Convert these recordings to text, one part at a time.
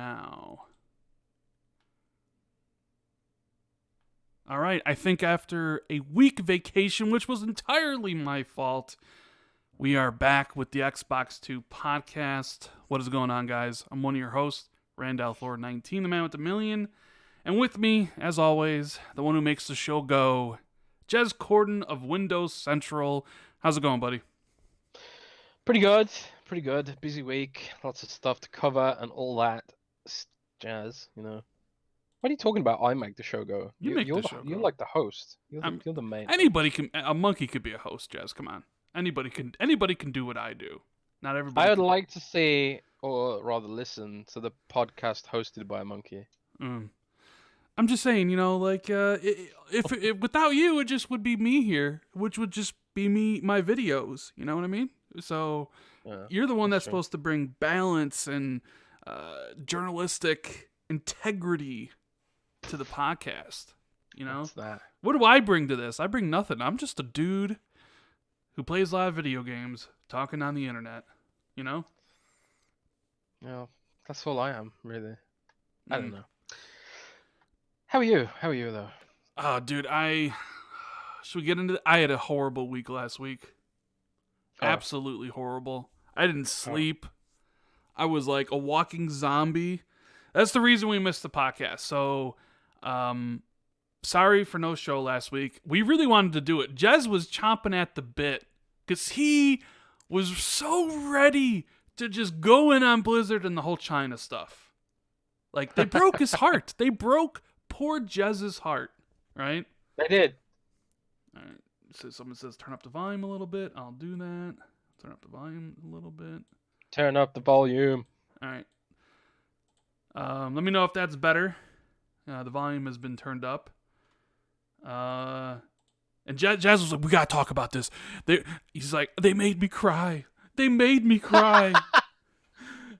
now. All right, I think after a week vacation, which was entirely my fault, we are back with the Xbox 2 podcast. What is going on, guys? I'm one of your hosts, Randolph Lord 19, the man with the million. And with me, as always, the one who makes the show go, Jez Corden of Windows Central. How's it going, buddy? Pretty good. Pretty good. Busy week. Lots of stuff to cover and all that jazz, you know. What are you talking about? I make the show go. You make the show You're go. like the host. You're the main Anybody host. can. A monkey could be a host, Jez. Come on. Anybody can do what I do. Not everybody. I would like to see, or rather listen, to the podcast hosted by a monkey. I'm just saying, if without you, it just would be me here, which would just be me, my videos. You know what I mean? So you're the one that's supposed to bring balance and journalistic integrity to the podcast. You know? What's that? What do I bring to this? I bring nothing. I'm just a dude who plays a lot of video games, talking on the internet. You know? Yeah, that's all I am, really. I don't know. How are you? How are you, though? Oh, dude, should we get into I had a horrible week last week. Absolutely horrible. I didn't sleep. I was like a walking zombie. That's the reason we missed the podcast. So, sorry for no show last week. We really wanted to do it. Jez was chomping at the bit because he was so ready to just go in on Blizzard and the whole China stuff. Like, they broke his heart. They broke poor Jez's heart, right? They did. All right. So someone says turn up the volume a little bit. I'll do that. Turn up the volume a little bit. Turn up the volume. All right. Let me know if that's better. The volume has been turned up. And Jazz was like, "We gotta talk about this." He's like, "They made me cry. They made me cry."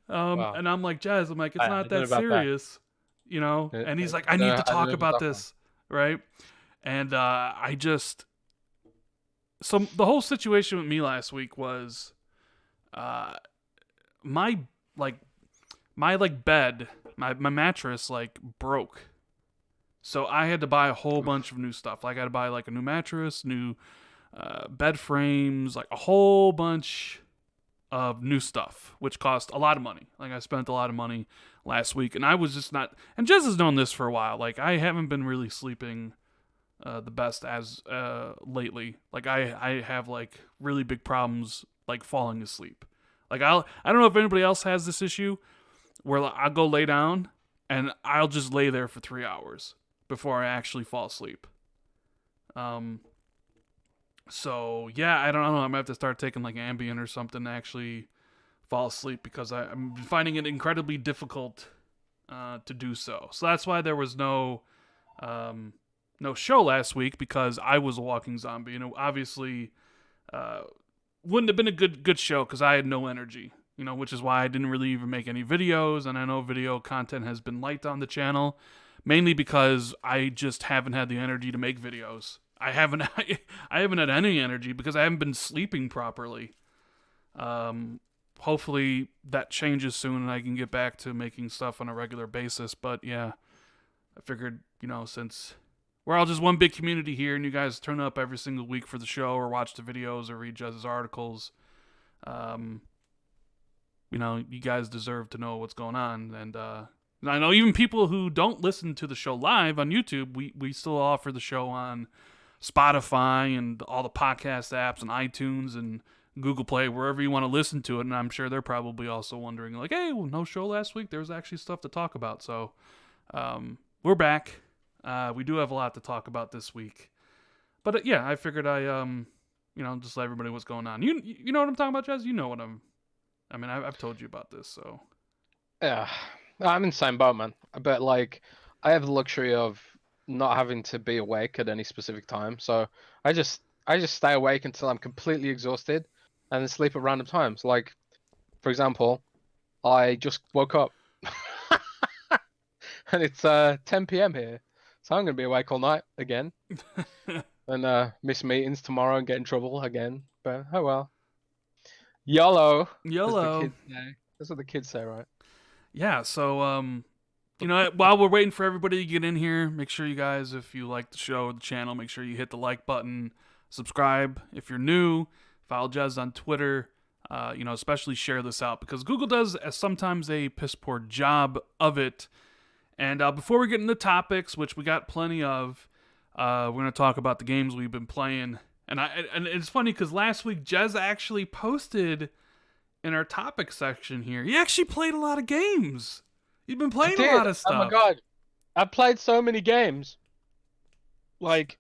Wow. And I'm like, Jazz, it's not that serious, you know. And he's like, "I need to talk about this, right?" And so the whole situation with me last week was, my bed, my mattress broke. So I had to buy a whole bunch of new stuff. Like I had to buy a new mattress, new bed frames, a whole bunch of new stuff, which cost a lot of money. I spent a lot of money last week, and I was just not. And Jez has known this for a while. I haven't been really sleeping the best as lately. I have really big problems falling asleep. I don't know if anybody else has this issue where I'll go lay down and I'll just lay there for 3 hours before I actually fall asleep. So yeah, I don't know. I'm gonna have to start taking Ambien or something to actually fall asleep because I'm finding it incredibly difficult to do so. So that's why there was no show last week, because I was a walking zombie. Obviously wouldn't have been a good show because I had no energy. Which is why I didn't really even make any videos, and I know video content has been light on the channel, mainly because I just haven't had the energy to make videos. I haven't had any energy because I haven't been sleeping properly. Hopefully that changes soon and I can get back to making stuff on a regular basis. But yeah, I figured, since we're all just one big community here and you guys turn up every single week for the show or watch the videos or read Jez's articles, you guys deserve to know what's going on. And I know even people who don't listen to the show live on YouTube, we still offer the show on Spotify and all the podcast apps and iTunes and Google Play, wherever you want to listen to it. And I'm sure they're probably also wondering, hey, well, no show last week. There was actually stuff to talk about. So we're back. We do have a lot to talk about this week. But yeah, I figured just let everybody know what's going on. You know what I'm talking about, Jez? You know what I've told you about this, so. Yeah, I'm in the same boat, man. But I have the luxury of not having to be awake at any specific time, so I just stay awake until I'm completely exhausted, and then sleep at random times. For example, I just woke up, and it's 10 p.m. here, so I'm gonna be awake all night again, and miss meetings tomorrow and get in trouble again. But oh well. YOLO. YOLO. That's what the kids say, right? yeah, so while we're waiting for everybody to get in here, make sure you guys, if you like the show or the channel, make sure you hit the like button, subscribe if you're new, follow Jez on Twitter. Especially share this out because Google does sometimes a piss poor job of it. And before we get into topics, which we got plenty of, we're going to talk about the games we've been playing. And it's funny because last week Jez actually posted in our topic section here. He actually played a lot of games. You've been I playing a did. lot of Oh my stuff. god, I played so many games. Like,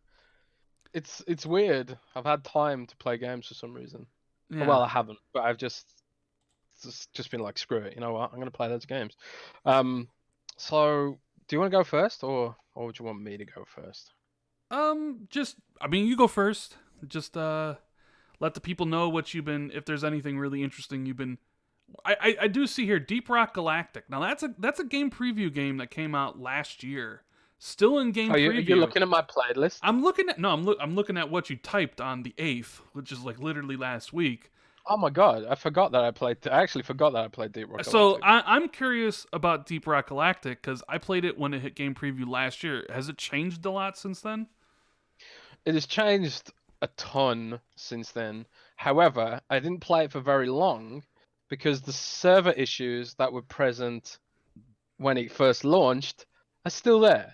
it's weird. I've had time to play games for some reason. Yeah. Well, I haven't, but I've just been like, screw it. You know what? I'm gonna play those games. Um, so do you want to go first, or would you want me to go first? You go first. Just let the people know what you've been. If there's anything really interesting you've been. I do see here Deep Rock Galactic. Now that's a game preview game that came out last year. Still in game Oh, preview. you're looking at my playlist? I'm looking at I'm looking at what you typed on the 8th, which is like literally last week. Oh my god, I forgot that I played. I actually forgot that I played Deep Rock So Galactic. I'm curious about Deep Rock Galactic because I played it when it hit game preview last year. Has it changed a lot since then? It has changed a ton since then. However, I didn't play it for very long because the server issues that were present when it first launched are still there.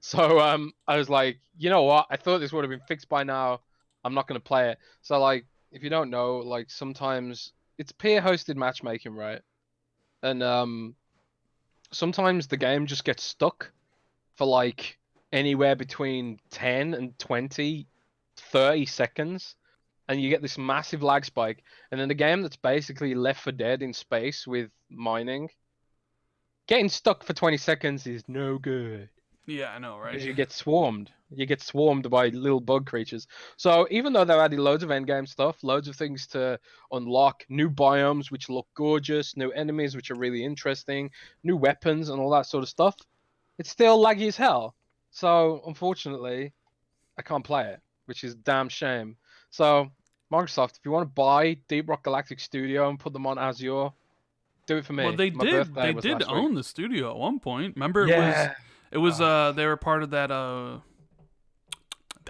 So I was like, you know what? I thought this would have been fixed by now. I'm not going to play it. So like, if you don't know, like sometimes it's peer hosted matchmaking, right? And sometimes the game just gets stuck for like anywhere between 10 and 20, 30 seconds, and you get this massive lag spike. And in a game that's basically Left 4 Dead in space with mining, getting stuck for 20 seconds is no good. Yeah, I know, right? Because you get swarmed. You get swarmed by little bug creatures. So even though they've added loads of endgame stuff, loads of things to unlock, new biomes which look gorgeous, new enemies which are really interesting, new weapons and all that sort of stuff, it's still laggy as hell. So unfortunately, I can't play it, which is a damn shame. So Microsoft, if you want to buy Deep Rock Galactic Studio and put them on Azure, do it for Well, me. they My did. birthday They was did last week. own the studio at one point. Remember, Yeah. it was. They were part of that. I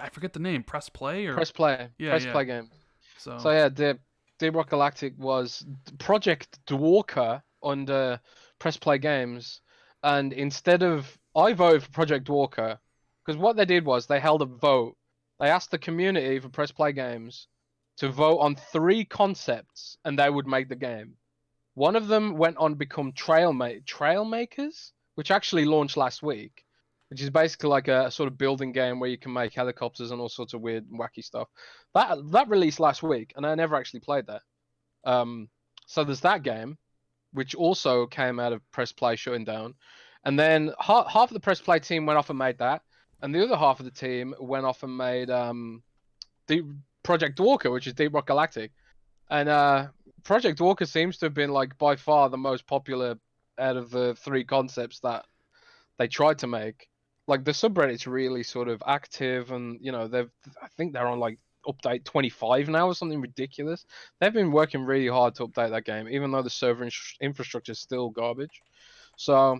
forget the name. Press Play or Press play. yeah, Press yeah. play game. So So yeah, the Deep Rock Galactic was Project Dwarka under Press Play Games, and instead of I voted for Project Dwarka, because what they did was they held a vote. They asked the community for Press Play Games to vote on 3 concepts, and they would make the game. One of them went on to become Trailmakers, which actually launched last week, which is basically like a sort of building game where you can make helicopters and all sorts of weird and wacky stuff. That released last week, and I never actually played that. So there's that game, which also came out of Press Play shutting down, and then half of the Press Play team went off and made that, and the other half of the team went off and made the Project Walker, which is Deep Rock Galactic, and Project Walker seems to have been like by far the most popular out of the 3 concepts that they tried to make. Like the subreddit's really sort of active, and I think they're on like update 25 now or something ridiculous. They've been working really hard to update that game, even though the server infrastructure is still garbage. So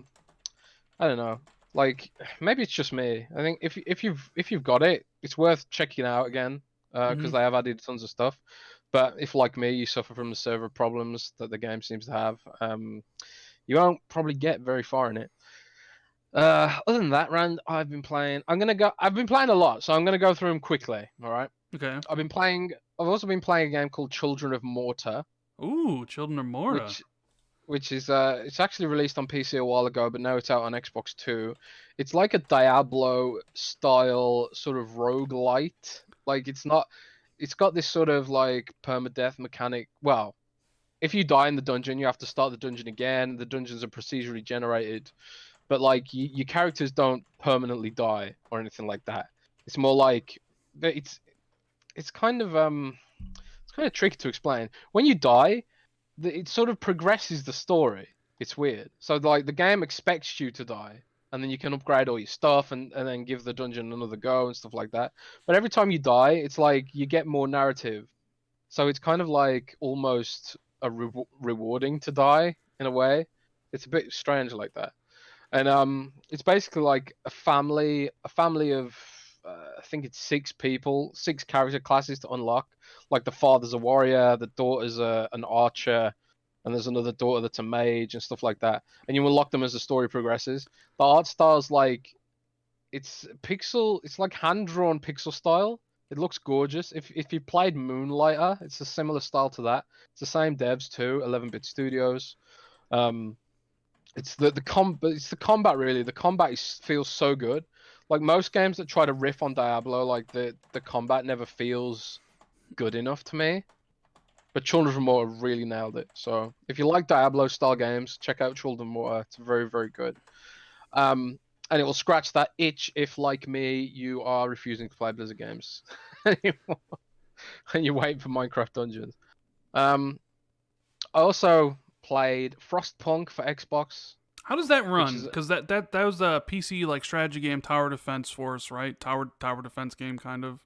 I don't know. Like maybe it's just me. I think if you've got it, it's worth checking out again because mhm. they have added tons of stuff. But if like me, you suffer from the server problems that the game seems to have, you won't probably get very far in it. Other than that, Rand, I've been playing. I've been playing a lot, so I'm gonna go through them quickly. All right. Okay. I've been playing. I've also been playing a game called Children of Mortar, Ooh, Children of Mora. which is it's actually released on PC a while ago, but now it's out on Xbox 2. It's like a Diablo style sort of roguelite. Like it's not. It's got this sort of like permadeath mechanic. Well, if you die in the dungeon, you have to start the dungeon again. The dungeons are procedurally generated, but like your characters don't permanently die or anything like that. It's more like it's kind of tricky to explain. When you die, it sort of progresses the story. It's weird. So like the game expects you to die, and then you can upgrade all your stuff and then give the dungeon another go and stuff like that. But every time you die, it's like you get more narrative. So it's kind of like almost a rewarding to die in a way. It's a bit strange like that. And it's basically like a family of I think it's 6 people, 6 character classes to unlock. Like the father's a warrior, the daughter's an archer, and there's another daughter that's a mage and stuff like that. And you unlock them as the story progresses. The art style's like it's like hand drawn pixel style. It looks gorgeous. If you played Moonlighter, it's a similar style to that. It's the same devs too, 11-bit studios. Um, it's the combat really. The combat feels so good. Like most games that try to riff on Diablo, like the combat never feels good enough to me. But Children of Mortar really nailed it. So if you like Diablo style games, check out Children of Mortar. It's very, very good. And it will scratch that itch if, like me, you are refusing to play Blizzard games anymore, and you're waiting for Minecraft Dungeons. I also played Frostpunk for Xbox. How does that Which run? is Because that was a PC like strategy game, tower defense force, right? Tower defense game, kind of.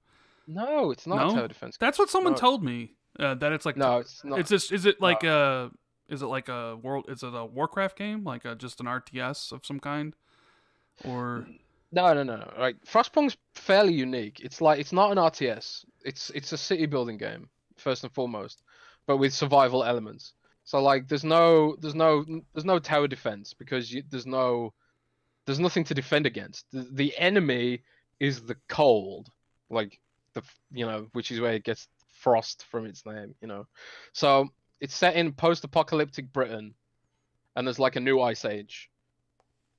No, it's not a No, tower defense game. that's what someone No, told me. That it's like no, it's not. it's just is it like No. a is it like a world? Is it a Warcraft game, like just an RTS of some kind, or No. Right, Frostpunk's fairly unique. It's like it's not an RTS. It's a city building game first and foremost, but with survival elements. So like there's no tower defense because there's nothing to defend against. The enemy is the cold, like which is where it gets frost from its name. So it's set in post-apocalyptic Britain, and there's like a new ice age,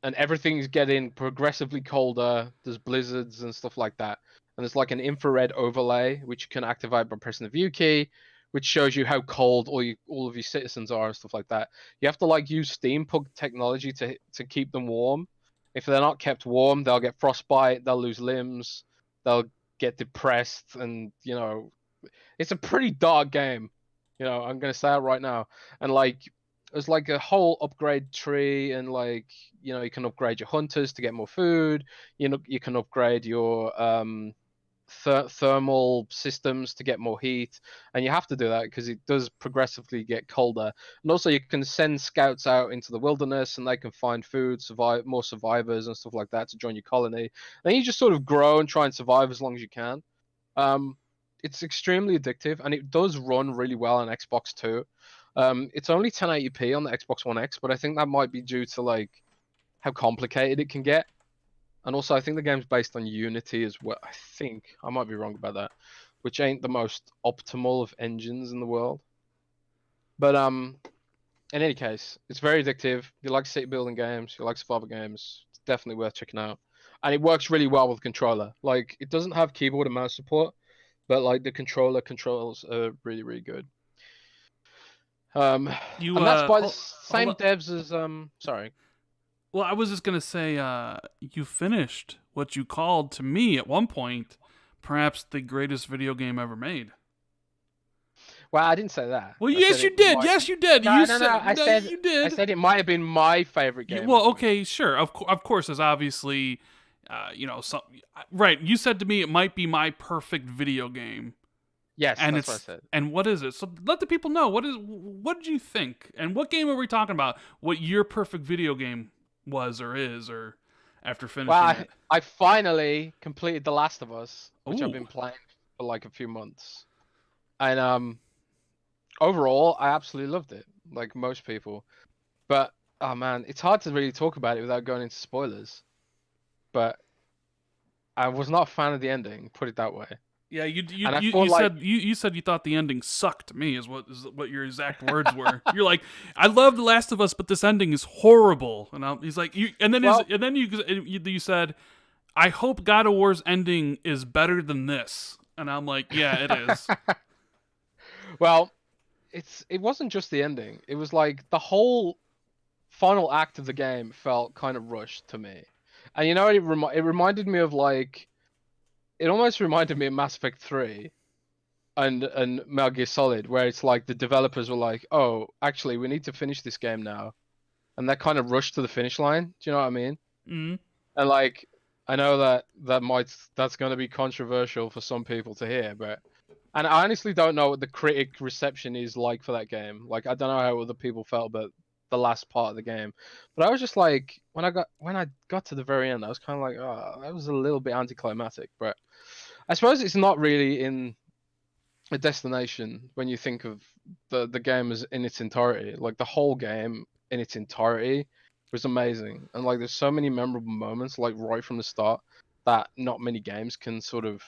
and everything's getting progressively colder. There's blizzards and stuff like that, and there's like an infrared overlay which you can activate by pressing the view key, which shows you how cold all of your citizens are and stuff like that. You have to like use steampunk technology to keep them warm. If they're not kept warm, they'll get frostbite, they'll lose limbs, they'll get depressed, and it's a pretty dark game. I'm gonna say it right now. And like there's like a whole upgrade tree, and like you can upgrade your hunters to get more food. You can upgrade your thermal systems to get more heat, and you have to do that because it does progressively get colder. And also you can send scouts out into the wilderness, and they can find food, survive more survivors and stuff like that to join your colony. And you just sort of grow and try and survive as long as you can. It's extremely addictive, and it does run really well on Xbox too. It's only 1080p on the Xbox One X, but I think that might be due to like how complicated it can get. And also, I think the game's based on Unity as well. I think I might be wrong about that, which ain't the most optimal of engines in the world. But in any case, it's very addictive. If you like city building games, you like survival games, it's definitely worth checking out. And it works really well with the controller. Like it doesn't have keyboard and mouse support, but like the controller controls are really, really good. you And that's by the hold same on. devs as sorry. Well, I was just gonna say, you finished what you called to me at one point, perhaps the greatest video game ever made. Well, I didn't say that. Well, I said yes, you it did. might. Yes, you did. No, You no, no. said I no, said you I did. said it might have been my favorite game. Well, of the year. okay, sure. Of course, there's obviously, some right. You said to me it might be my perfect video game, Yes, and that's what I said. and what is it? So let the people know what did you think, and what game are we talking about? What your perfect video game was or is, or after Well, finishing it. I finally completed The Last of Us, which I've Ooh, been playing for like a few months, and overall, I absolutely loved it, like most people. But oh man, it's hard to really talk about it without going into spoilers. But I was not a fan of the ending, put it that way. yeah. And I thought like, You said you thought the ending sucked to me. Is what your exact words were. You're like, I love The Last of Us, but this ending is horrible. And he's like, well, you said, I hope God of War's ending is better than this. And I'm like, yeah, it is. well, it wasn't just the ending. It was like the whole final act of the game felt kind of rushed to me. And it reminded me of like it almost reminded me of Mass Effect 3 and Metal Gear Solid, where it's like the developers were like, "Oh, actually, we need to finish this game now," and they kind of rushed to the finish line. Do you know what I mean? Mm. And like, I know that's going to be controversial for some people to hear, and I honestly don't know what the critic reception is like for that game. Like, I don't know how other people felt, but the last part of the game. But I was just like, when I got to the very end, I was kind of like, oh, that was a little bit anticlimactic. But I suppose it's not really in a destination when you think of the game as in its entirety. Like the whole game in its entirety was amazing, and like there's so many memorable moments like right from the start that not many games can sort of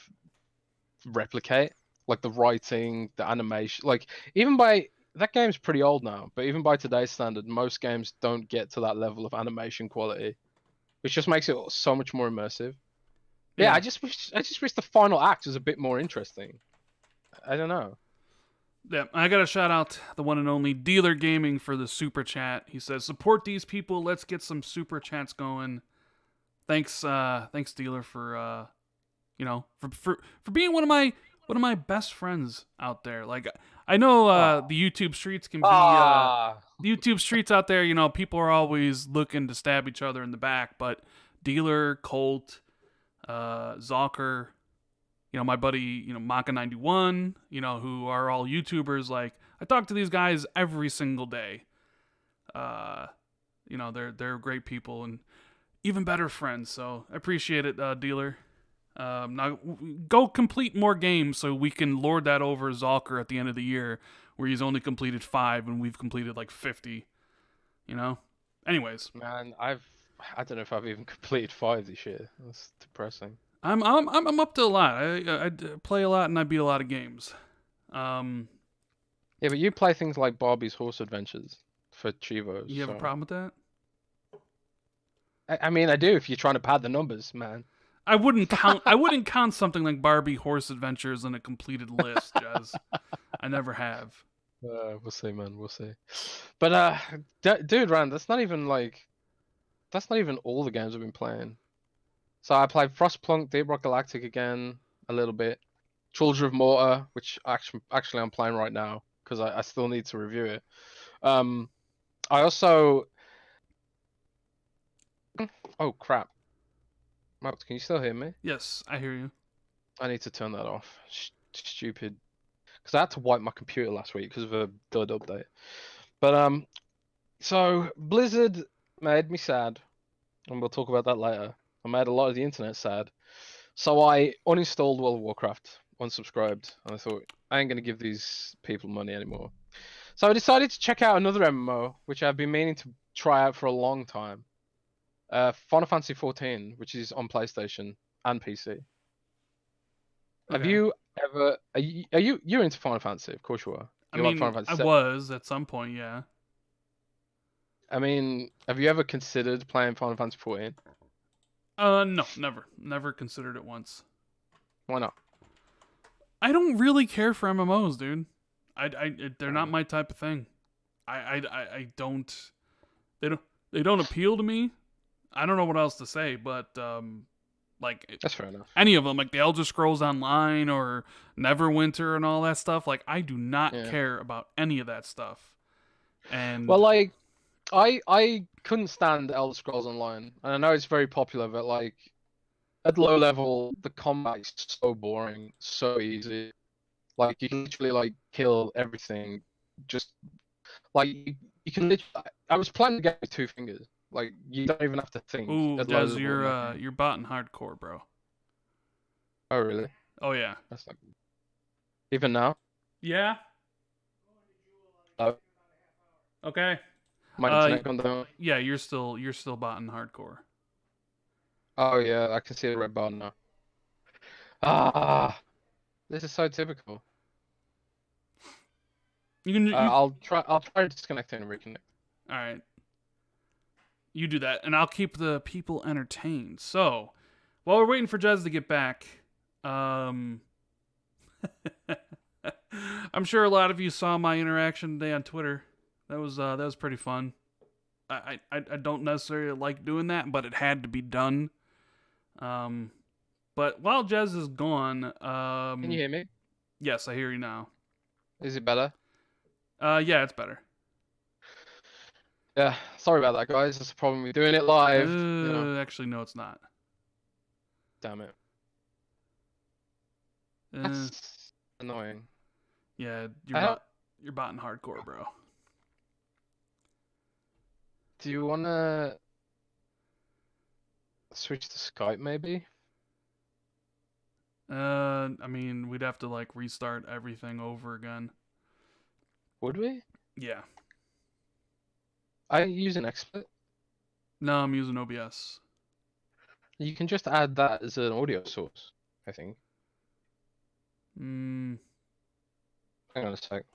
replicate. Like the writing, the animation, like even by that game's pretty old now, but even by today's standard, most games don't get to that level of animation quality, which just makes it so much more immersive. Yeah, Yeah. I just wish the final act was a bit more interesting. I don't know. Yeah, I gotta shout out the one and only Dealer Gaming for the super chat. He says, "Support these people. Let's get some super chats going." Thanks, Dealer, for for being one of my best friends out there. Like I know Oh. the YouTube streets can be Ah. the YouTube streets out there. People are always looking to stab each other in the back, but Dealer, Colt, Zocker, my buddy, Maka91, who are all YouTubers. Like, I talk to these guys every single day. Uh, they're great people and even better friends. So I appreciate it, Dealer. Now go complete more games so we can lord that over Zalker at the end of the year, where he's only completed 5 and we've completed like 50. Anyways, Man, I don't know if I've even completed 5 this year. That's depressing. I'm up to a lot. I play a lot and I beat a lot of games. Um, Yeah, but you play things like Barbie's Horse Adventures for Chivos, you have a so problem with that? I mean I do if you're trying to pad the numbers, man. I wouldn't count. I wouldn't count something like Barbie Horse Adventures in a completed list, Jez. I never have. We'll see, man. We'll see. But dude, Rand, that's not even all the games I've been playing. So I played Frostpunk, Deep Rock Galactic again a little bit. Children of Mortar, which actually I'm playing right now because I still need to review it. Um, I also oh crap, Max, can you still hear me? Yes, I hear you. I need to turn that off. Stupid, because I had to wipe my computer last week because of a dud update. But so Blizzard made me sad, and we'll talk about that later. I made a lot of the internet sad. So I uninstalled World of Warcraft, unsubscribed, and I thought I ain't gonna give these people money anymore. So I decided to check out another MMO, which I've been meaning to try out for a long time. Final Fantasy 14, which is on PlayStation and PC. Have Okay. you ever? You're into Final Fantasy? Of course you are. I You like mean, Final Fantasy I 7. was at some point, yeah. I mean, have you ever considered playing Final Fantasy 14? No, never considered it once. Why not? I don't really care for MMOs, dude. They're Fair not enough. my type of thing. I don't. They don't appeal to me. I don't know what else to say, but like That's fair enough. any of them, like the Elder Scrolls Online or Neverwinter and all that stuff. Like I do not Yeah. care about any of that stuff. Well, And like, I couldn't stand Elder Scrolls Online, and I know it's very popular, but like at low level, the combat is so boring, so easy. Like you can literally like kill everything. Just like you can literally. I was playing the game with 2 fingers. Like you don't even have to think ooh, at low Des, level in that game. you're botting hardcore, bro. Oh really? Oh yeah. That's like even now. Yeah. Oh, Okay. my Uh, internet gone down. yeah, you're still botting hardcore. Oh yeah, I can see the red bar now. Ah, this is so typical. You can you. I'll try disconnecting and reconnect. All right. You do that, and I'll keep the people entertained. So, while we're waiting for Jez to get back, um, I'm sure a lot of you saw my interaction today on Twitter. That was pretty fun. I don't necessarily like doing that, but it had to be done. Um, but while Jez is gone, Can you hear me? yes, I hear you now. Is it better? Yeah, it's better. Yeah, sorry about that, guys. That's the problem with doing it live. Actually, no, it's not. Damn it. Uh, That's annoying. yeah, I don't. you're botting hardcore, bro. Do you wanna switch to Skype maybe? I mean, we'd have to like restart everything over again. Would we? Yeah. I use an XSplit. No, I'm using OBS. You can just add that as an audio source, I think. Mm. Hang on a sec.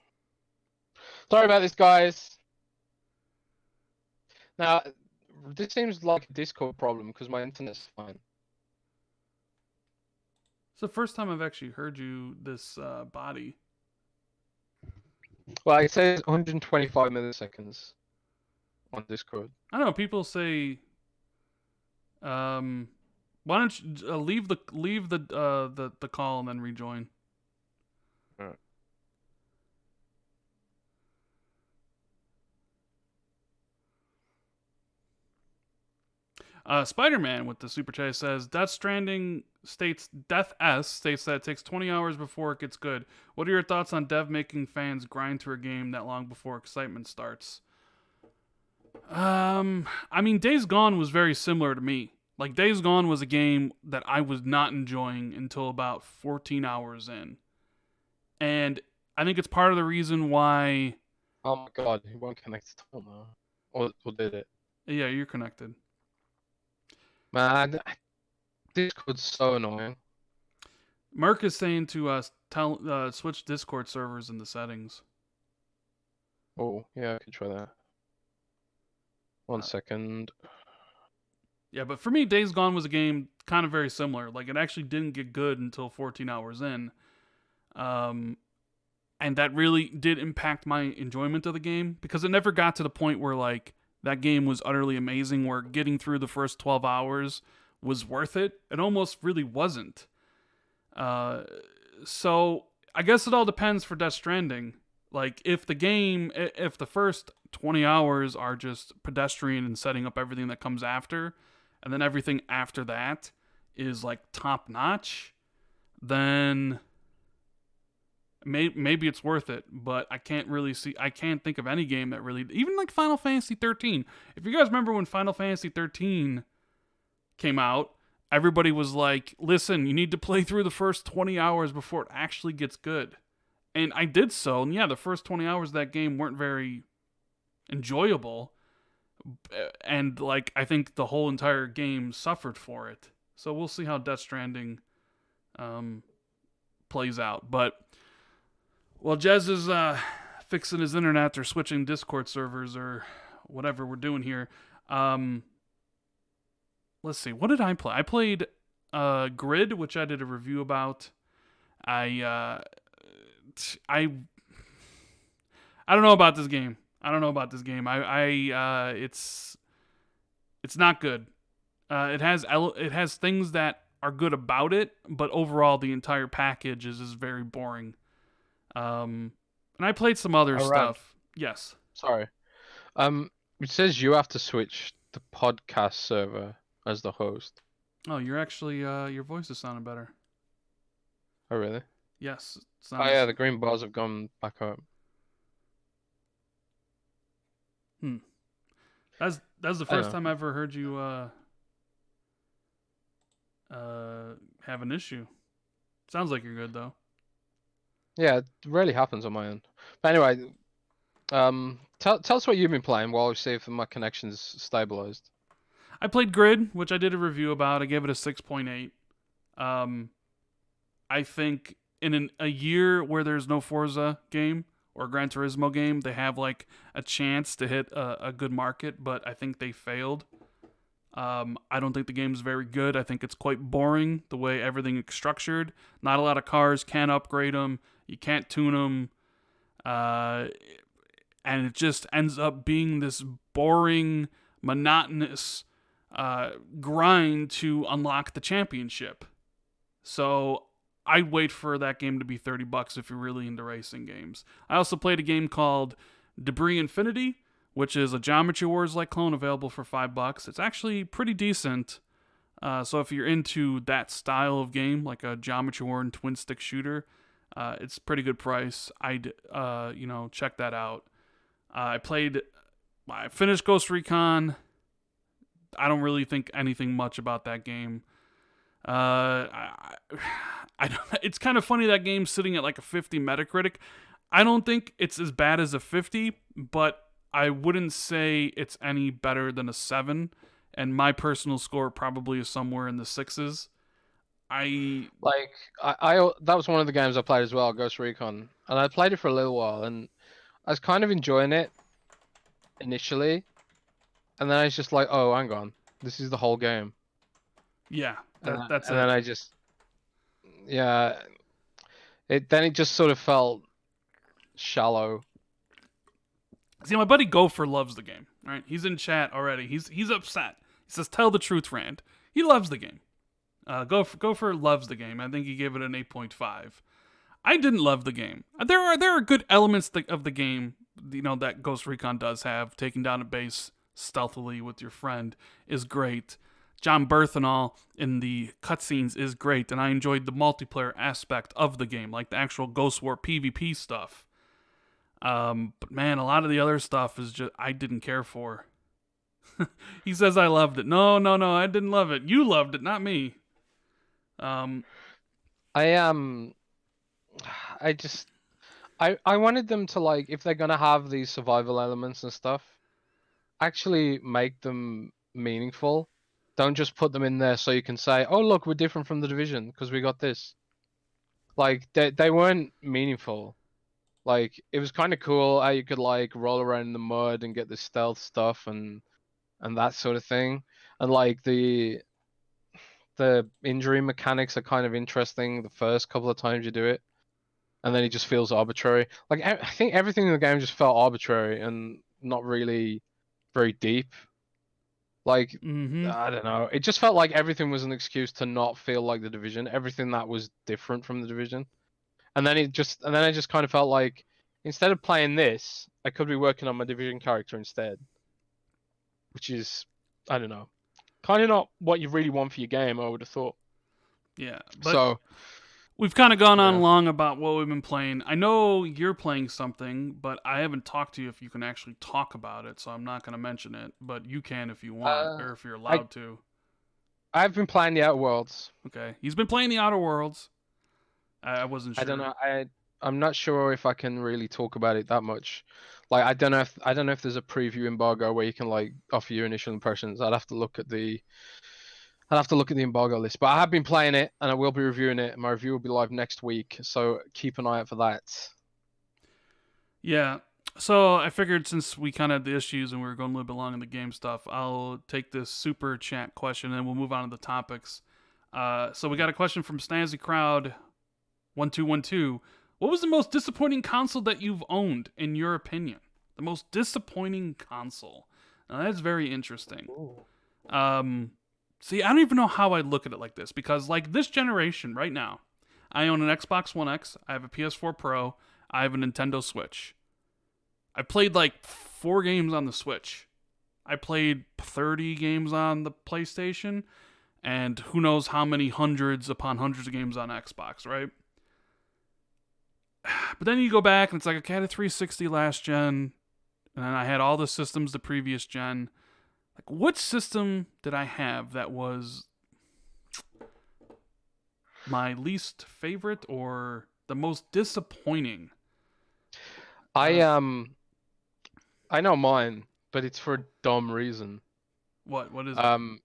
Sorry about this, guys. Now, this seems like a Discord problem because my internet's fine. It's the first time I've actually heard you this body. Well, it says 125 milliseconds on Discord. I don't know. People say, why don't you leave the call and then rejoin? Alright. Spider-Man with the super chat says Death Stranding states Death S states that it takes 20 hours before it gets good. What are your thoughts on dev making fans grind through a game that long before excitement starts? I mean, Days Gone was very similar to me. Like, Days Gone was a game that I was not enjoying until about 14 hours in. And I think it's part of the reason why. Oh my god, it won't connect at all now. Or did it? Yeah, you're connected. Man, Discord's so annoying. Merc is saying to switch Discord servers in the settings. Oh, yeah, I could try that. One second. Yeah, but for me, Days Gone was a game kind of very similar. Like, it actually didn't get good until 14 hours in. And that really did impact my enjoyment of the game because it never got to the point where, like, that game was utterly amazing, where getting through the first 12 hours was worth it. It almost really wasn't. So I guess it all depends for Death Stranding. Like, if the first 20 hours are just pedestrian and setting up everything that comes after, and then everything after that is like top notch, then maybe it's worth it. But I can't think of any game that really, even like Final Fantasy 13. If you guys remember when Final Fantasy 13 came out, everybody was like, listen, you need to play through the first 20 hours before it actually gets good. And I did so, and yeah, the first 20 hours of that game weren't very enjoyable. And like, I think the whole entire game suffered for it. So we'll see how Death Stranding plays out. But while Jez is fixing his internet or switching Discord servers or whatever we're doing here, let's see. What did I play? I played Grid, which I did a review about. I don't know about this game. It's not good. It has things that are good about it, but overall the entire package is very boring. And I played some other stuff. Yes. Sorry. It says you have to switch the podcast server as the host. Oh, you're actually your voice is sounding better. Oh really? Yes. Oh yeah, the green bars have gone back up. That's the first time I ever heard you have an issue. Sounds like you're good though. Yeah, it rarely happens on my end. But anyway, tell us what you've been playing while we see if my connection's stabilized. I played Grid, which I did a review about. I gave it a 6.8. I think in a year where there's no Forza game or Gran Turismo game, they have like a chance to hit a good market, but I think they failed. I don't think the game's very good. I think it's quite boring the way everything is structured. Not a lot of cars, can't upgrade them, you can't tune them, and it just ends up being this boring, monotonous grind to unlock the championship. So I'd wait for that game to be $30 if you're really into racing games. I also played a game called Debris Infinity, which is a Geometry Wars-like clone available for $5. It's actually pretty decent. So if you're into that style of game, like a Geometry War and twin-stick shooter, it's a pretty good price. I'd check that out. I played I finished Ghost Recon. I don't really think anything much about that game. I don't, it's kind of funny that game's sitting at like a 50 Metacritic. I don't think it's as bad as a 50, but I wouldn't say it's any better than a 7. And my personal score probably is somewhere in the 6s. I Like I that was one of the games I played as well, Ghost Recon, and I played it for a little while, and I was kind of enjoying it initially, and then I was just like, oh, hang on, this is the whole game, yeah, and that's then it. I just yeah, it just sort of felt shallow. See, my buddy Gopher loves the game. Right, he's in chat already. He's upset. He says, "Tell the truth, Rand." He loves the game. Gopher loves the game. I think he gave it an 8.5. I didn't love the game. There are good elements of the game, that Ghost Recon does have. Taking down a base stealthily with your friend is great. John Berthenol in the cutscenes is great, and I enjoyed the multiplayer aspect of the game, like the actual Ghost War PvP stuff. But man, a lot of the other stuff is just I didn't care for. He says I loved it. No, no, no, I didn't love it. You loved it, not me. Um, I am. I just I wanted them to, like, if they're gonna have these survival elements and stuff, actually make them meaningful. Don't just put them in there so you can say, "Oh, look, we're different from the Division because we got this." Like they weren't meaningful. Like it was kind of cool how you could like roll around in the mud and get the stealth stuff and that sort of thing. And like the injury mechanics are kind of interesting the first couple of times you do it, and then it just feels arbitrary. Like I think everything in the game just felt arbitrary and not really very deep. Like mm-hmm. I don't know. It just felt like everything was an excuse to not feel like the Division. Everything that was different from the Division. And then I just kind of felt like instead of playing this, I could be working on my Division character instead, which is, I don't know, kind of not what you really want for your game, I would have thought. Yeah, but So we've kind of gone on yeah. long about what we've been playing. I know you're playing something, but I haven't talked to you if you can actually talk about it, so I'm not going to mention it. But you can if you want, uh, or if you're I allowed to. I've been playing the Outer Worlds. Okay, he's been playing the Outer Worlds. I wasn't I don't sure. know. I'm not sure if I can really talk about it that much. Like I don't know if there's a preview embargo where you can like offer your initial impressions. I'd have to look at the embargo list, but I have been playing it and I will be reviewing it. My review will be live next week, so keep an eye out for that. Yeah. So I figured since we kind of had the issues and we were going a little bit long in the game stuff, I'll take this super chat question and we'll move on to the topics. So we got a question from Snazzy Crowd 1212. What was the most disappointing console that you've owned, in your opinion? The most disappointing console. Now that's very interesting. Ooh. See, I don't even know how I look at it like this because, like, this generation right now, I own an Xbox One X, I have a PS4 Pro, I have a Nintendo Switch. I played like 4 games on the Switch. I played 30 games on the PlayStation, and who knows how many hundreds upon hundreds of games on Xbox, right? But then you go back and it's like, okay, I had a 360 last gen, and then I had all the systems the previous gen. Like, what system did I have that was my least favorite or the most disappointing? I Uh, I know mine, but it's for a dumb reason. what is it? Um,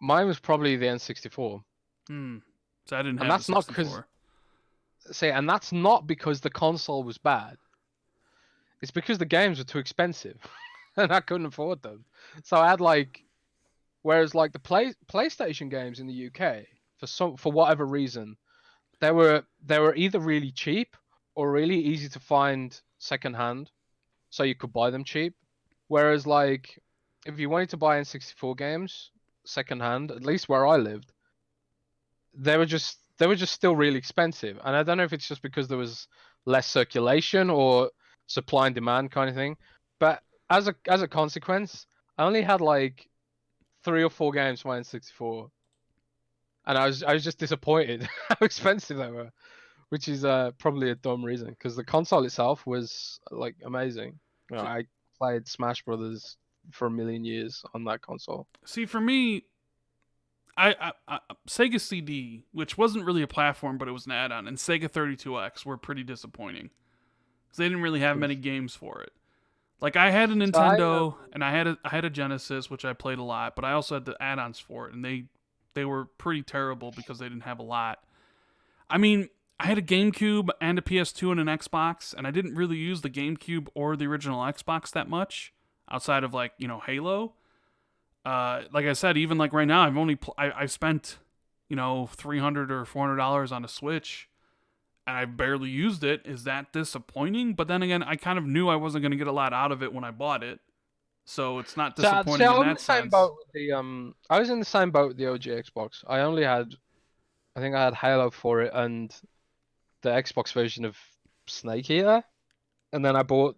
Mine was probably the N64, Hmm. So I didn't and have the that's not because 64. and that's not because the console was bad. It's because the games were too expensive, and I couldn't afford them. So I had like, whereas like the PlayStation games in the UK, for whatever reason, they were either really cheap or really easy to find secondhand, so you could buy them cheap. Whereas like, if you wanted to buy N64 games secondhand, at least where I lived, they were just still really expensive. And I don't know if it's just because there was less circulation or supply and demand kind of thing. But as a consequence, I only had like 3 or 4 games for my N64, and I was just disappointed how expensive they were, which is probably a dumb reason because the console itself was like amazing. You know, played Smash Brothers for a million years on that console. See, for me, I Sega CD, which wasn't really a platform, but it was an add-on, and Sega 32X were pretty disappointing because they didn't really have many games for it. Like I had a So I Nintendo and I had a Genesis, which I played a lot, but I also had the add-ons for it, and they were pretty terrible because they didn't have a lot. I mean, I had a GameCube and a PS2 and an Xbox, and I didn't really use the GameCube or the original Xbox that much outside of like Halo. Like I said, even like right now, I spent $300 or $400 on a Switch, and I barely used it. Is that disappointing? But then again, I kind of knew I wasn't going to get a lot out of it when I bought it, so it's not disappointing in I'm in that the same sense. boat with the I was in the same boat with the OG Xbox. I think I had Halo for it and the Xbox version of Snake Eater, and then I bought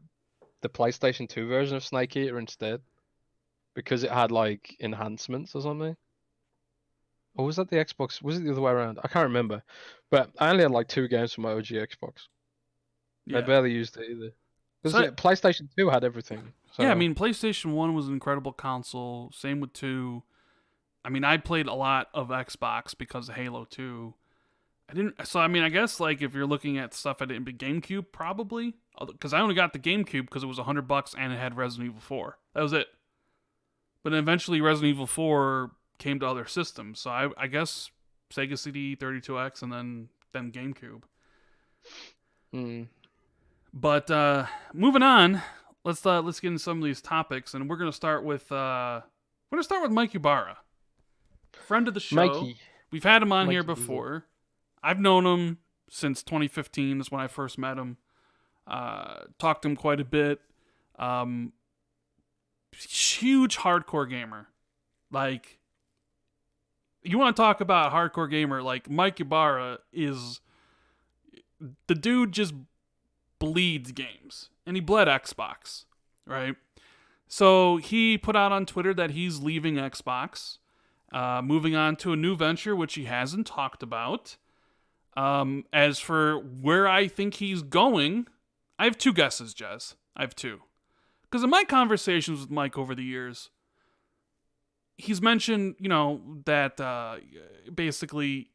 the PlayStation 2 version of Snake Eater instead because it had like enhancements or something. Or was that the Xbox? Was it the other way around? I can't remember. But I only had like 2 games for my OG Xbox. I Yeah. barely used it either. Because So, PlayStation 2 had everything. So. yeah, I mean, PlayStation 1 was an incredible console. Same with 2. I mean, I played a lot of Xbox because of Halo 2. I didn't. So, I mean, I guess, like, if you're looking at stuff at GameCube, probably. Because I only got the GameCube because it was $100 and it had Resident Evil 4. That was it. But then eventually Resident Evil 4 came to other systems. So, I guess Sega CD, 32X, and then GameCube. But moving on, let's get into some of these topics, and we're gonna start with Mike Ybarra, friend of the show. Mikey. We've had him on Mikey here before. I've known him since 2015. Is when I first met him. Talked to him quite a bit. Huge hardcore gamer. Like, you want to talk about hardcore gamer? Like, Mike Ybarra is the dude. Just bleeds games, and he bled Xbox, right? So he put out on Twitter that he's leaving Xbox, moving on to a new venture, which he hasn't talked about. As for where I think he's going, I have 2 guesses, Jez. I have 2. Because in my conversations with Mike over the years, he's mentioned, that basically,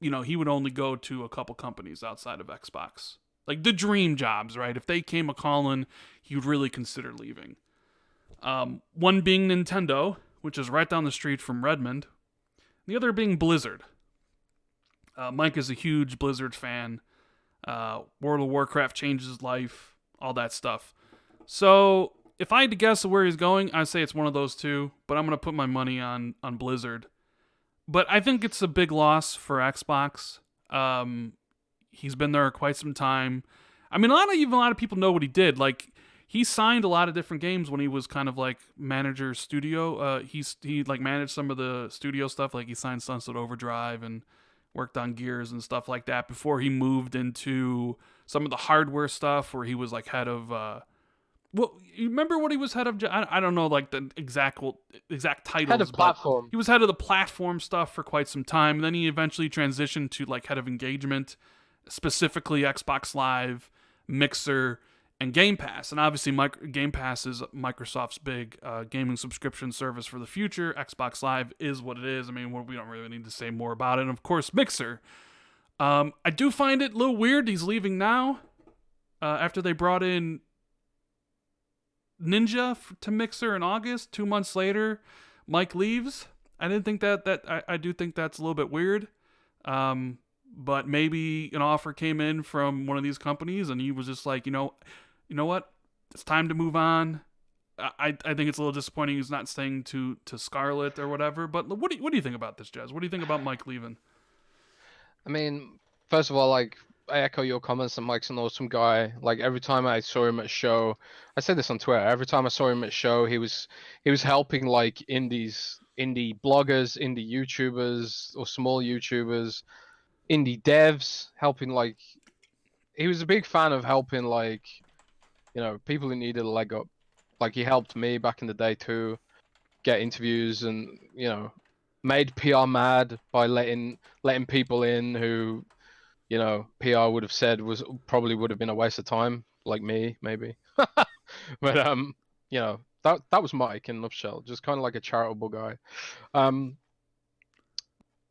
he would only go to a couple companies outside of Xbox. Like the dream jobs, right? If they came a-calling, he would really consider leaving. One being Nintendo, which is right down the street from Redmond. The other being Blizzard. Mike is a huge Blizzard fan. World of Warcraft changed his life, all that stuff. So if I had to guess where he's going, I'd say it's one of those 2, but I'm going to put my money on Blizzard. But I think it's a big loss for Xbox. He's been there quite some time. I mean, a lot of people know what he did. Like, he signed a lot of different games when he was kind of like manager studio. He like managed some of the studio stuff. Like, he signed Sunset Overdrive and worked on Gears and stuff like that before he moved into some of the hardware stuff where he was like head of. You remember what he was head of? I don't know like the exact titles. Head of platform. He was head of the platform stuff for quite some time. Then he eventually transitioned to like head of engagement. Specifically Xbox Live, Mixer, and Game Pass. And obviously Game Pass is Microsoft's big gaming subscription service for the future. Xbox Live is what it is. I mean, we don't really need to say more about it. And of course, Mixer. I do find it a little weird he's leaving now after they brought in Ninja to Mixer in August. 2 months later, Mike leaves. I didn't think I do think that's a little bit weird. But maybe an offer came in from one of these companies, and he was just like, you know what? It's time to move on. I think it's a little disappointing he's not staying to Scarlett or whatever. But what do you think about this, Jez? What do you think about Mike leaving? I mean, first of all, like, I echo your comments that Mike's an awesome guy. Like, every time I saw him at show, I said this on Twitter, every time I saw him at show, he was helping like indie bloggers, indie YouTubers or small YouTubers, indie devs, helping like, he was a big fan of helping like, people who needed a leg up. Like, he helped me back in the day too, get interviews, and made PR mad by letting people in who PR would have said probably would have been a waste of time, like me maybe. But you know, that was Mike in a nutshell, just kind of like a charitable guy. Um,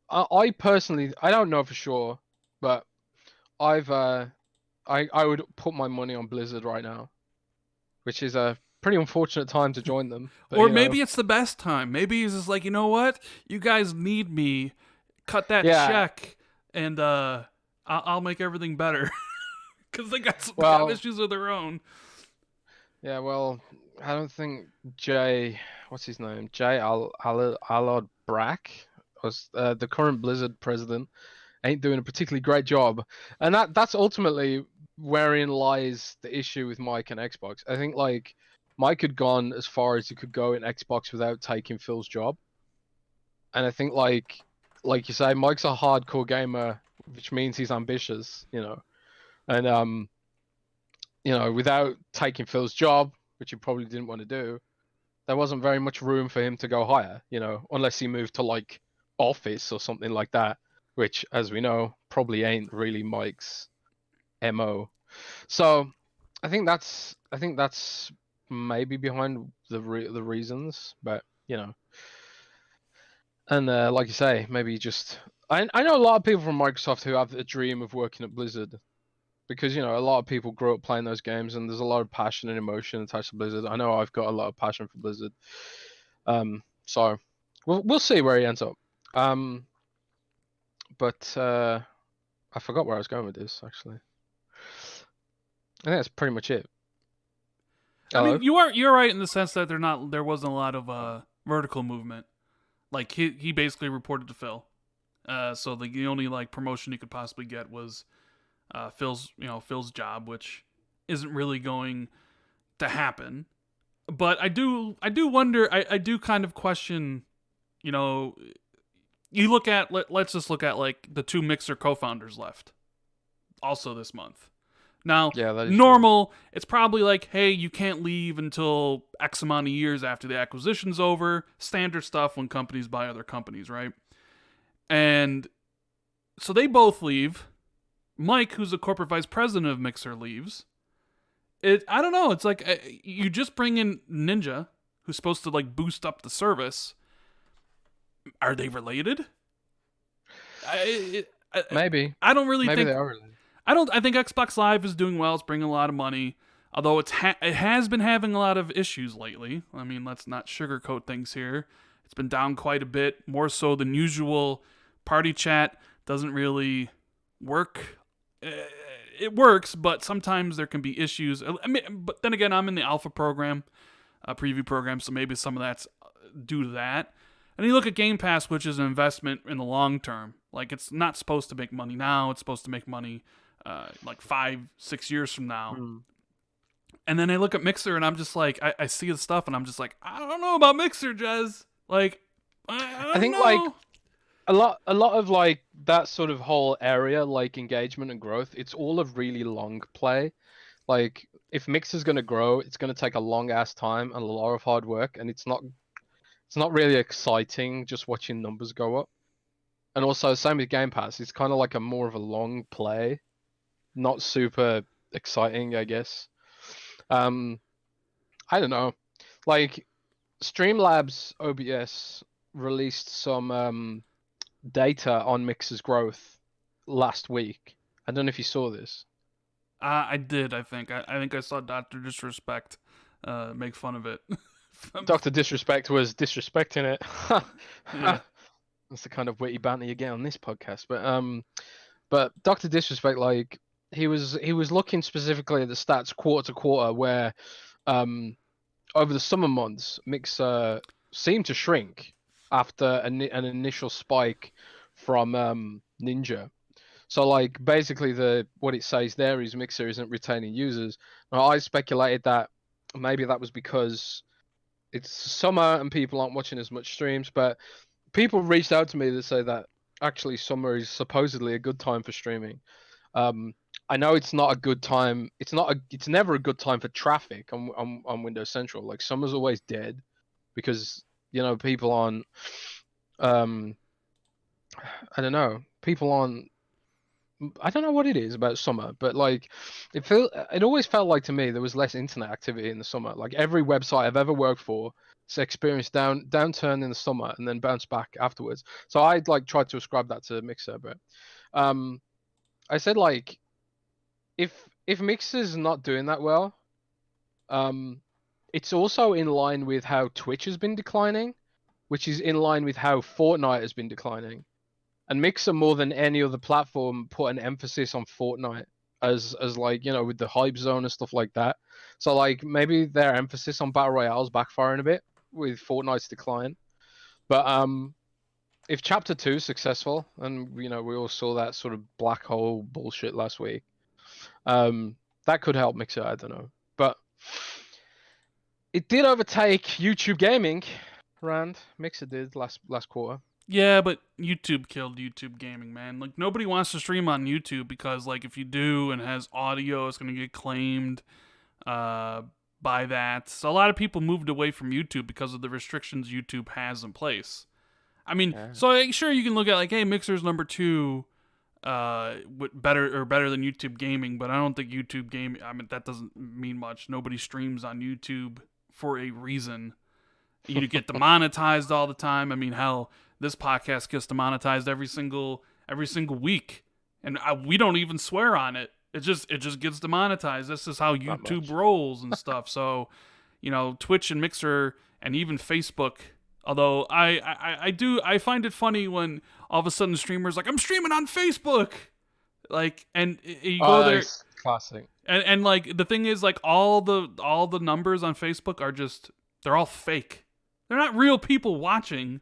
I personally, I don't know for sure, but I've I would put my money on Blizzard right now, which is a pretty unfortunate time to join them. But Or you know, maybe it's the best time. Maybe he's just like, you know what? You guys need me. Cut that yeah. check, and I'll make everything better. Because they got Well, issues of their own. yeah. Well, I don't think Jay, what's his name, Jay Alod Brack, was the current Blizzard president, ain't doing a particularly great job, and that's ultimately wherein lies the issue with Mike and Xbox. I think like Mike had gone as far as he could go in Xbox without taking Phil's job, and I think like you say, Mike's a hardcore gamer, which means he's ambitious, you know, and you know, without taking Phil's job, which he probably didn't want to do, there wasn't very much room for him to go higher, you know, unless he moved to like Office or something like that, which, as we know, probably ain't really Mike's MO. So I think that's maybe behind the reasons, but you know, and like you say, maybe just I know a lot of people from Microsoft who have a dream of working at Blizzard because you know a lot of people grew up playing those games and there's a lot of passion and emotion attached to Blizzard. I know I've got a lot of passion for Blizzard. So we'll see where he ends up. Um, but I forgot where I was going with this actually. I think that's pretty much it. I mean, Hello? you're right in the sense that there wasn't a lot of vertical movement. Like he basically reported to Phil. So the only like promotion he could possibly get was Phil's job, which isn't really going to happen. But I do wonder. I do kind of question. You know, you look at let's just look at like the two Mixer co-founders left also this month. Now, Yeah, that is true. normal, it's probably like, hey, you can't leave until X amount of years after the acquisition's over. Standard stuff when companies buy other companies, right? And so they both leave. Mike, who's the corporate vice president of Mixer, leaves. I don't know. It's like you just bring in Ninja, who's supposed to like boost up the service. Are they related? I, Maybe. I don't really Maybe they think are related. I don't. I think Xbox Live is doing well. It's bringing a lot of money, although it has been having a lot of issues lately. I mean, let's not sugarcoat things here. It's been down quite a bit, more so than usual. Party chat doesn't really work. It works, but sometimes there can be issues. I mean, but then again, I'm in the alpha program, preview program, so maybe some of that's due to that. And you look at Game Pass, which is an investment in the long term. Like it's not supposed to make money now; it's supposed to make money like 5-6 years from now. Hmm. And then I look at Mixer and I'm just like, I see the stuff and I'm just like, I don't know about Mixer, Jez. Like, I I don't think like know. a lot of like that sort of whole area, like engagement and growth, it's all of really long play. Like if Mixer's gonna grow, it's gonna take a long ass time and a lot of hard work, and it's not really exciting just watching numbers go up. And also same with Game Pass, it's kind of like a more of a long play, not super exciting, I guess. Um, I don't know. Like Streamlabs OBS released some data on Mixer's growth last week. I don't know if you saw this. I did, I think. I think I saw Dr. Disrespect make fun of it. Dr. Disrespect was disrespecting it. Yeah. That's the kind of witty banter you get on this podcast. But Dr. Disrespect, like he was looking specifically at the stats quarter to quarter, where um over the summer months, Mixer seemed to shrink after an initial spike from Ninja. So like basically the what it says there is Mixer isn't retaining users. Now I speculated that maybe that was because it's summer and people aren't watching as much streams, but people reached out to me to say that actually summer is supposedly a good time for streaming. Um, I know it's not a good time. It's never a good time for traffic on Windows Central. Like summer's always dead because you know people aren't. Um, I don't know. People aren't I don't know what it is about summer, but like it always felt like to me there was less internet activity in the summer. Like every website I've ever worked for has experienced downturn in the summer and then bounced back afterwards. So I'd like tried to ascribe that to Mixer, but um I said like if Mixer's not doing that well, um it's also in line with how Twitch has been declining, which is in line with how Fortnite has been declining. And Mixer more than any other platform put an emphasis on Fortnite as like, you know, with the hype zone and stuff like that. So like maybe their emphasis on battle royales backfiring a bit with Fortnite's decline. But if chapter 2 is successful, and you know, we all saw that sort of black hole bullshit last week, that could help Mixer, I don't know. But it did overtake YouTube gaming, Rand. Mixer did last quarter. Yeah, but YouTube killed YouTube gaming, man. Like nobody wants to stream on YouTube because like if you do and has audio, it's gonna get claimed by that. So a lot of people moved away from YouTube because of the restrictions YouTube has in place. I mean, Yeah. so like, sure you can look at like, hey, Mixer's number 2, better than YouTube gaming, but I don't think YouTube gaming. I mean, that doesn't mean much. Nobody streams on YouTube for a reason. You get demonetized all the time. I mean, hell, this podcast gets demonetized every single week, and we don't even swear on it. It just gets demonetized. This is how YouTube rolls and stuff. So, you know, Twitch and Mixer and even Facebook. Although I find it funny when all of a sudden streamers like I'm streaming on Facebook, like, and you go there. Classic. And like the thing is like all the numbers on Facebook are just they're all fake. They're not real people watching.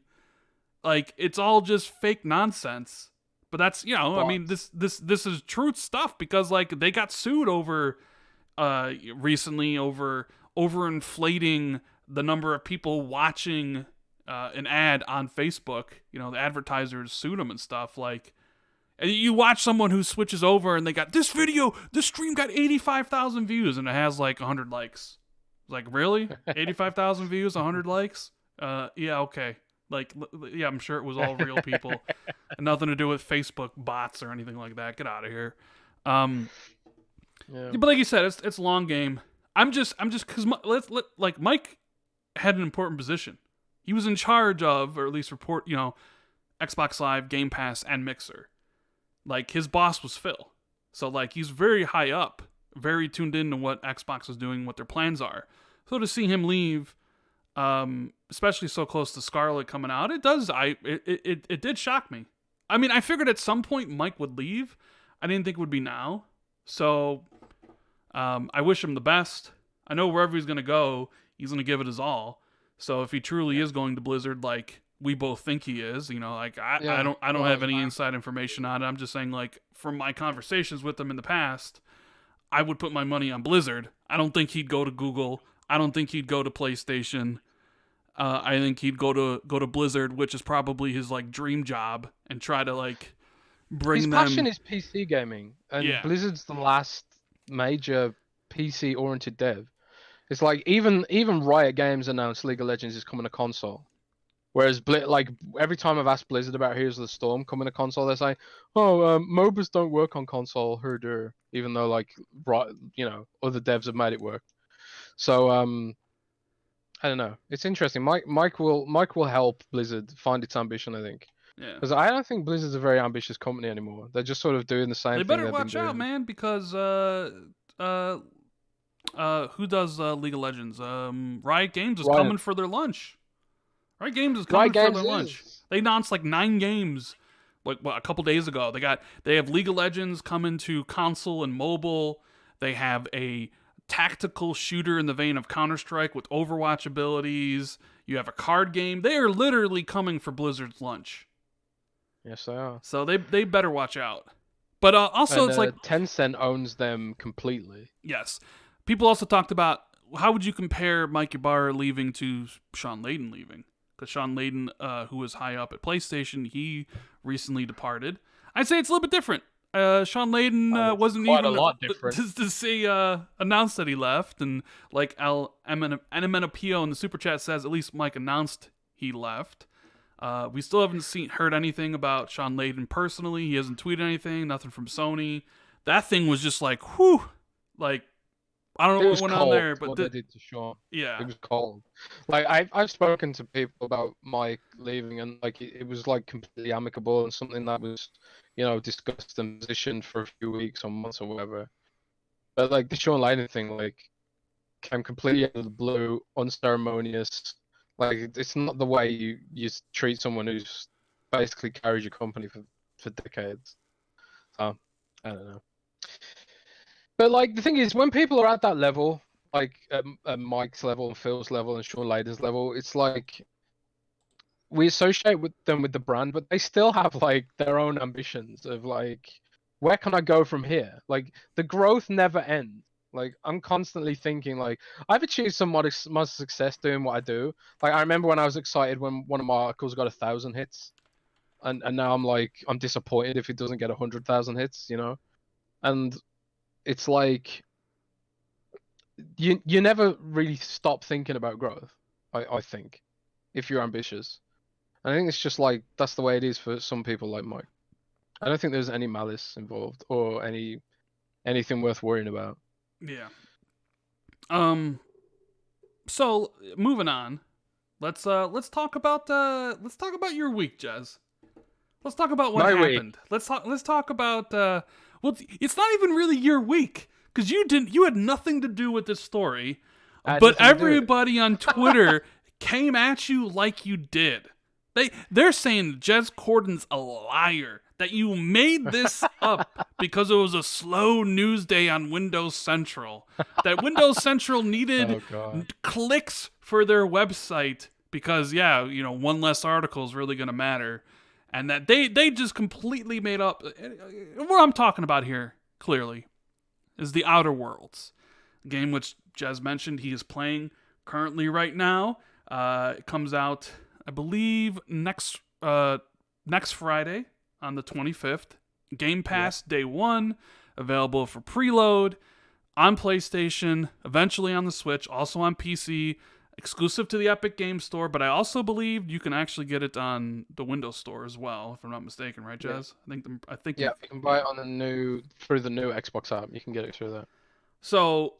Like it's all just fake nonsense. But that's, you know, I mean this is truth stuff because like they got sued over recently over inflating the number of people watching an ad on Facebook. You know, the advertisers sued them and stuff. Like, and you watch someone who switches over and they got this stream got 85,000 views and it has like 100 likes. Like, really? 85,000 views, 100 likes? Yeah, okay. Like, yeah, I'm sure it was all real people. Nothing to do with Facebook bots or anything like that. Get out of here. Yeah. But like you said, it's a long game. I'm just because like Mike had an important position. He was in charge of, or at least report, you know, Xbox Live, Game Pass, and Mixer. Like his boss was Phil, so like he's very high up, very tuned into what Xbox is doing, what their plans are. So to see him leave, especially so close to Scarlett coming out, it did shock me. I mean, I figured at some point Mike would leave. I didn't think it would be now. So I wish him the best. I know wherever he's gonna go, he's gonna give it his all. So if he truly is going to Blizzard, like we both think he is, you know, like I don't have any inside information on it. I'm just saying, like, from my conversations with him in the past, I would put my money on Blizzard. I don't think he'd go to Google. I don't think he'd go to PlayStation. I think he'd go to Blizzard, which is probably his like dream job, and try to like bring his them. His passion is PC gaming, and Yeah. Blizzard's the last major PC-oriented dev. It's like even Riot Games announced League of Legends is coming to console, whereas like every time I've asked Blizzard about Heroes of the Storm coming to console, they say, "Oh, MOBAs don't work on console." Herder, even though like you know, other devs have made it work. So I don't know. It's interesting. Mike will help Blizzard find its ambition, I think. Yeah. Because I don't think Blizzard's a very ambitious company anymore. They're just sort of doing the same They thing better they've watch been doing. out, man, because who does League of Legends? Riot Games is coming for their lunch. Riot Games is coming for their lunch. They announced like 9 games, like a couple days ago. They have League of Legends coming to console and mobile. They have a tactical shooter in the vein of Counter-Strike with Overwatch abilities. You have a card game. They are literally coming for Blizzard's lunch. Yes, they are. So they better watch out. But also, and, it's like Tencent owns them completely. Yes. People also talked about how would you compare Mike Ybarra leaving to Sean Layden leaving? Because Sean Layden, who was high up at PlayStation, he recently departed. I'd say it's a little bit different. Sean Layden wasn't quite even a lot different. to see announced that he left, and like Al Eminapio in the super chat says, at least Mike announced he left. We still haven't heard anything about Sean Layden personally. He hasn't tweeted anything, nothing from Sony. That thing was just like, whew, like I don't It know what was went on cold there, but what they did to Sean. yeah, It was cold. Like I've spoken to people about Mike leaving, and like it was like completely amicable and something that was, discussed and positioned for a few weeks or months or whatever. But like the Sean Layden thing, like came completely out of the blue, unceremonious. Like it's not the way you treat someone who's basically carried your company for decades. So I don't know. But like the thing is, when people are at that level, like at Mike's level and Phil's level and Sean Layden's level, it's like we associate with them with the brand, but they still have like their own ambitions of like, where can I go from here? Like the growth never ends. Like I'm constantly thinking like I've achieved some modest success doing what I do. Like I remember when I was excited when one of my articles got 1,000 hits, and now I'm disappointed if it doesn't get 100,000 hits, And it's like you never really stop thinking about growth. I think if you're ambitious. I think it's just like that's the way it is for some people like Mike. I don't think there's any malice involved or anything worth worrying about. yeah. So moving on, let's talk about your week, Jez. Let's talk about what My week. happened. Let's talk about well, it's not even really your week because you had nothing to do with this story, but everybody on Twitter came at you like you did. They're saying Jez Corden's a liar, that you made this up because it was a slow news day on Windows Central. That Windows Central needed clicks for their website because one less article is really going to matter. And that they just completely made up. What I'm talking about here, clearly, is The Outer Worlds, a game which Jez mentioned he is playing currently right now. It comes out, I believe, next Friday on the 25th. Game Pass Day 1, available for preload on PlayStation, eventually on the Switch, also on PC, exclusive to the Epic Game Store, but I also believe you can actually get it on the Windows Store as well, if I'm not mistaken, right, Jez? Yeah. I think you can buy it on through the new Xbox app. You can get it through that. So,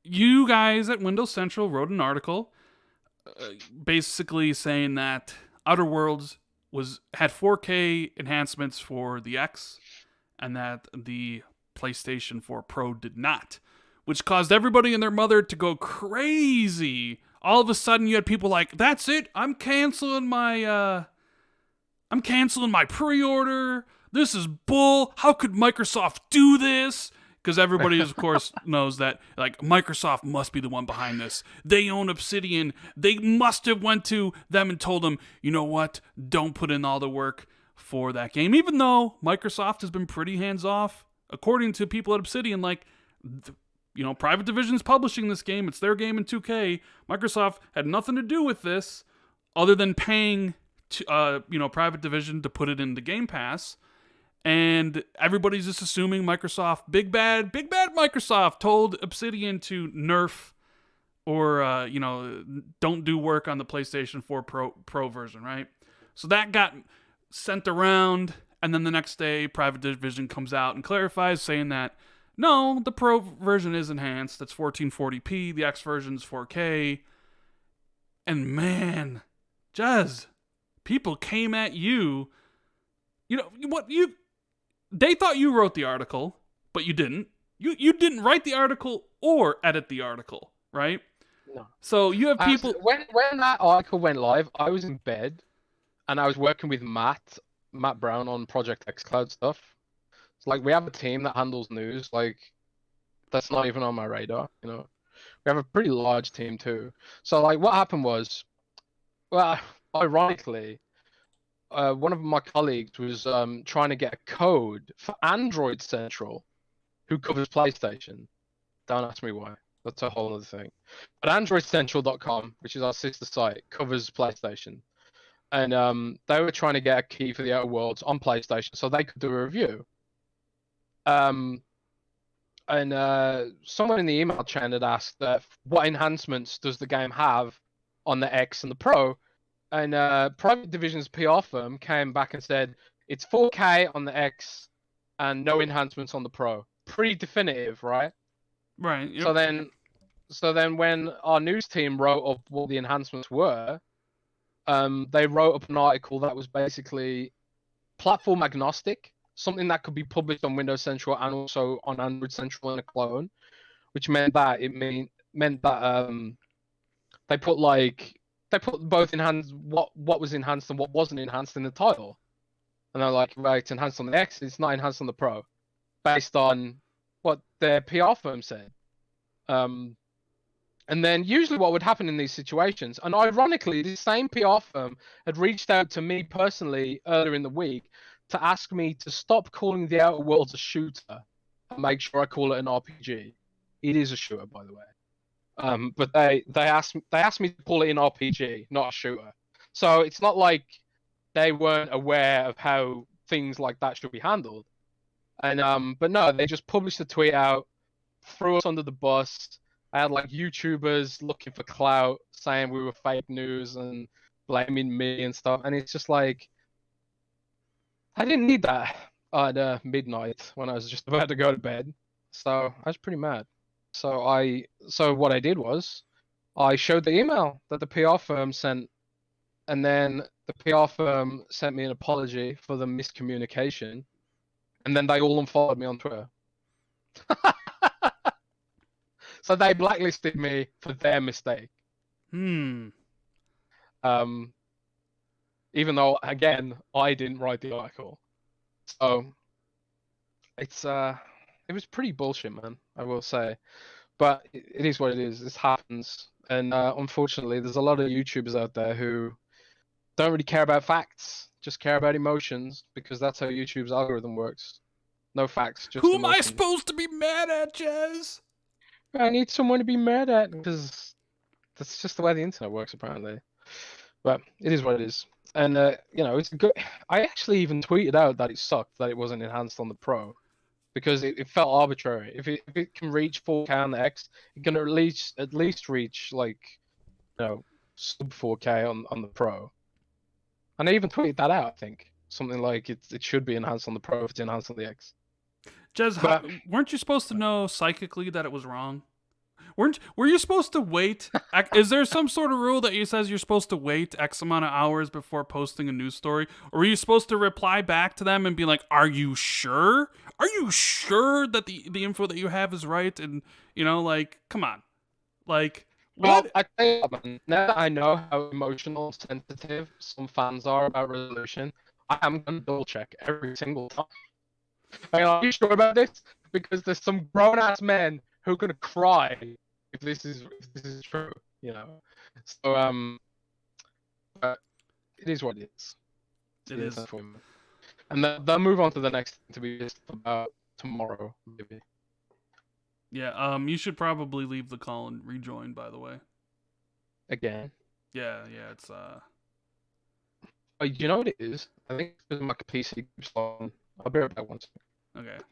you guys at Windows Central wrote an article basically saying that Outer Worlds had 4K enhancements for the X and that the PlayStation 4 Pro did not, which caused everybody and their mother to go crazy. All of a sudden you had people like, that's it, I'm canceling my pre-order. This is bull. How could Microsoft do this? Because everybody, of course, knows that like Microsoft must be the one behind this. They own Obsidian. They must have went to them and told them, you know what? Don't put in all the work for that game. Even though Microsoft has been pretty hands-off, according to people at Obsidian, like, Private Division's publishing this game. It's their game in 2K. Microsoft had nothing to do with this other than paying Private Division to put it in the Game Pass. And everybody's just assuming Microsoft, big bad Microsoft told Obsidian to nerf or, don't do work on the PlayStation 4 Pro version, right? So that got sent around, and then the next day, Private Division comes out and clarifies, saying that, no, the Pro version is enhanced. It's 1440p. The X version is 4K. And man, Jez, people came at you. They thought you wrote the article, but you didn't. You didn't write the article or edit the article, right? No. So you have people. When that article went live, I was in bed, and I was working with Matt Brown on Project xCloud stuff. So like we have a team that handles news. Like that's not even on my radar. We have a pretty large team too. So like what happened was, well, ironically, one of my colleagues was trying to get a code for Android Central, who covers PlayStation. Don't ask me why. That's a whole other thing. But AndroidCentral.com, which is our sister site, covers PlayStation. And they were trying to get a key for the Outer Worlds on PlayStation so they could do a review. And someone in the email chain had asked what enhancements does the game have on the X and the Pro, and Private Division's PR firm came back and said it's 4K on the X and no enhancements on the Pro. Pretty definitive, right? Right. Yep. So then when our news team wrote up what the enhancements were, they wrote up an article that was basically platform agnostic, something that could be published on Windows Central and also on Android Central in a clone, which meant that they put both enhanced what was enhanced and what wasn't enhanced in the title, and they're like, right, it's enhanced on the X, it's not enhanced on the Pro, based on what their PR firm said. And then usually what would happen in these situations, and ironically, this same PR firm had reached out to me personally earlier in the week to ask me to stop calling The Outer Worlds a shooter and make sure I call it an RPG. It is a shooter, by the way. But they asked me to call it an RPG, not a shooter. So it's not like they weren't aware of how things like that should be handled. And but no, they just published a tweet out, threw us under the bus. I had like YouTubers looking for clout, saying we were fake news and blaming me and stuff. And it's just like, I didn't need that at midnight when I was just about to go to bed. So I was pretty mad. So what I did was, I showed the email that the PR firm sent, and then the PR firm sent me an apology for the miscommunication, and then they all unfollowed me on Twitter. So they blacklisted me for their mistake. Hmm. Even though, again, I didn't write the article. So it was pretty bullshit, man, I will say. But it is what it is. This happens. And unfortunately, there's a lot of YouTubers out there who don't really care about facts, just care about emotions, because that's how YouTube's algorithm works. No facts, just Who am I emotions. supposed to be mad at, Jez? I need someone to be mad at, because that's just the way the internet works, apparently. But it is what it is. And it's good. I actually even tweeted out that it sucked that it wasn't enhanced on the Pro, because it felt arbitrary. If it can reach 4K on the X, it can at least reach like, sub 4K on the Pro. And I even tweeted that out. I think something like it should be enhanced on the Pro if it's enhanced on the X. Jez, weren't you supposed to know psychically that it was wrong? Were you supposed to wait? Is there some sort of rule that says you're supposed to wait X amount of hours before posting a news story? Or were you supposed to reply back to them and be like, are you sure? Are you sure that the info that you have is right? And, come on. Like, well, what? I tell you what, man, now that I know how emotional and sensitive some fans are about resolution, I am going to double check every single time. Are you sure about this? Because there's some grown-ass men who are going to cry if this is true, So, but it is what it is. It is. And they'll move on to the next thing to be just about tomorrow, maybe. Yeah, you should probably leave the call and rejoin, by the way. Again. Yeah, it's Oh, you know what it is? I think it's because my PC keeps on. I'll be right back one second. Okay.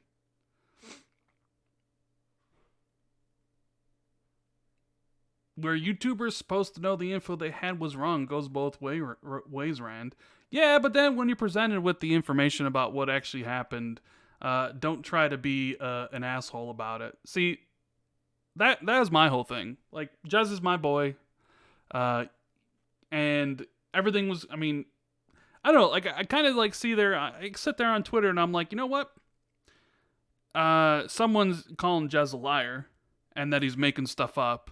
Where YouTubers supposed to know the info they had was wrong goes both ways, Rand. Yeah, but then when you're presented with the information about what actually happened, don't try to be an asshole about it. See, that is my whole thing. Like, Jez is my boy, and everything was. I mean, I don't know. Like, I kind of like I sit there on Twitter and I'm like, you know what? Someone's calling Jez a liar, and that he's making stuff up,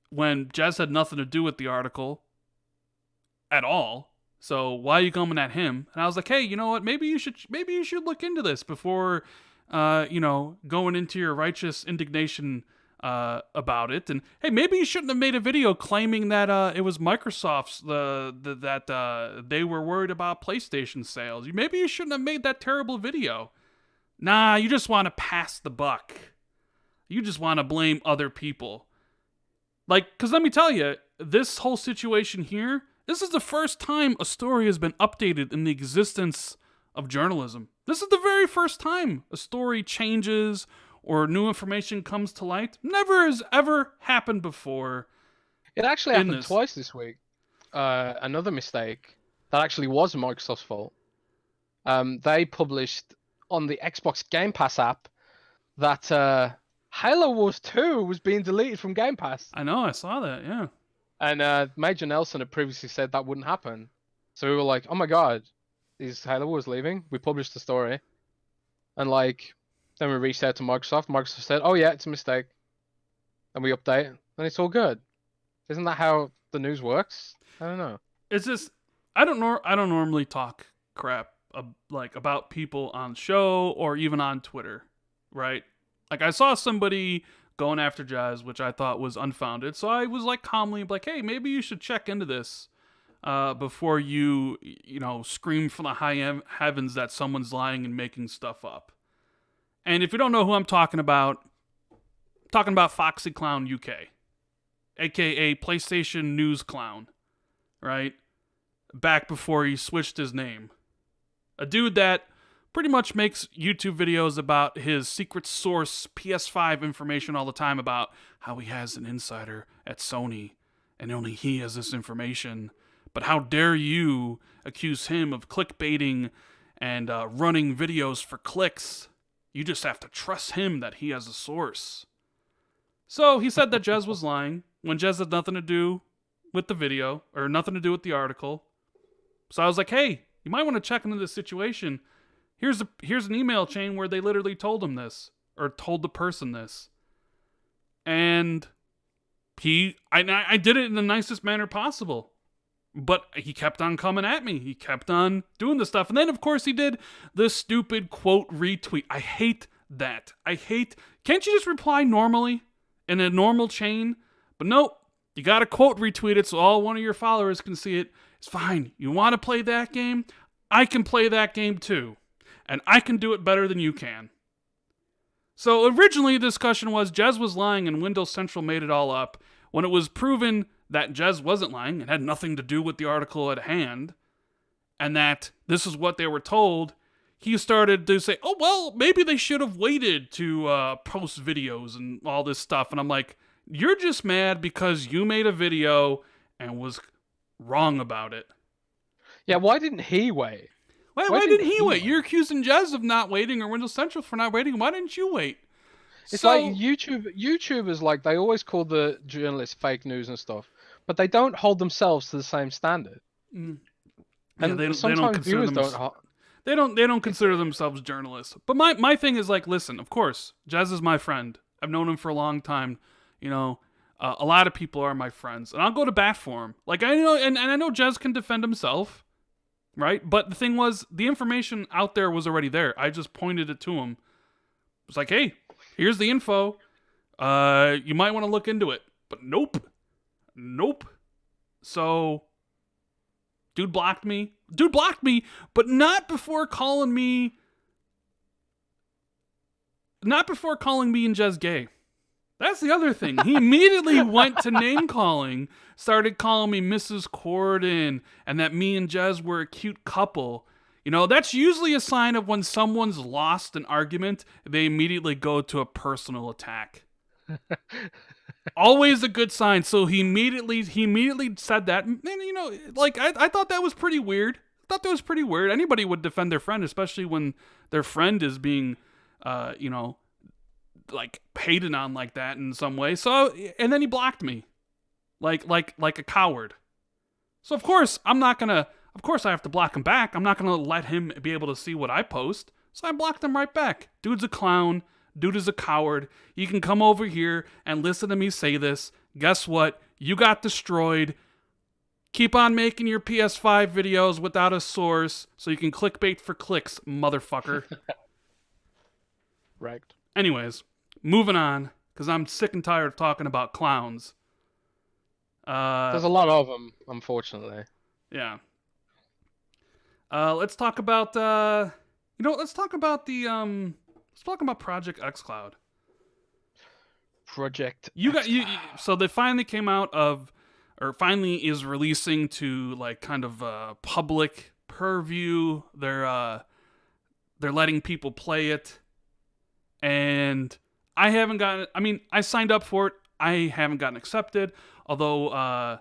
when Jez had nothing to do with the article at all. So why are you coming at him? And I was like, hey, you know what? Maybe you should look into this before, going into your righteous indignation about it. And hey, maybe you shouldn't have made a video claiming that it was Microsoft's that they were worried about PlayStation sales. Maybe you shouldn't have made that terrible video. Nah, you just want to pass the buck. You just want to blame other people. Like, because let me tell you, this whole situation here, this is the first time a story has been updated in the existence of journalism. This is the very first time a story changes or new information comes to light. Never has ever happened before. It actually happened twice this week. another mistake that actually was Microsoft's fault. They published on the Xbox Game Pass app that Halo Wars 2 was being deleted from Game Pass. I know, I saw that, yeah. And Major Nelson had previously said that wouldn't happen. So we were like, oh my god, is Halo Wars leaving? We published the story. And like, then we reached out to Microsoft. Microsoft said, oh yeah, it's a mistake. And we update, and it's all good. Isn't that how the news works? I don't know. It's just, I don't normally talk crap like about people on show or even on Twitter, right? Like I saw somebody going after Jazz, which I thought was unfounded. So I was like calmly like, hey, maybe you should check into this before you scream from the high heavens that someone's lying and making stuff up. And if you don't know who I'm talking about Foxy Clown UK, aka PlayStation News Clown, right? Back before he switched his name. A dude that pretty much makes YouTube videos about his secret source PS5 information all the time about how he has an insider at Sony and only he has this information. But how dare you accuse him of clickbaiting and running videos for clicks? You just have to trust him that he has a source. So he said that Jez was lying when Jez had nothing to do with the video or nothing to do with the article. So I was like, hey, you might want to check into this situation. Here's an email chain where they literally told him this, or told the person this. And I did it in the nicest manner possible. But he kept on coming at me. He kept on doing this stuff. And then, of course, he did the stupid quote retweet. I hate that. Can't you just reply normally in a normal chain? But nope. You got to quote retweet it so all one of your followers can see it. It's fine. You want to play that game? I can play that game too. And I can do it better than you can. So originally the discussion was Jez was lying and Windows Central made it all up. When it was proven that Jez wasn't lying, it had nothing to do with the article at hand, and that this is what they were told, he started to say, oh, well, maybe they should have waited to post videos and all this stuff. And I'm like, you're just mad because you made a video and was wrong about it. Yeah, why didn't he wait? Why didn't he wait? You're accusing Jez of not waiting or Windows Central for not waiting. Why didn't you wait? It's like YouTubers, like, they always call the journalists fake news and stuff, but they don't hold themselves to the same standard. Mm. And yeah, sometimes viewers don't. They don't consider themselves journalists. But my thing is like, listen, of course, Jez is my friend. I've known him for a long time. You know, a lot of people are my friends, and I'll go to bat for him. Like I know, and I know Jez can defend himself, right? But the thing was, the information out there was already there. I just pointed it to him. It was like, hey, here's the info. You might want to look into it. But nope. So, dude blocked me, but not before calling me and Jez gay. That's the other thing. He immediately went to name calling, started calling me Mrs. Corden, and that me and Jez were a cute couple. You know, that's usually a sign of when someone's lost an argument, they immediately go to a personal attack. Always a good sign. So he immediately said that. And, you know, like, I thought that was pretty weird. Anybody would defend their friend, especially when their friend is being, like, hated on like that in some way. So, and then he blocked me. Like a coward. So, of course, I have to block him back. I'm not going to let him be able to see what I post. So I blocked him right back. Dude's a clown. Dude is a coward. You can come over here and listen to me say this. Guess what? You got destroyed. Keep on making your PS5 videos without a source so you can clickbait for clicks, motherfucker. Right. Anyways, moving on, because I'm sick and tired of talking about clowns. There's a lot of them, unfortunately. Yeah. Let's talk about let's talk about Project xCloud. So they finally came out of, or finally is releasing to, like, kind of public purview. They're letting people play it, and I haven't gotten. I mean, I signed up for it. I haven't gotten accepted. Although I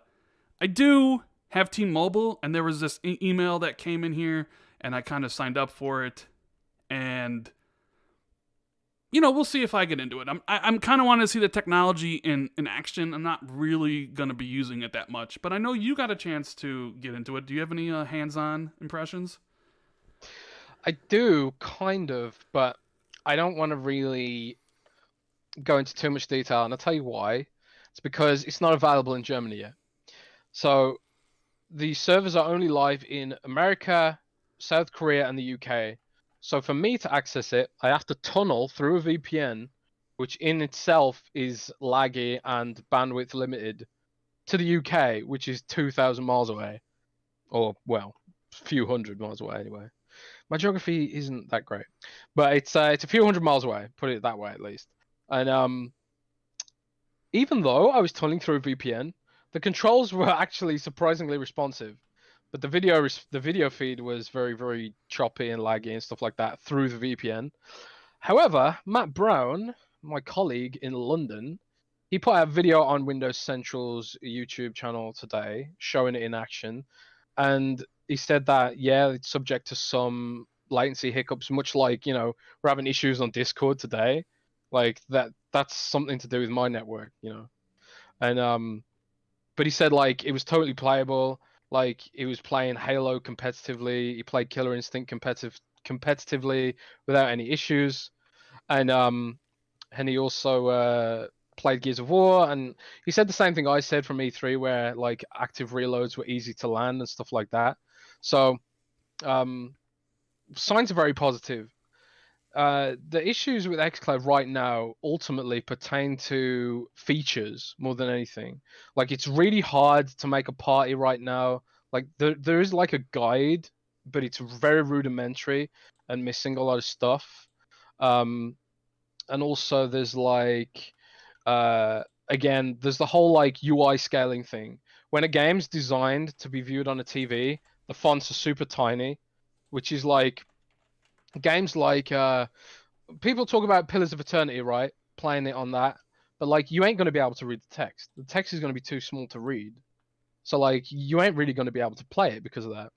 do have T-Mobile, and there was this email that came in here, and I kind of signed up for it, and we'll see if I get into it. I'm kind of wanting to see the technology in action. I'm not really gonna be using it that much, but I know you got a chance to get into it. Do you have any hands-on impressions? I do kind of, but I don't want to really go into too much detail, and I'll tell you why. It's because it's not available in Germany yet. So the servers are only live in America, South Korea, and the UK. So for me to access it, I have to tunnel through a VPN, which in itself is laggy and bandwidth limited, to the UK, which is 2,000 miles away, or well, a few hundred miles away anyway. My geography isn't that great, but it's a few hundred miles away. Put it that way at least. And even though I was tunneling through a VPN, the controls were actually surprisingly responsive, but the video feed was very, very choppy and laggy and stuff like that through the VPN. However, Matt Brown, my colleague in London, he put out a video on Windows Central's YouTube channel today showing it in action, and he said that yeah, it's subject to some latency hiccups, much like we're having issues on Discord today, like that's something to do with my network, and but he said like it was totally playable. Like he was playing Halo competitively. He played Killer Instinct competitively without any issues, and he also played Gears of War. And he said the same thing I said from E3, where like active reloads were easy to land and stuff like that. So signs are very positive. The issues with xCloud right now ultimately pertain to features more than anything. Like it's really hard to make a party right now. Like there is like a guide, but it's very rudimentary and missing a lot of stuff. And also there's like again, there's the whole like UI scaling thing. When a game's designed to be viewed on a TV, the fonts are super tiny, which is like games like people talk about Pillars of Eternity, right? Playing it on that, but like you ain't going to be able to read the text. The text is going to be too small to read, so like you ain't really going to be able to play it because of that.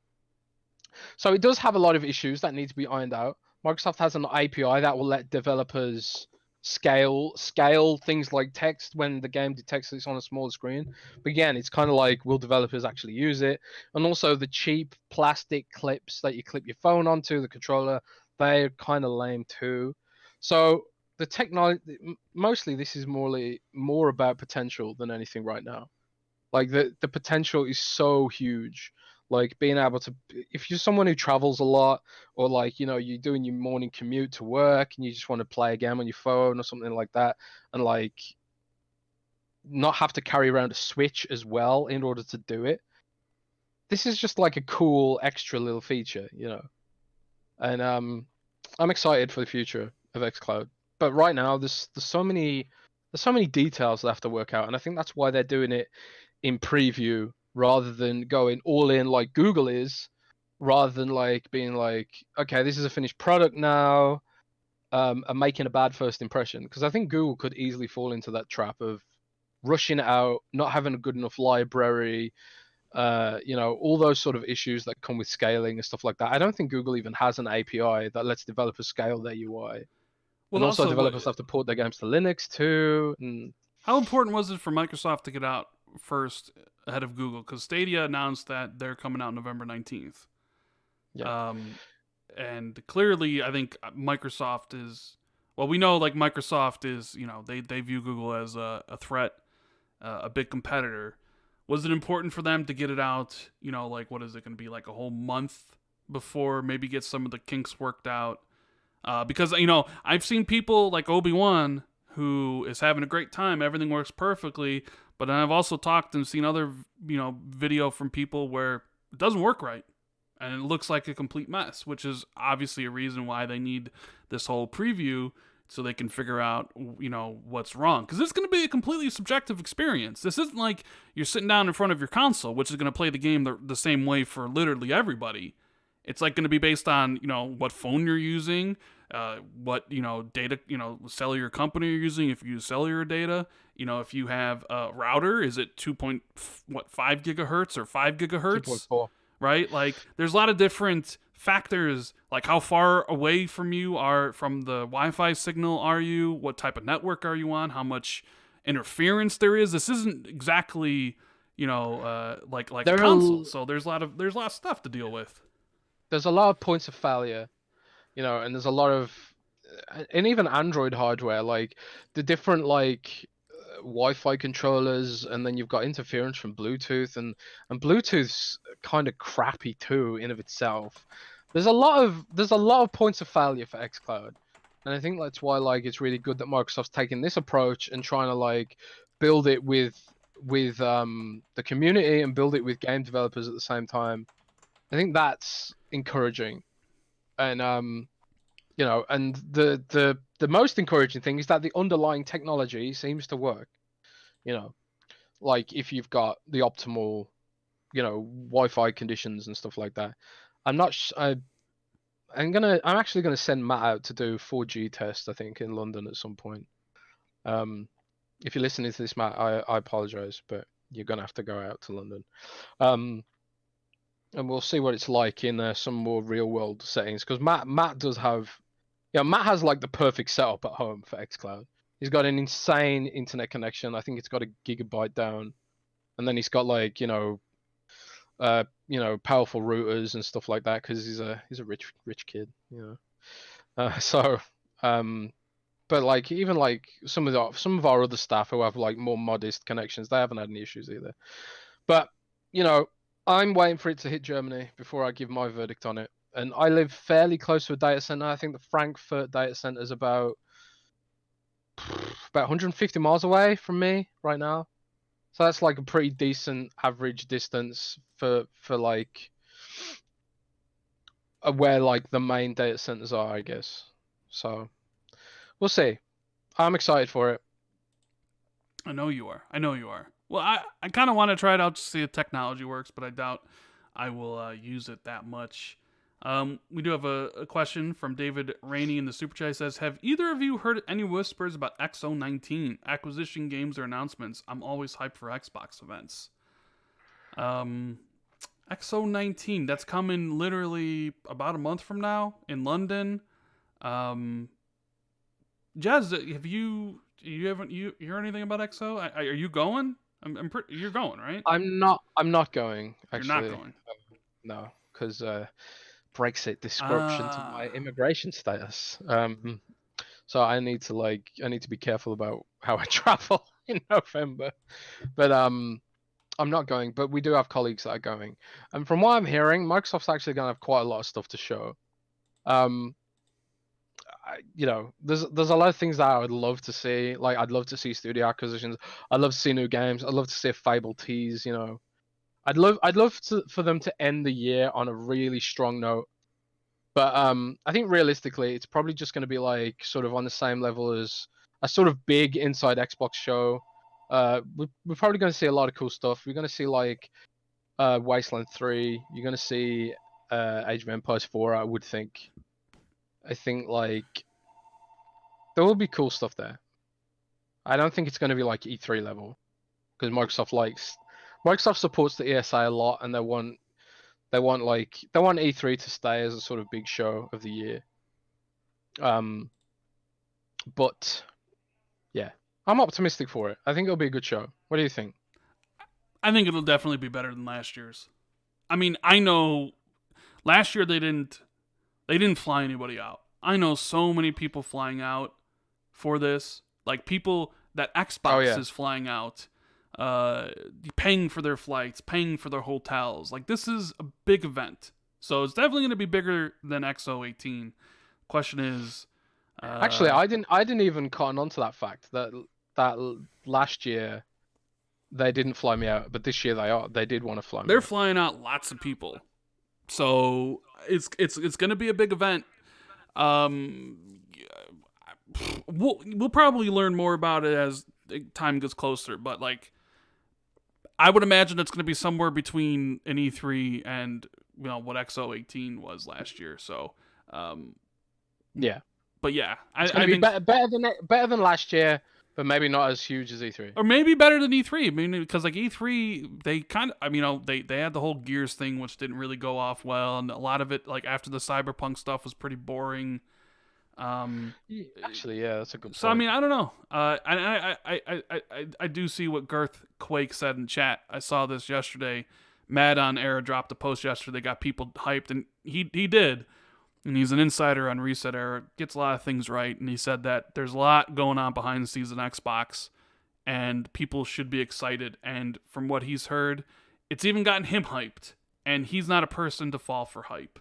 So it does have a lot of issues that need to be ironed out. Microsoft has an API that will let developers scale things like text when the game detects it's on a smaller screen. But again, it's kind of like, will developers actually use it? And also the cheap plastic clips that you clip your phone onto, the controller, they're kind of lame too. So the technology, mostly this is more about potential than anything right now. Like the potential is so huge. Like being able to, if you're someone who travels a lot, or like you're doing your morning commute to work and you just want to play a game on your phone or something like that, and like not have to carry around a Switch as well in order to do it. This is just like a cool extra little feature, And I'm excited for the future of xCloud. But right now there's so many details that have to work out, and I think that's why they're doing it in preview rather than going all in like Google is, rather than like being like, okay, this is a finished product now, and making a bad first impression. Because I think Google could easily fall into that trap of rushing it out, not having a good enough library, all those sort of issues that come with scaling and stuff like that. I don't think Google even has an API that lets developers scale their UI. Well, And also developers have to port their games to Linux too. And how important was it for Microsoft to get out first ahead of Google? Because Stadia announced that they're coming out November 19th. yeah. And clearly, I think Microsoft is, well, we know like Microsoft is, they view Google as a threat, a big competitor. Was it important for them to get it out, like what is it going to be, like a whole month before, maybe get some of the kinks worked out? Because, I've seen people like Obi-Wan who is having a great time. Everything works perfectly. But I've also talked and seen other, video from people where it doesn't work right. And it looks like a complete mess, which is obviously a reason why they need this whole preview so they can figure out, what's wrong. Because this is going to be a completely subjective experience. This isn't like you're sitting down in front of your console, which is going to play the game the same way for literally everybody. It's like going to be based on, what phone you're using, what data cellular company you're using. If you use cellular data, if you have a router, is it 5 gigahertz or 5 gigahertz, 2.4. right? Like there's a lot of different factors, like how far away from the Wi-Fi signal are you, what type of network are you on, how much interference there is. This isn't exactly like a There console, are, so there's a lot of stuff to deal with. there's a lot of points of failure, and there's a lot of, and even Android hardware, like the different Wi-Fi controllers, and then you've got interference from Bluetooth, and Bluetooth's kind of crappy too in of itself. There's a lot of points of failure for xCloud, and I think that's why it's really good that Microsoft's taking this approach and trying to build it with the community and build it with game developers at the same time. I think that's encouraging, and and the most encouraging thing is that the underlying technology seems to work. Like if you've got the optimal, Wi-Fi conditions and stuff like that. I'm not. I'm actually gonna send Matt out to do 4G test. I think in London at some point. If you're listening to this, Matt, I apologize, but you're gonna have to go out to London. And we'll see what it's like in some more real world settings, because Matt does have, Matt has the perfect setup at home for xCloud. He's got an insane internet connection. I think it's got a gigabyte down, and then he's got powerful routers and stuff like that because he's a rich kid. So but even some of our other staff who have more modest connections, they haven't had any issues either. But I'm waiting for it to hit Germany before I give my verdict on it. And I live fairly close to a data center. I think the Frankfurt data center is about 150 miles away from me right now. So that's a pretty decent average distance for where the main data centers are, I guess. So we'll see. I'm excited for it. I know you are. Well, I kind of want to try it out to see if technology works, but I doubt I will use it that much. We do have a question from David Rainey in the Super Chat. He says, have either of you heard any whispers about XO19, acquisition games or announcements? I'm always hyped for Xbox events. XO19, that's coming literally about a month from now in London. Jazz, have you heard anything about XO? Are you going? You're going, right? I'm not going, actually. You're not going. No, because Brexit disruption to my immigration status. So I need to be careful about how I travel in November. But I'm not going. But we do have colleagues that are going. And from what I'm hearing, Microsoft's actually going to have quite a lot of stuff to show. There's a lot of things that I would love to see. I'd love to see studio acquisitions. I'd love to see new games. I'd love to see a Fable tease. I'd love for them to end the year on a really strong note. But I think realistically, it's probably just going to be sort of on the same level as a sort of big inside Xbox show. We're probably going to see a lot of cool stuff. We're going to see Wasteland 3. You're going to see Age of Empires 4. I would think. I think there will be cool stuff there. I don't think it's going to be E3 level, because Microsoft supports the ESA a lot, and they want E3 to stay as a sort of big show of the year. But yeah, I'm optimistic for it. I think it'll be a good show. What do you think? I think it'll definitely be better than last year's. I mean, I know last year they didn't fly anybody out. I know so many people flying out for this. People that Xbox is flying out, paying for their flights, paying for their hotels. This is a big event. So it's definitely going to be bigger than XO18. Question is... Actually, I didn't even cotton onto that fact that last year they didn't fly me out, but this year they did want to fly me out. They're flying out lots of people. So it's going to be a big event. We'll probably learn more about it as time gets closer, but I would imagine it's going to be somewhere between an E3 and what XO18 was last year. So yeah, But yeah, It's going I to be think, better than last year, but maybe not as huge as E3. or maybe better than E3. I mean, because like E3, they kind of, I mean, they had the whole Gears thing, which didn't really go off well, and a lot of it, like after the Cyberpunk stuff, was pretty boring. Actually, yeah, that's a good So I point. mean, I don't know. I do see what Girth Quake said in chat. I saw this yesterday. Mad on Era dropped a post yesterday, got people hyped, and he did. And he's an insider on Reset Era, gets a lot of things right, and he said that there's a lot going on behind the scenes in Xbox, and people should be excited. And from what he's heard, it's even gotten him hyped, and he's not a person to fall for hype.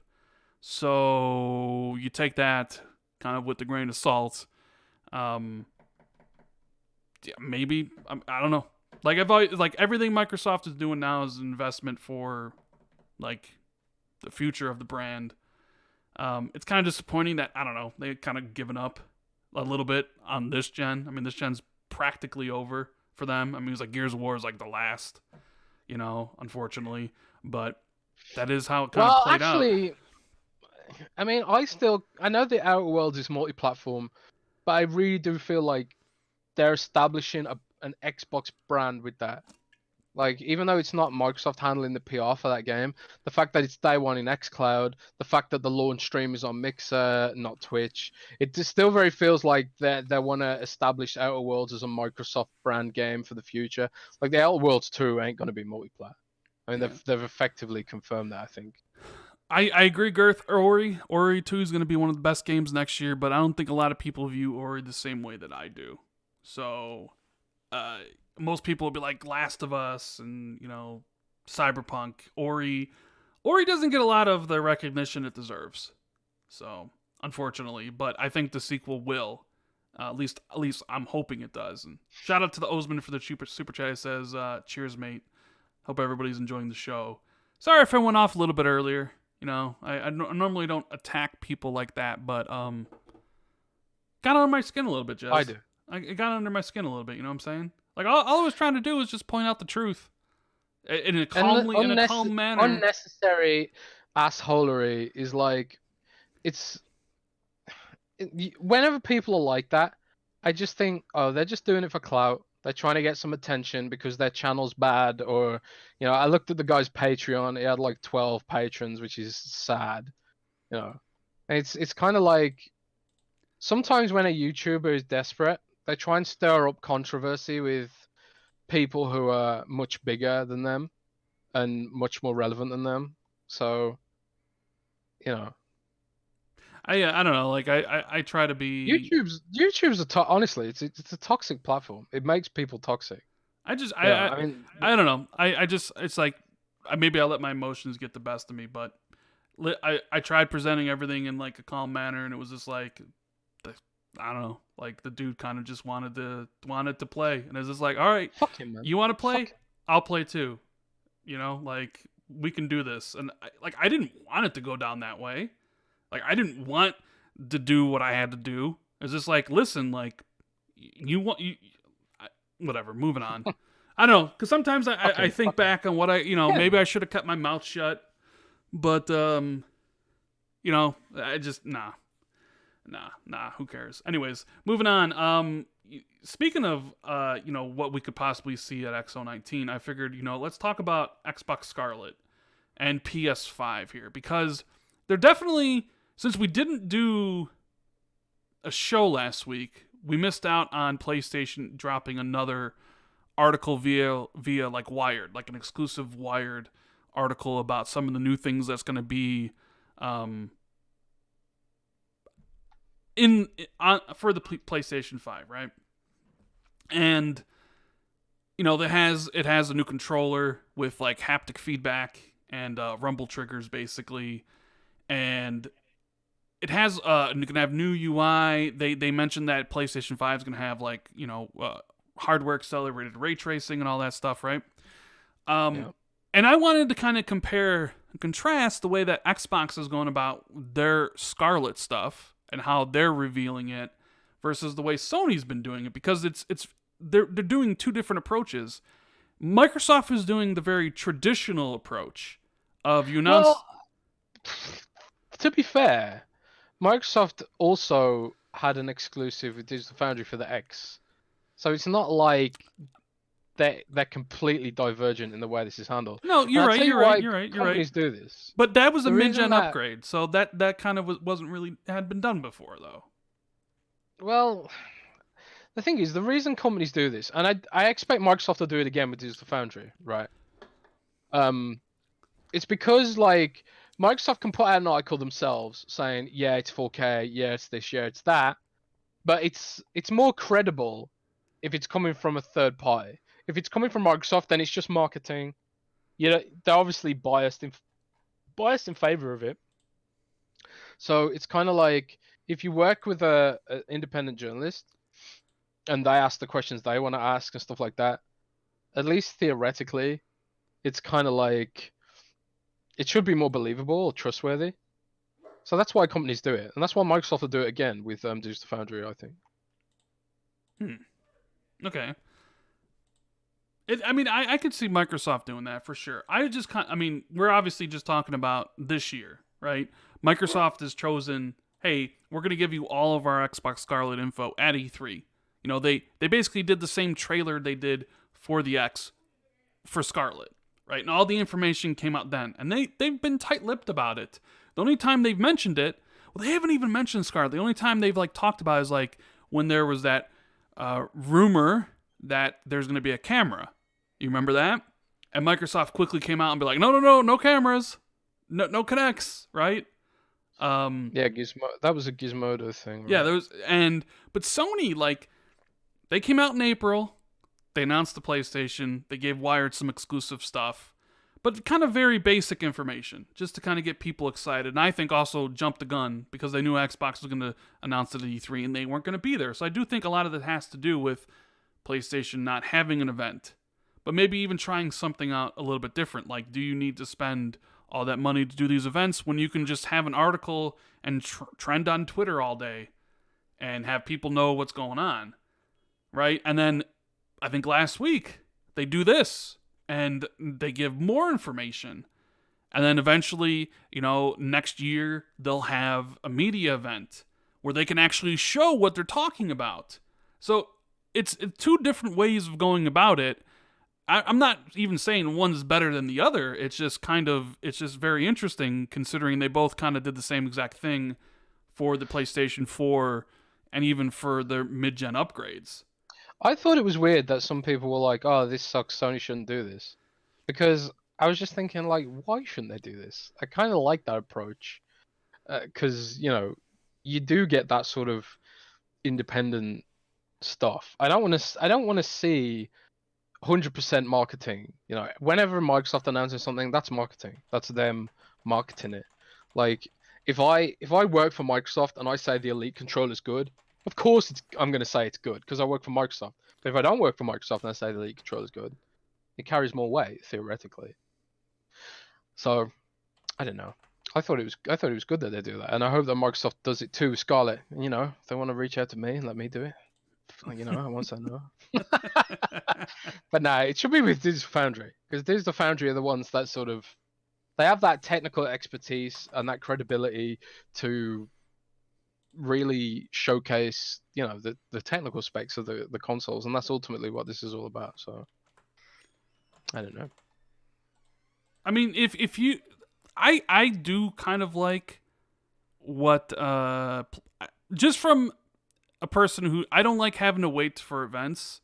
So you take that kind of with a grain of salt. Yeah, maybe I don't know. Like I've always, like everything Microsoft is doing now is an investment for like the future of the brand. It's kind of disappointing that I don't know they kind of given up a little bit on this gen. I mean, this gen's practically over for them. I mean, it's like Gears of War is like the last, unfortunately, but that is how it kind of Well, played out. actually, I mean, I know the Outer Worlds is multi-platform, but I really do feel like they're establishing an Xbox brand with that. Like, even though it's not Microsoft handling the PR for that game, the fact that it's day one in xCloud, the fact that the launch stream is on Mixer, not Twitch, it just still very feels like they want to establish Outer Worlds as a Microsoft brand game for the future. Like, the Outer Worlds 2 ain't going to be multiplayer. I mean, Yeah. they've effectively confirmed that, I think. I agree, Girth. Ori 2 is going to be one of the best games next year, but I don't think a lot of people view Ori the same way that I do. So, most people will be like Last of Us and, Cyberpunk. Ori doesn't get a lot of the recognition it deserves. So, unfortunately, but I think the sequel will. At least I'm hoping it does. And shout out to the Osman for the super chat. It says, cheers, mate. Hope everybody's enjoying the show. Sorry if I went off a little bit earlier. I normally don't attack people like that, but got under my skin a little bit, Jess. I do. It got under my skin a little bit. You know what I'm saying? Like all I was trying to do was just point out the truth in a calm manner. Unnecessary assholery is like, whenever people are like that, I just think, oh, they're just doing it for clout. They're trying to get some attention because their channel's bad, or I looked at the guy's Patreon. He had like 12 patrons, which is sad. And it's kind of like sometimes when a YouTuber is desperate, they try and stir up controversy with people who are much bigger than them and much more relevant than them. So, I don't know. Like I try to be. YouTube's honestly, it's a toxic platform. It makes people toxic. I mean, I don't know. I just it's like maybe I let my emotions get the best of me, but I tried presenting everything in like a calm manner, and it was just like I don't know. Like the dude kind of just wanted to play, and it was just like, all right, fuck him, man. You want to play? Fuck. I'll play too. Like we can do this, and I didn't want it to go down that way. Like I didn't want to do what I had to do. It's just like, listen, like whatever. Moving on. I don't know, because sometimes I think back on what maybe I should have kept my mouth shut, but I just nah. Who cares? Anyways, moving on. Speaking of what we could possibly see at XO19, I figured let's talk about Xbox Scarlett and PS5 here, because they're definitely, since we didn't do a show last week, we missed out on PlayStation dropping another article via like Wired, like an exclusive Wired article about some of the new things that's going to be for the PlayStation 5, right? And it has a new controller with like haptic feedback and rumble triggers basically, and it has you can have new UI. They mentioned that PlayStation 5 is going to have like hardware accelerated ray tracing and all that stuff, right? Yeah. And I wanted to kind of compare and contrast the way that Xbox is going about their Scarlett stuff and how they're revealing it versus the way Sony's been doing it, because they're doing two different approaches. Microsoft is doing the very traditional approach of Well, to be fair, Microsoft also had an exclusive with Digital Foundry for the X. So it's not like they're completely divergent in the way this is handled. No, And you're I'll right. tell you You're why right. You're right. You're right. companies do this. But that was a The reason mid-gen that- upgrade, so that kind of wasn't really had been done before though. Well, the thing is, the reason companies do this, and I expect Microsoft to do it again with Digital Foundry, right? It's because like Microsoft can put out an article themselves saying, yeah, it's 4K, yeah, it's this, yeah, it's that, but it's more credible if it's coming from a third party. If it's coming from Microsoft, then it's just marketing. You know, they're obviously biased in favor of it. So it's kind of like if you work with a independent journalist and they ask the questions they want to ask and stuff like that, at least theoretically, it's kind of like it should be more believable or trustworthy. So that's why companies do it, and that's why Microsoft will do it again with Digital Foundry, I think. Okay. I could see Microsoft doing that for sure. We're obviously just talking about this year, right? Microsoft has chosen, hey, we're going to give you all of our Xbox Scarlett info at E3. You know, they basically did the same trailer they did for the X for Scarlett, right? And all the information came out then. And they've been tight-lipped about it. The only time they've mentioned it, well, they haven't even mentioned Scarlett. The only time they've talked about it is when there was that rumor that there's going to be a camera. You remember that? And Microsoft quickly came out and be like, no cameras, no connects, right? Yeah, that was a Gizmodo thing. Right? Yeah, but Sony, they came out in April, they announced the PlayStation, they gave Wired some exclusive stuff, but kind of very basic information, just to kind of get people excited. And I think also jumped the gun because they knew Xbox was going to announce it at E3 and they weren't going to be there. So I do think a lot of that has to do with PlayStation not having an event, but maybe even trying something out a little bit different. Like, do you need to spend all that money to do these events when you can just have an article and trend on Twitter all day and have people know what's going on, right? And then I think last week they do this and they give more information. And then eventually, next year they'll have a media event where they can actually show what they're talking about. So it's two different ways of going about it. I'm not even saying one's better than the other. It's just very interesting considering they both kind of did the same exact thing for the PlayStation 4 and even for their mid-gen upgrades. I thought it was weird that some people were like, oh, this sucks, Sony shouldn't do this. Because I was just thinking, why shouldn't they do this? I kind of like that approach. Because, you do get that sort of independent stuff. I don't want to see 100% marketing. Whenever Microsoft announces something, that's marketing. That's them marketing it. Like, if I work for Microsoft and I say the Elite controller is good, of course I'm going to say it's good because I work for Microsoft. But if I don't work for Microsoft and I say the Elite controller is good, it carries more weight theoretically. So, I don't know. I thought it was good that they do that, and I hope that Microsoft does it too. Scarlett, if they want to reach out to me and let me do it, I won't say no. But no, it should be with Digital Foundry because Digital Foundry are the ones that they have that technical expertise and that credibility to really showcase, the technical specs of the consoles, and that's ultimately what this is all about. So, I don't know. I mean, if you, I do kind of like what, just from a person who, I don't like having to wait for events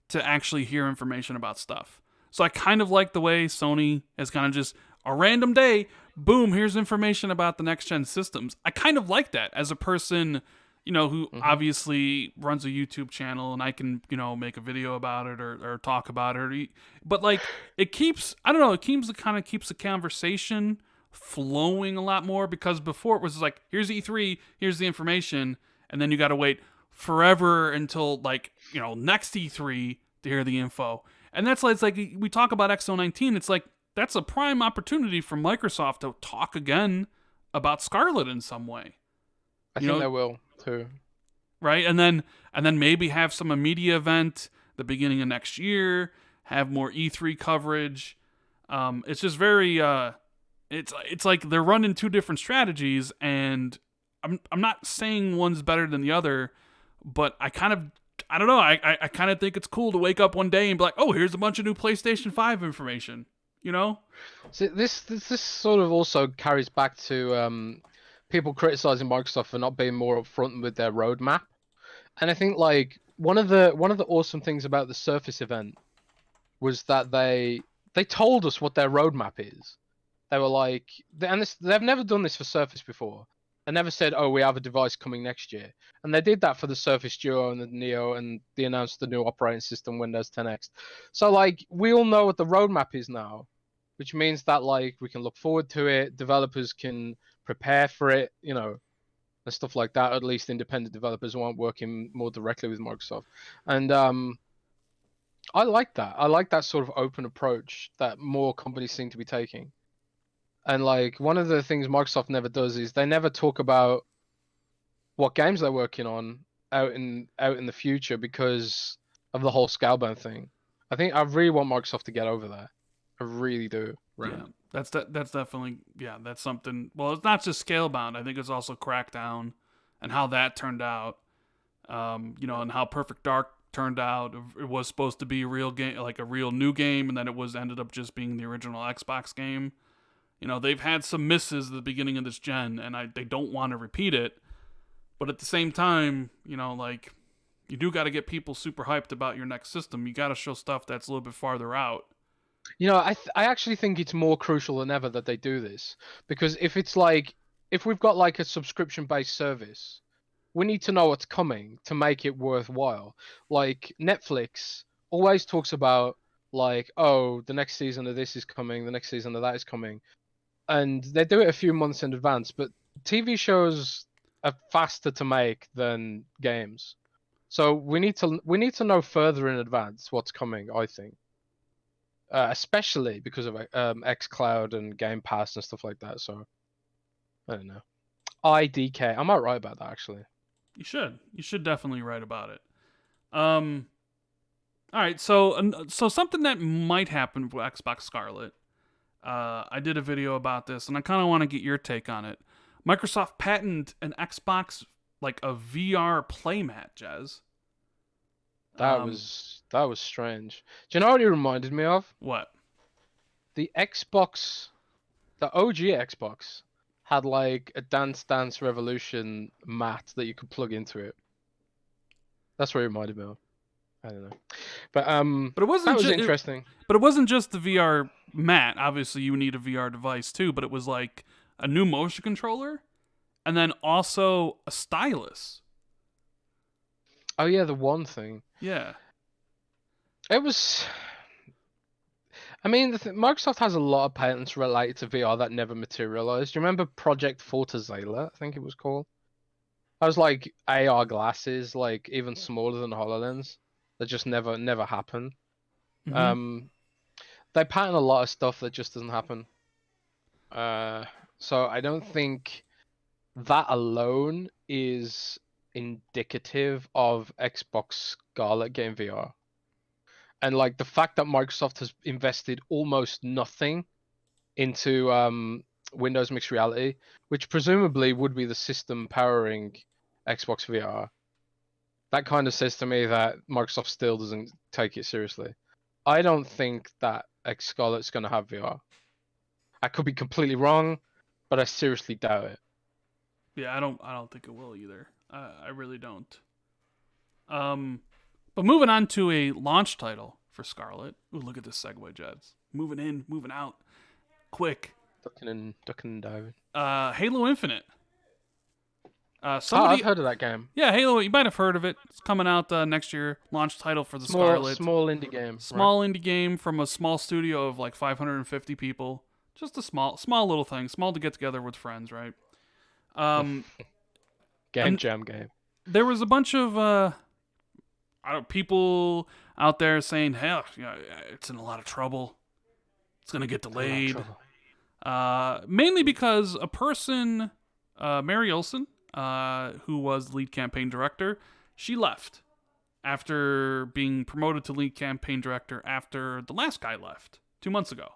to actually hear information about stuff. So I kind of like the way Sony has kind of just a random day, boom, here's information about the next gen systems. I kind of like that as a person, who obviously runs a YouTube channel and I can, make a video about it or talk about it. But it keeps, I don't know, it kind of keeps the conversation flowing a lot more because before it was like, here's E3, here's the information, and then you got to wait forever until next E3 to hear the info. And that's it's like we talk about XO19, it's like that's a prime opportunity for Microsoft to talk again about Scarlett in some way. I think they will too. Right? And then maybe have some media event the beginning of next year, have more E3 coverage. It's just very it's like they're running two different strategies, and I'm not saying one's better than the other, but I don't know. I kind of think it's cool to wake up one day and be like, oh, here's a bunch of new PlayStation 5 information. You know? So this sort of also carries back to people criticizing Microsoft for not being more upfront with their roadmap. And I think like one of the awesome things about the Surface event was that they told us what their roadmap is. They were like, they've never done this for Surface before. They never said, "Oh, we have a device coming next year," and they did that for the Surface Duo and the Neo, and they announced the new operating system, Windows 10X. So like, we all know what the roadmap is now, which means that like we can look forward to it. Developers can prepare for it, you know, and stuff like that. At least independent developers who aren't working more directly with Microsoft, and I like that. I like that sort of open approach that more companies seem to be taking. And like one of the things Microsoft never does is they never talk about what games they're working on out in the future because of the whole Scalebound thing. I really want Microsoft to get over that. I really do. Right. Yeah, that's definitely that's something. Well, it's not just Scalebound. I think it's also Crackdown and how that turned out. You know, and how Perfect Dark turned out. It was supposed to be a real game, like a real new game, and then it was ended up just being the original Xbox game. You know, they've had some misses at the beginning of this gen, and they don't want to repeat it. But at the same time, you know, like, you do got to get people super hyped about your next system. You got to show stuff that's a little bit farther out. You know, I actually think it's more crucial than ever that they do this because if we've got like a subscription based service, we need to know what's coming to make it worthwhile. Like Netflix always talks about like, oh, the next season of this is coming, the next season of that is coming, and they do it a few months in advance. But TV shows are faster to make than games, so we need to know further in advance what's coming. I think, especially because of xCloud and Game Pass and stuff like that. So I don't know. IDK. I might write about that actually. You should. You should definitely write about it. All right. So something that might happen with Xbox Scarlet. I did a video about this, and I kind of want to get your take on it. Microsoft patented an Xbox, like a VR playmat, Jez. That was strange. Do you know what it reminded me of? What? The Xbox, the OG Xbox had like a Dance Dance Revolution mat that you could plug into it. That's what it reminded me of. I don't know, But it wasn't. That was interesting. But it wasn't just the VR mat. Obviously, you need a VR device too. But it was like a new motion controller, and then also a stylus. Oh yeah, the one thing. Yeah. It was. I mean, Microsoft has a lot of patents related to VR that never materialized. Do you remember Project Fortezilla? I think it was called. That was like AR glasses, like even smaller than HoloLens, that just never happened. Mm-hmm. They patent a lot of stuff that just doesn't happen. So I don't think that alone is indicative of Xbox Scarlett getting VR. And like the fact that Microsoft has invested almost nothing into Windows Mixed Reality, which presumably would be the system powering Xbox VR, that kind of says to me that Microsoft still doesn't take it seriously. I don't think that X Scarlett's going to have VR. I could be completely wrong, but I seriously doubt it. Yeah, I don't think it will either. I really don't. But moving on to a launch title for Scarlet. Ooh, look at this segue, Jeds. Moving in, moving out, quick. Ducking and diving. Halo Infinite. I've heard of that game. Yeah, Halo. You might have heard of it. It's coming out next year. Launch title for the Scarlet. Small indie game. Small indie game from a small studio of like 550 people. Just a small little thing. Small to get together with friends, right? Game jam game. There was a bunch of people out there saying, "Hell, it's in a lot of trouble. It's gonna get delayed." Mainly because a person, Mary Olsen, who was the lead campaign director, she left after being promoted to lead campaign director after the last guy left 2 months ago.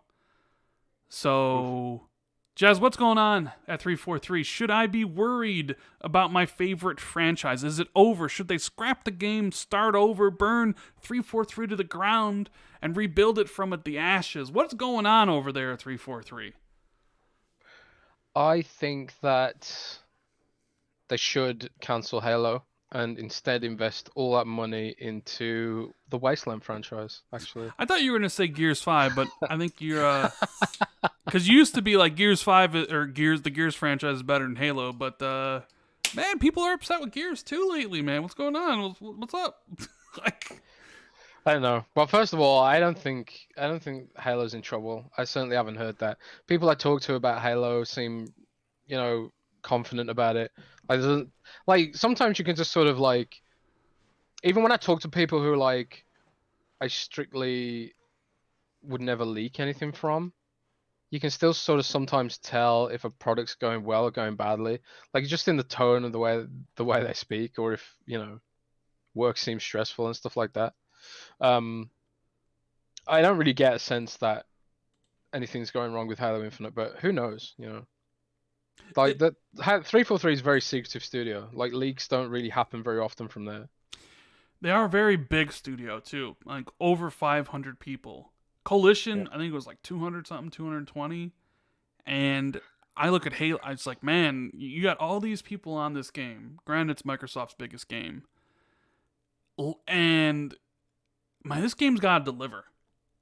So Jazz, what's going on at 343? Should I be worried about my favorite franchise? Is it over? Should they scrap the game, start over, burn 343 to the ground, and rebuild it from the ashes? What's going on over there at 343? I think that they should cancel Halo and instead invest all that money into the Wasteland franchise, actually. I thought you were going to say Gears 5, but I think you're... Because you used to be like Gears 5, or the Gears franchise is better than Halo, but, man, people are upset with Gears 2 lately, man. What's going on? What's up? Like... I don't know. Well, first of all, I don't think Halo's in trouble. I certainly haven't heard that. People I talk to about Halo seem, confident about it. Like sometimes you can just sort of like, even when I talk to people who like, I strictly would never leak anything from, you can still sort of sometimes tell if a product's going well or going badly. Like just in the tone of the way they speak, or if work seems stressful and stuff like that. I don't really get a sense that anything's going wrong with Halo Infinite, but who knows, Like that 343 is a very secretive studio. Like leaks don't really happen very often from there. They are a very big studio too, like over 500 people. Coalition, yeah. I think it was like 200 something, 220. And I look at Halo, it's like, man, you got all these people on this game. Granted, it's Microsoft's biggest game. And man, this game's got to deliver.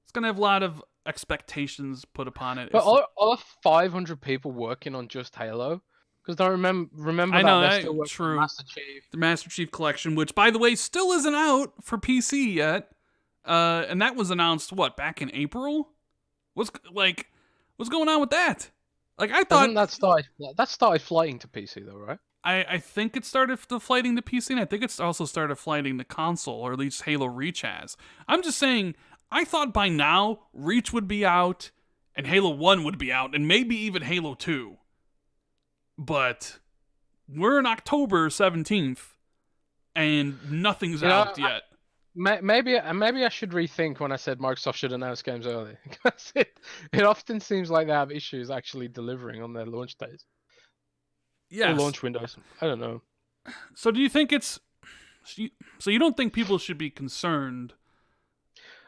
It's going to have a lot of expectations put upon it. But are 500 people working on just Halo? Because I remember I know, that they're still working true. on Master Chief. The Master Chief Collection, which, by the way, still isn't out for PC yet. And that was announced, back in April? What's going on with that? Like, I thought... That started flighting to PC, though, right? I think it started flighting the PC, and I think it's also started flighting the console, or at least Halo Reach has. I'm just saying, I thought by now, Reach would be out, and Halo 1 would be out, and maybe even Halo 2. But we're in October 17th, and nothing's out yet. Maybe I should rethink when I said Microsoft should announce games early. Because it often seems like they have issues actually delivering on their launch days. Yes. Or launch windows. I don't know. So do you think it's... So you don't think people should be concerned?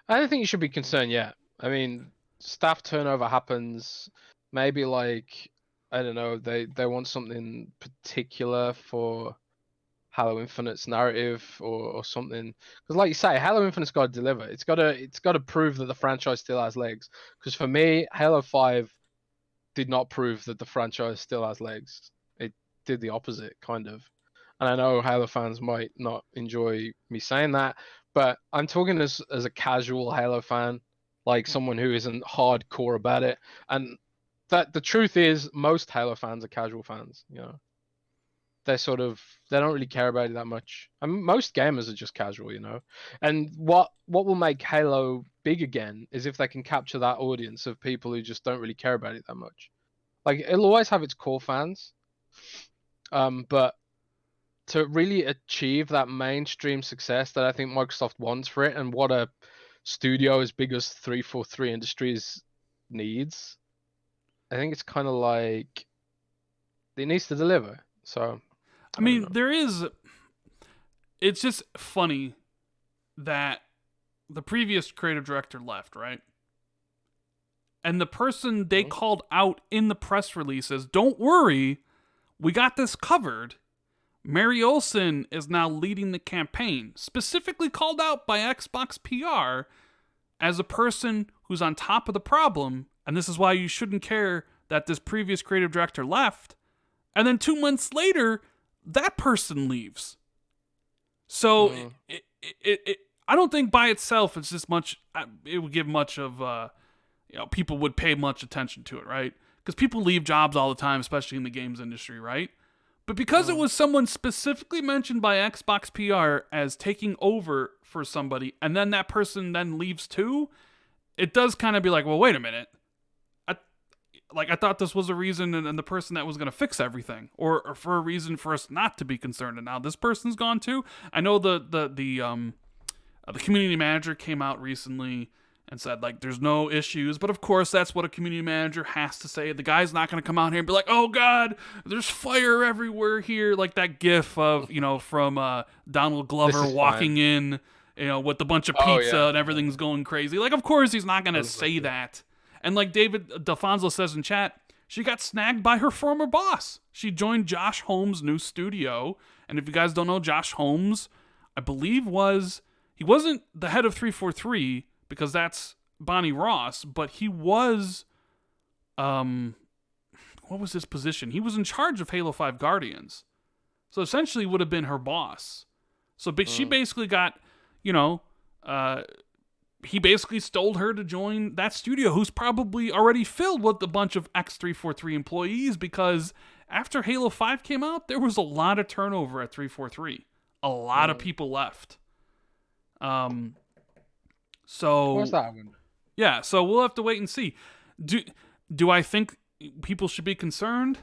I don't think you should be concerned yet. I mean, staff turnover happens. Maybe like, I don't know, they want something particular for Halo Infinite's narrative or something. Because like you say, Halo Infinite's got to deliver. It's got to prove that the franchise still has legs. Because for me, Halo 5 did not prove that the franchise still has legs. It did the opposite, kind of. And I know Halo fans might not enjoy me saying that, but I'm talking as a casual Halo fan, like someone who isn't hardcore about it. And that the truth is, most Halo fans are casual fans. They don't really care about it that much. I mean, most gamers are just casual, And what will make Halo big again is if they can capture that audience of people who just don't really care about it that much. Like, it'll always have its core fans, but to really achieve that mainstream success that I think Microsoft wants for it, and what a studio as big as 343 Industries needs, I think it's kind of like it needs to deliver. So, I mean, it's just funny that the previous creative director left, right? And the person they called out in the press release says, "Don't worry, we got this covered." Mary Olsen is now leading the campaign, specifically called out by Xbox PR as a person who's on top of the problem, and this is why you shouldn't care that this previous creative director left. And then 2 months later, that person leaves. So I don't think by itself it's just much. It would give much of people would pay much attention to it, right? Because people leave jobs all the time, especially in the games industry, right? But because it was someone specifically mentioned by Xbox PR as taking over for somebody, and then that person then leaves too, it does kind of be like, well, wait a minute. I thought this was a reason and the person that was going to fix everything, or for a reason for us not to be concerned. And now this person's gone too. I know the community manager came out recently and said like there's no issues, but of course that's what a community manager has to say. The guy's not going to come out here and be like, oh god, there's fire everywhere here, like that gif of from Donald This Glover is fine. walking in with a bunch of Oh pizza yeah. and everything's going crazy. Like of course he's not going to That was like say it. that. And like David Defonso says in chat, she got snagged by her former boss. She joined Josh Holmes' new studio, and if you guys don't know, Josh Holmes, I believe he wasn't the head of 343 because that's Bonnie Ross, but he was what was his position? He was in charge of Halo 5 Guardians. So essentially would have been her boss. So she basically got, he basically stole her to join that studio, who's probably already filled with a bunch of X343 employees, because after Halo 5 came out, there was a lot of turnover at 343. A lot of people left. So What's that one? yeah, so we'll have to wait and see. Do I think people should be concerned?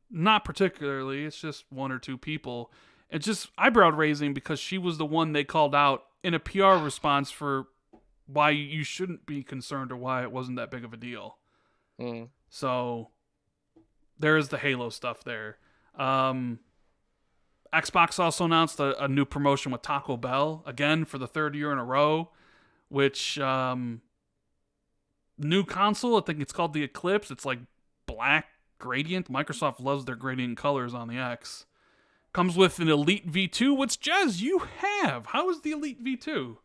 Not particularly. It's just one or two people. It's just eyebrow raising because she was the one they called out in a PR response for why you shouldn't be concerned or why it wasn't that big of a deal. So there is the Halo stuff there. Xbox also announced a new promotion with Taco Bell, again for the third year in a row, which new console, I think it's called the Eclipse. It's like black gradient. Microsoft loves their gradient colors on the X. Comes with an Elite V2, which Jez, you have. How is the Elite V2?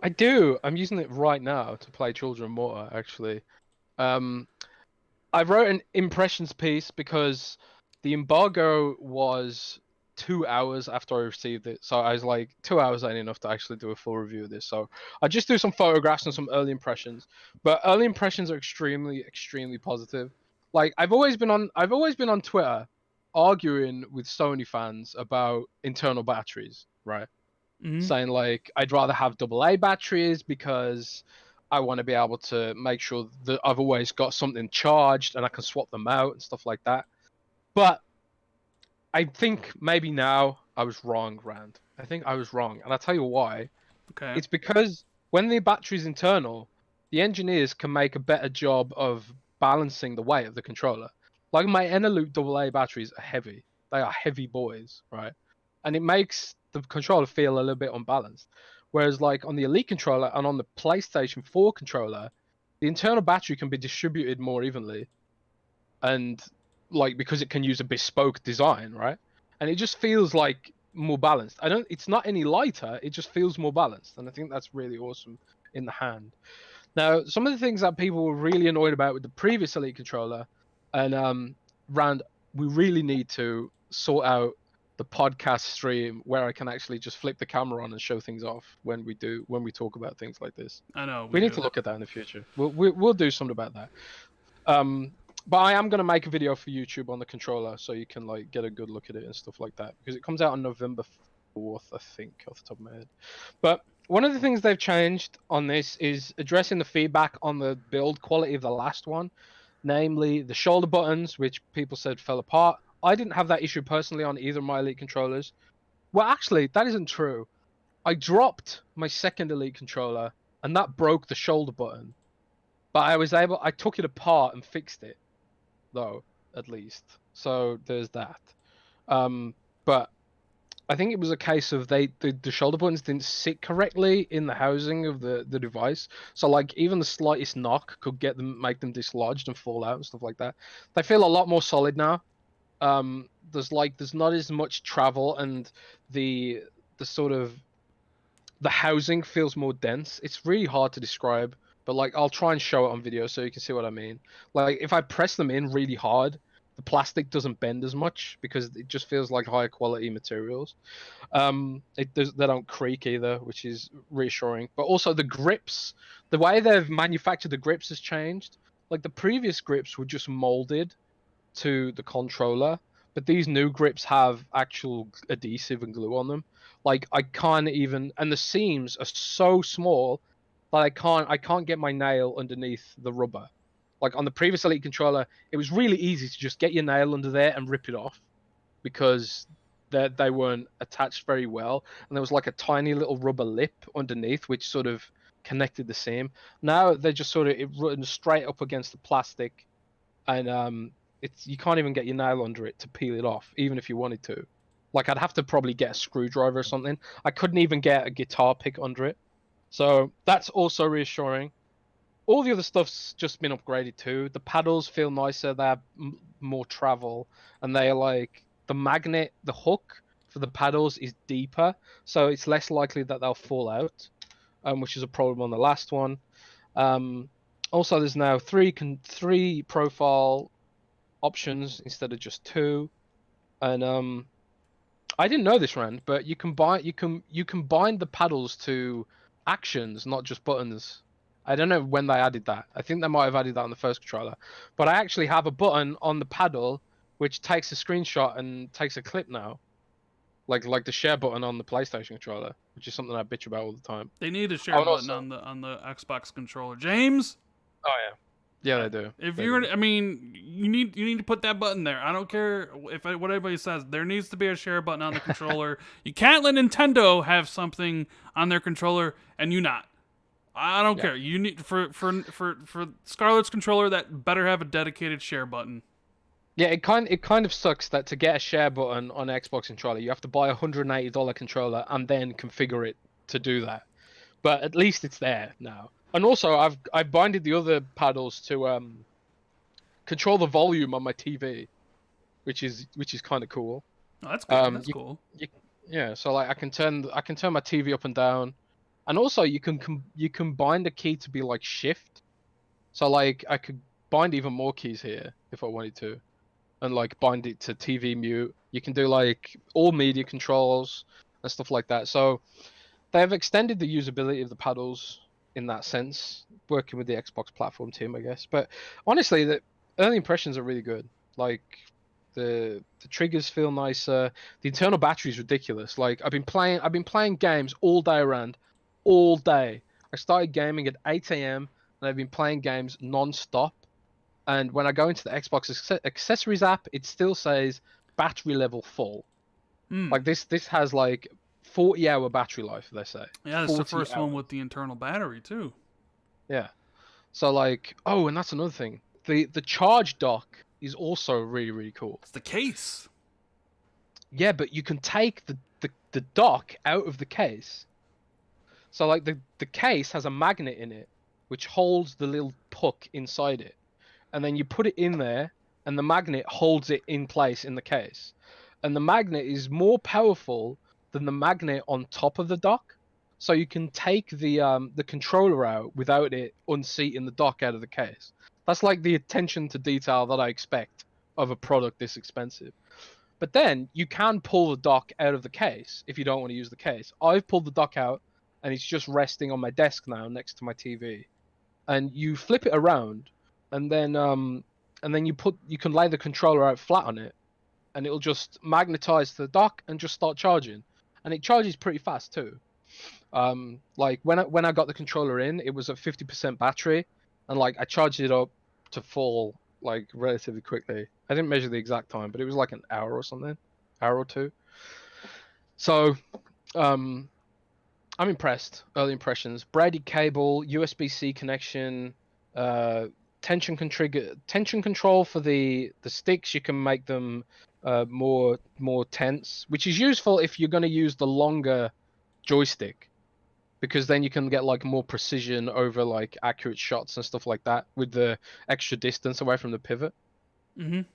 I do. I'm using it right now to play Children of Mortar, actually. I wrote an impressions piece because the embargo was 2 hours after I received it. So I was like, 2 hours ain't enough to actually do a full review of this. So I just do some photographs and some early impressions. But early impressions are extremely, extremely positive. Like I've always been on Twitter arguing with Sony fans about internal batteries, right? Saying like I'd rather have AA batteries because I want to be able to make sure that I've always got something charged and I can swap them out and stuff like that. But I think maybe now I was wrong, Rand. I think I was wrong, and I'll tell you why. Okay. It's because when the battery's internal, the engineers can make a better job of balancing the weight of the controller. Like my Eneloop AA batteries are heavy. They are heavy boys, right? And it makes the controller feel a little bit unbalanced. Whereas like on the Elite controller and on the PlayStation 4 controller, the internal battery can be distributed more evenly. And like because it can use a bespoke design, right? And it just feels like more balanced. It's not any lighter, it just feels more balanced. And I think that's really awesome in the hand. Now, some of the things that people were really annoyed about with the previous Elite controller, and Rand, we really need to sort out the podcast stream where I can actually just flip the camera on and show things off when we talk about things like this. I know. We need to look at that in the future. We'll do something about that. But I am gonna make a video for YouTube on the controller so you can like get a good look at it and stuff like that, because it comes out on November 4th, I think, off the top of my head. But one of the things they've changed on this is addressing the feedback on the build quality of the last one, namely the shoulder buttons, which people said fell apart. I didn't have that issue personally on either of my Elite controllers. Well, actually, that isn't true. I dropped my second Elite controller and that broke the shoulder button. But I took it apart and fixed it, though, at least. So there's that. But I think it was a case of the shoulder buttons didn't sit correctly in the housing of the device. So like even the slightest knock could make them dislodged and fall out and stuff like that. They feel a lot more solid now. There's not as much travel, and the sort of the housing feels more dense. It's really hard to describe, but like I'll try and show it on video so you can see what I mean. Like if I press them in really hard, the plastic doesn't bend as much because it just feels like higher quality materials. They don't creak either, which is reassuring. But also the grips, the way they've manufactured the grips has changed. Like the previous grips were just molded to the controller, but these new grips have actual adhesive and glue on them. Like I can't even, and the seams are so small that I can't get my nail underneath the rubber. Like on the previous Elite controller, it was really easy to just get your nail under there and rip it off because they weren't attached very well, and there was like a tiny little rubber lip underneath which sort of connected the seam. Now they're just sort of it runs straight up against the plastic, and it's you can't even get your nail under it to peel it off, even if you wanted to. Like I'd have to probably get a screwdriver or something. I couldn't even get a guitar pick under it. So that's also reassuring. All the other stuff's just been upgraded too. The paddles feel nicer. They have more travel, and they're like the magnet, the hook for the paddles is deeper, so it's less likely that they'll fall out, which is a problem on the last one. Also, there's now three profile options instead of just two, and I didn't know this, Rand, but you can bind the paddles to actions, not just buttons. I don't know when they added that. I think they might have added that on the first controller. But I actually have a button on the paddle which takes a screenshot and takes a clip now. Like the share button on the PlayStation controller, which is something I bitch about all the time. They need a share button on the Xbox controller. James? Oh yeah. Yeah, they do. If you're, I mean, you need to put that button there. I don't care what anybody says. There needs to be a share button on the controller. You can't let Nintendo have something on their controller and you not. I don't care. You need for Scarlett's controller that better have a dedicated share button. Yeah, it kind of sucks that to get a share button on Xbox controller, you have to buy a $180 controller and then configure it to do that. But at least it's there now. And also, I've binded the other paddles to control the volume on my TV, which is kind of cool. Oh, that's good. That's cool. Yeah, so like I can turn my TV up and down, and also you can bind a key to be like shift. So like I could bind even more keys here if I wanted to, and like bind it to TV mute. You can do like all media controls and stuff like that. So they have extended the usability of the paddles in that sense, working with the Xbox platform team, I guess. But honestly, the early impressions are really good. Like the triggers feel nicer. The internal battery is ridiculous. Like I've been playing games all day around, all day. I started gaming at 8 a.m. and I've been playing games non-stop. And when I go into the Xbox accessories app, it still says battery level full. Like this has like 40-hour battery life, they say. Yeah, that's the first one with the internal battery too. Yeah. So like, oh, and that's another thing. The charge dock is also really, really cool. It's the case. Yeah, but you can take the dock out of the case. So like the case has a magnet in it which holds the little puck inside it. And then you put it in there and the magnet holds it in place in the case. And the magnet is more powerful than the magnet on top of the dock, so you can take the controller out without it unseating the dock out of the case. That's like the attention to detail that I expect of a product this expensive. But then you can pull the dock out of the case if you don't want to use the case. I've pulled the dock out and it's just resting on my desk now next to my TV. And you flip it around and then you can lay the controller out flat on it and it'll just magnetize to the dock and just start charging. And it charges pretty fast too. Like when I got the controller in, it was at 50% battery, and like I charged it up to full like relatively quickly. I didn't measure the exact time, but it was like an hour or something, hour or two. So, I'm impressed. Early impressions: braided cable, USB-C connection, tension control for the sticks. You can make them more tense, which is useful if you're going to use the longer joystick, because then you can get like more precision over like accurate shots and stuff like that with the extra distance away from the pivot. I don't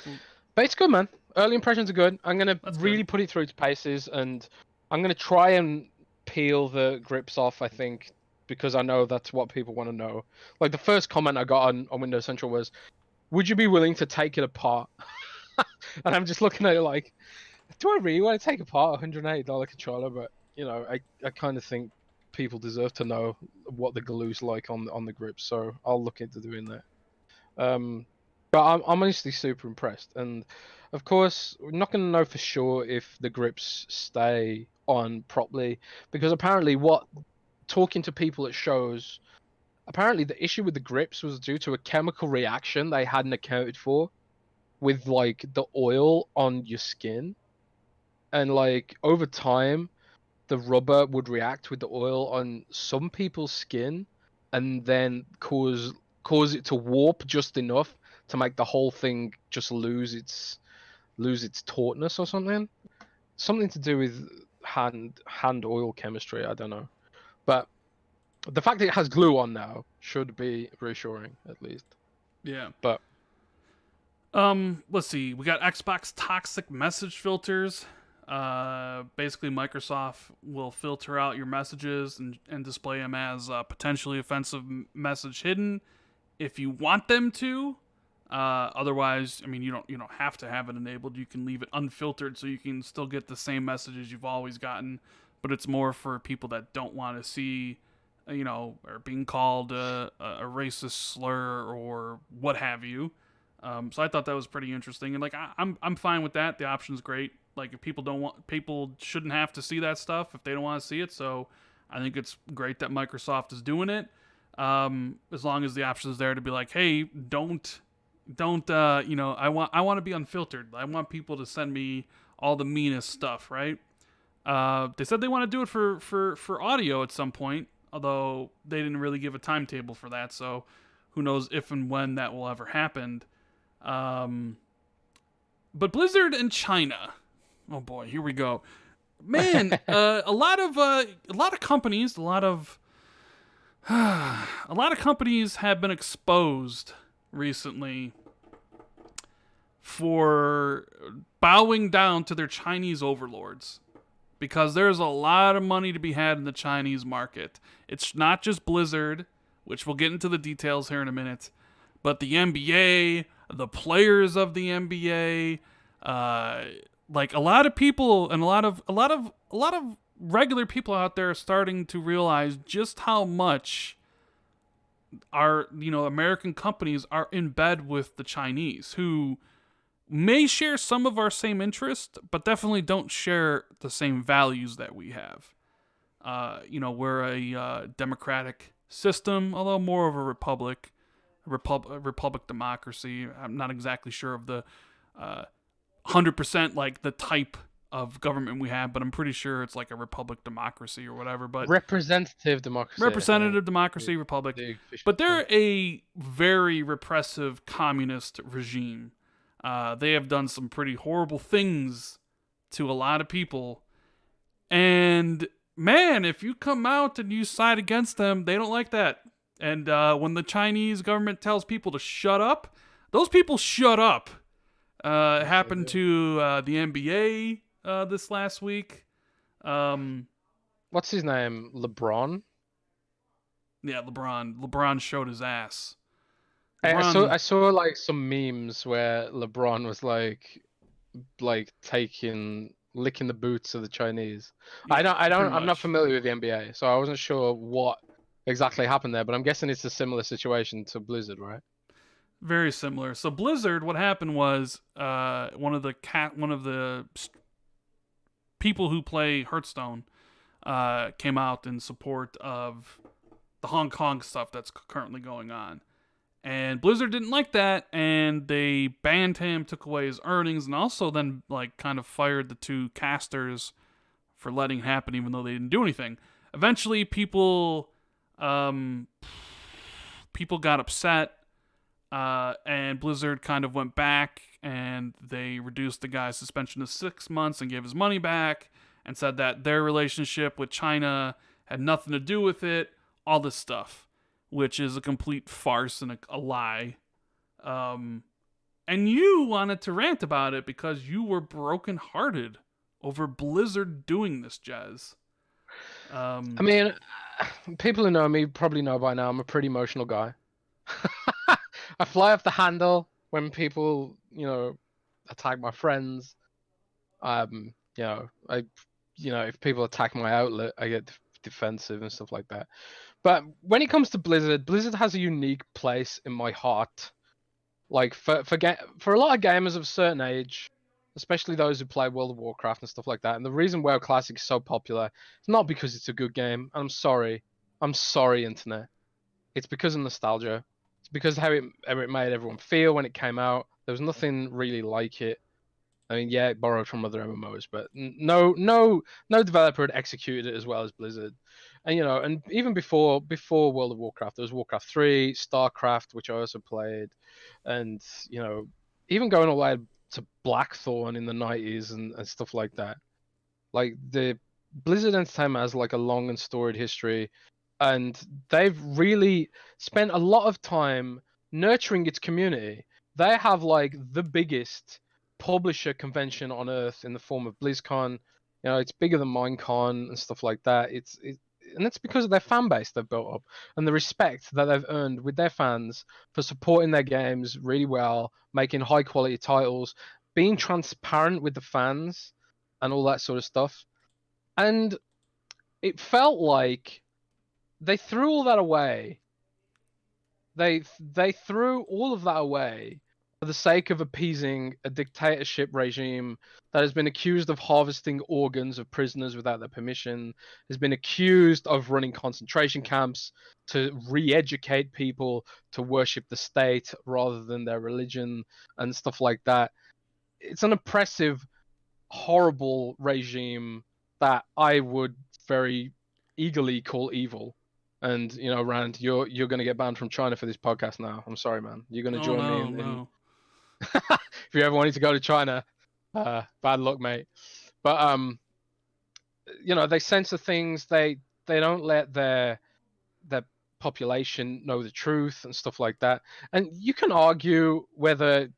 know. But it's good, man. Early impressions are good. I'm going to really put it through its paces, and I'm going to try and peel the grips off, I think, because I know that's what people want to know. Like the first comment I got on Windows Central was, would you be willing to take it apart? And I'm just looking at it like, do I really want to take apart a $180 controller? But you know, I kind of think people deserve to know what the glue's like on the grips, so I'll look into doing that. But I'm honestly super impressed, and of course we're not going to know for sure if the grips stay on properly, because apparently talking to people at shows, apparently the issue with the grips was due to a chemical reaction they hadn't accounted for with like the oil on your skin, and like over time the rubber would react with the oil on some people's skin, and then cause it to warp just enough to make the whole thing just lose its tautness or something. Something to do with hand oil chemistry. I don't know, but the fact that it has glue on now should be reassuring at least. Yeah. But Let's see. We got Xbox toxic message filters. Basically, Microsoft will filter out your messages and display them as potentially offensive message hidden if you want them to. Otherwise, I mean, you don't have to have it enabled. You can leave it unfiltered so you can still get the same messages you've always gotten. But it's more for people that don't want to see, or being called a racist slur or what have you. So I thought that was pretty interesting, and like I'm fine with that. The option's great. Like if people shouldn't have to see that stuff if they don't want to see it. So I think it's great that Microsoft is doing it. As long as the option is there to be like, hey, don't I want to be unfiltered. I want people to send me all the meanest stuff, right? They said they want to do it for audio at some point, although they didn't really give a timetable for that. So who knows if and when that will ever happen. But Blizzard and China, oh boy, here we go, man. A lot of companies, a lot of companies have been exposed recently for bowing down to their Chinese overlords, because there's a lot of money to be had in the Chinese market. It's not just Blizzard, which we'll get into the details here in a minute, but the NBA, the players of the NBA, like a lot of people and a lot of regular people out there are starting to realize just how much our American companies are in bed with the Chinese, who may share some of our same interests, but definitely don't share the same values that we have. We're a democratic system, although more of a republic democracy. I'm not exactly sure of the 100% like the type of government we have, but I'm pretty sure it's like a republic democracy or whatever. But representative democracy, republic. But they're a very repressive communist regime. They have done some pretty horrible things to a lot of people. And man, if you come out and you side against them, they don't like that. And when the Chinese government tells people to shut up, those people shut up. It happened to the NBA this last week. What's his name? LeBron? Yeah, LeBron. LeBron showed his ass. I saw like some memes where LeBron was like licking the boots of the Chinese. Yeah, I'm not familiar with the NBA, so I wasn't sure what exactly happened there, but I'm guessing it's a similar situation to Blizzard, right? Very similar. So Blizzard, what happened was one of the people who play Hearthstone came out in support of the Hong Kong stuff that's currently going on. And Blizzard didn't like that, and they banned him, took away his earnings, and also then like kind of fired the two casters for letting it happen, even though they didn't do anything. Eventually, people got upset, and Blizzard kind of went back, and they reduced the guy's suspension to 6 months and gave his money back, and said that their relationship with China had nothing to do with it, all this stuff, which is a complete farce and a lie. And you wanted to rant about it because you were brokenhearted over Blizzard doing this, Jez. I mean, people who know me probably know by now I'm a pretty emotional guy. I fly off the handle when people, attack my friends. If people attack my outlet, I get defensive and stuff like that. But when it comes to Blizzard has a unique place in my heart. Like for a lot of gamers of a certain age, especially those who play World of Warcraft and stuff like that. And the reason WoW Classic is so popular is not because it's a good game. I'm sorry, internet. It's because of nostalgia. It's because how it made everyone feel when it came out. There was nothing really like it. I mean, yeah, it borrowed from other MMOs, but no developer had executed it as well as Blizzard. And and even before World of Warcraft, there was Warcraft 3, StarCraft, which I also played, and even going all the way to Blackthorn in the 90s and stuff like that. Like the Blizzard Entertainment has like a long and storied history, and they've really spent a lot of time nurturing its community. They have like the biggest publisher convention on earth in the form of BlizzCon. It's bigger than Minecon and stuff like that. And it's because of their fan base they've built up and the respect that they've earned with their fans for supporting their games really well, making high quality titles, being transparent with the fans, and all that sort of stuff. And it felt like they threw all that away. They threw all of that away for the sake of appeasing a dictatorship regime that has been accused of harvesting organs of prisoners without their permission, has been accused of running concentration camps to re-educate people to worship the state rather than their religion and stuff like that. It's an oppressive, horrible regime that I would very eagerly call evil. And Rand, you're gonna get banned from China for this podcast now. I'm sorry, man. You're gonna Oh join me no, in no. if you ever wanted to go to China, bad luck, mate. But they censor things. They don't let their population know the truth and stuff like that. And you can argue whether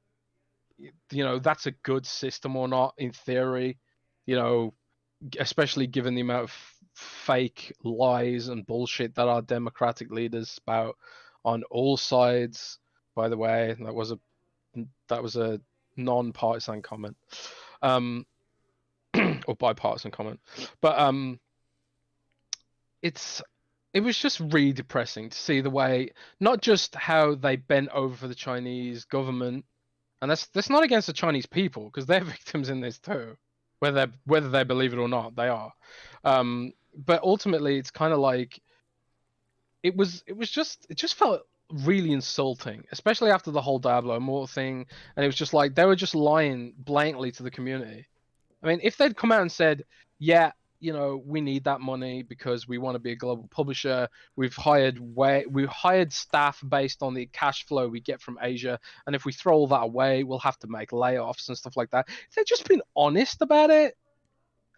that's a good system or not in theory. Especially given the amount of fake lies and bullshit that our democratic leaders spout on all sides. By the way, that was a non-partisan comment, or bipartisan comment, but it was just really depressing to see the way, not just how they bent over for the Chinese government, and that's not against the Chinese people because they're victims in this too, whether they believe it or not, they are. But ultimately, it's kind of like it just felt really insulting, especially after the whole Diablo Immortal thing, and it was just like they were just lying blatantly to the community. I mean, if they'd come out and said, "Yeah, we need that money because we want to be a global publisher. We've hired staff based on the cash flow we get from Asia, and if we throw all that away, we'll have to make layoffs and stuff like that." If they'd just been honest about it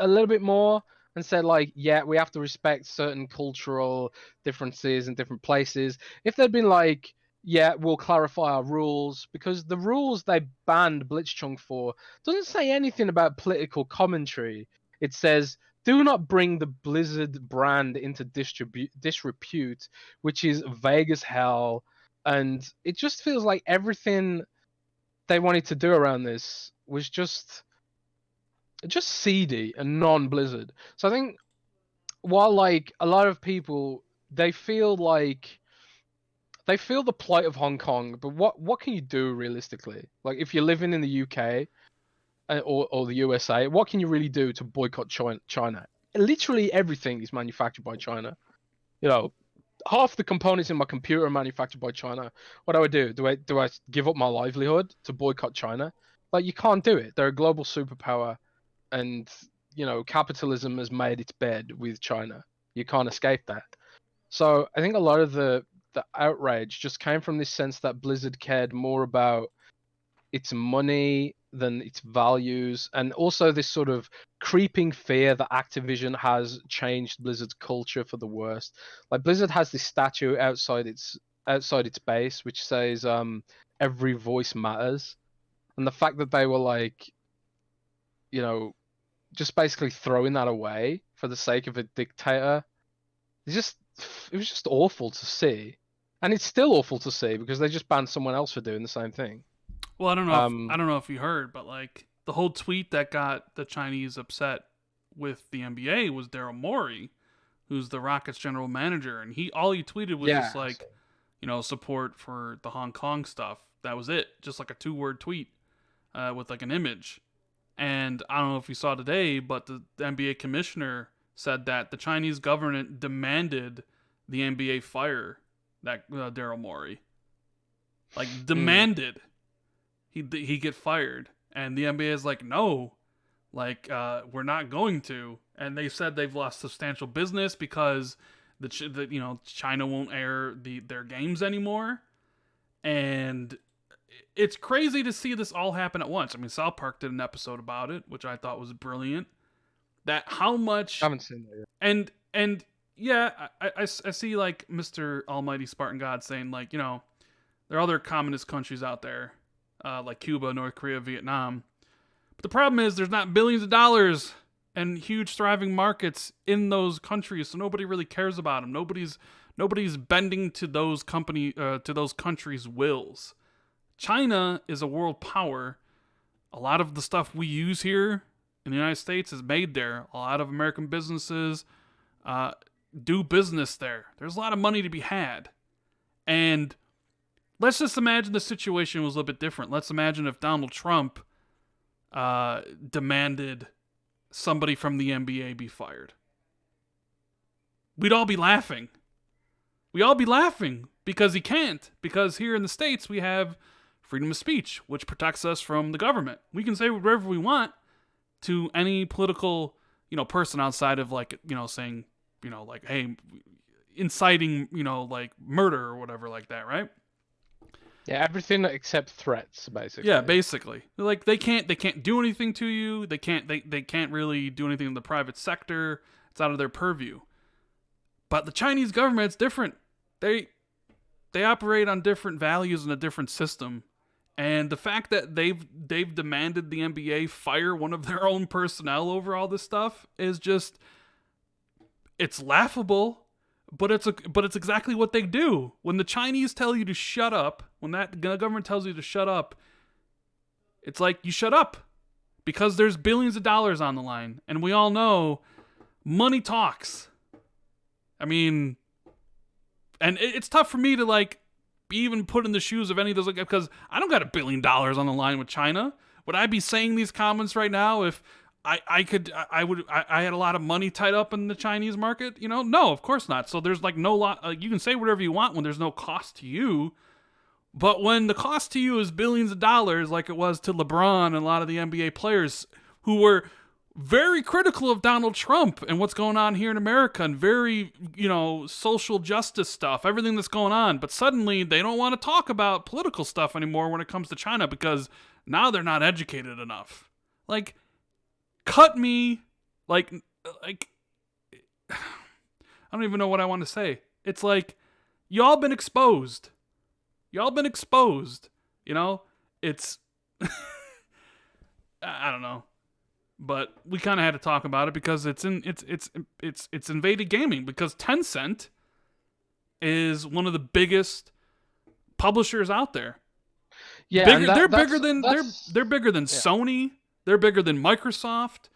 a little bit more and said like, "Yeah, we have to respect certain cultural differences in different places." If they'd been like, "Yeah, we'll clarify our rules," because the rules they banned Blitzchung for doesn't say anything about political commentary. It says, "Do not bring the Blizzard brand into disrepute," which is vague as hell. And it just feels like everything they wanted to do around this was just seedy and non-Blizzard. So I think while like a lot of people they feel the plight of Hong Kong, but what can you do realistically? Like if you're living in the UK or the USA, what can you really do to boycott China? Literally everything is manufactured by China. Half the components in my computer are manufactured by China. What do I do? Do I give up my livelihood to boycott China? Like you can't do it. They're a global superpower, and capitalism has made its bed with China. You can't escape that. So I think a lot of the outrage just came from this sense that Blizzard cared more about its money than its values, and also this sort of creeping fear that Activision has changed Blizzard's culture for the worst. Like Blizzard has this statue outside its base which says every voice matters, and the fact that they were like you know just basically throwing that away for the sake of a dictator, it was just awful to see, and it's still awful to see because they just banned someone else for doing the same thing. Well, I Um, don't know if you heard, but like the whole tweet that got the Chinese upset with the NBA was Daryl Morey, who's the Rockets general manager, and all he tweeted was just yeah, like, support for the Hong Kong stuff. That was it, just like a 2-word tweet with like an image. And I don't know if you saw today, but the NBA commissioner said that the Chinese government demanded the NBA fire that Daryl Morey, like mm, demanded he get fired. And the NBA is like, no, like we're not going to. And they said they've lost substantial business because China won't air their games anymore. And it's crazy to see this all happen at once. I mean, South Park did an episode about it, which I thought was brilliant. That how much I haven't seen that yet. and yeah, I see like Mr. Almighty Spartan God saying like, there are other communist countries out there, like Cuba, North Korea, Vietnam. But the problem is there's not billions of dollars and huge thriving markets in those countries, so nobody really cares about them. Nobody's bending to those countries' wills. China is a world power. A lot of the stuff we use here in the United States is made there. A lot of American businesses do business there. There's a lot of money to be had. And let's just imagine the situation was a little bit different. Let's imagine if Donald Trump demanded somebody from the NBA be fired. We'd all be laughing. We'd all be laughing because he can't. Because here in the States, we have freedom of speech, which protects us from the government. We can say whatever we want to any political, person outside of like, saying, like, hey, inciting, like murder or whatever like that, right? Yeah, everything except threats, basically. Yeah, basically. Like they can't do anything to you. They can't really do anything in the private sector. It's out of their purview. But the Chinese government's different. They operate on different values and a different system. And the fact that they've demanded the NBA fire one of their own personnel over all this stuff is just, it's laughable, but it's exactly what they do. When the Chinese tell you to shut up, when that government tells you to shut up, it's like you shut up because there's billions of dollars on the line, and we all know money talks. I mean, and it's tough for me to like even put in the shoes of any of those, because I don't got $1 billion on the line with China. Would I be saying these comments right now if I had a lot of money tied up in the Chinese market? No, of course not. So there's like no lot. You can say whatever you want when there's no cost to you, but when the cost to you is billions of dollars, like it was to LeBron and a lot of the NBA players who were very critical of Donald Trump and what's going on here in America, and very, social justice stuff, everything that's going on. But suddenly they don't want to talk about political stuff anymore when it comes to China because now they're not educated enough. Like, cut me. Like, I don't even know what I want to say. It's like, y'all been exposed. It's, I don't know. But we kind of had to talk about it because it's invaded gaming, because Tencent is one of the biggest publishers out there. Yeah, they're bigger than Sony. They're bigger than Microsoft.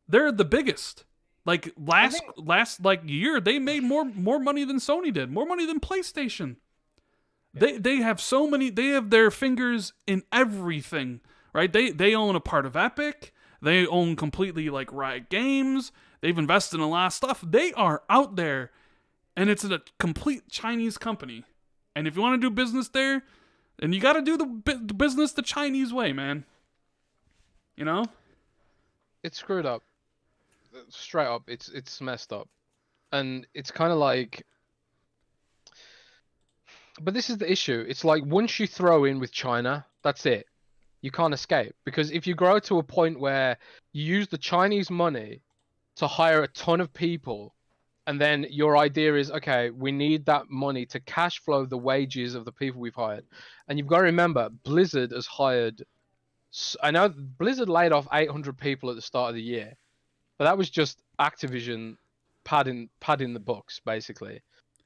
They're the biggest. Like last year, they made more money than Sony did, more money than PlayStation. Yeah. They have so many. They have their fingers in everything, right? They own a part of Epic. They own completely like Riot Games. They've invested in a lot of stuff. They are out there, and it's a complete Chinese company. And if you want to do business there, then you got to do the business the Chinese way, man. It's screwed up. Straight up, it's messed up, and it's kind of like. But this is the issue. It's like once you throw in with China, that's it. You can't escape, because if you grow to a point where you use the Chinese money to hire a ton of people, and then your idea is, okay, we need that money to cash flow the wages of the people we've hired. And you've got to remember, Blizzard has hired, I know Blizzard laid off 800 people at the start of the year, but that was just Activision padding the books, basically.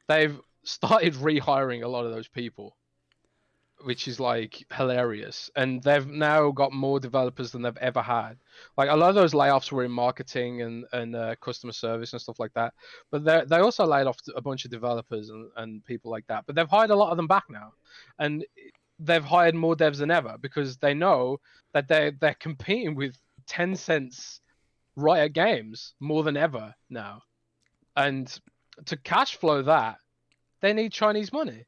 They've started rehiring a lot of those people, which is like hilarious, and they've now got more developers than they've ever had. Like a lot of those layoffs were in marketing and customer service and stuff like that, but they also laid off a bunch of developers and people like that. But they've hired a lot of them back now, and they've hired more devs than ever because they know that they're competing with Tencent's Riot Games more than ever now, and to cash flow that, they need Chinese money.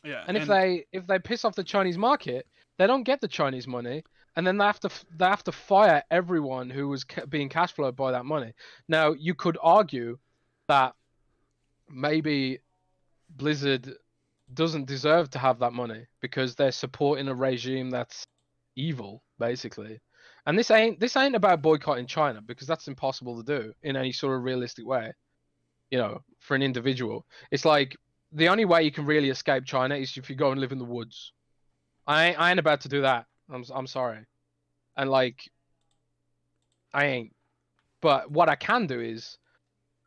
Yeah, and if they piss off the Chinese market, They don't get the Chinese money, and then they have to fire everyone who was being cash flowed by that money. Now, you could argue that maybe Blizzard doesn't deserve to have that money because they're supporting a regime that's evil, basically. And this ain't about boycotting China, because that's impossible to do in any sort of realistic way. For an individual, it's like the only way you can really escape China is if you go and live in the woods. I ain't about to do that. I'm sorry, and like I ain't. But what I can do is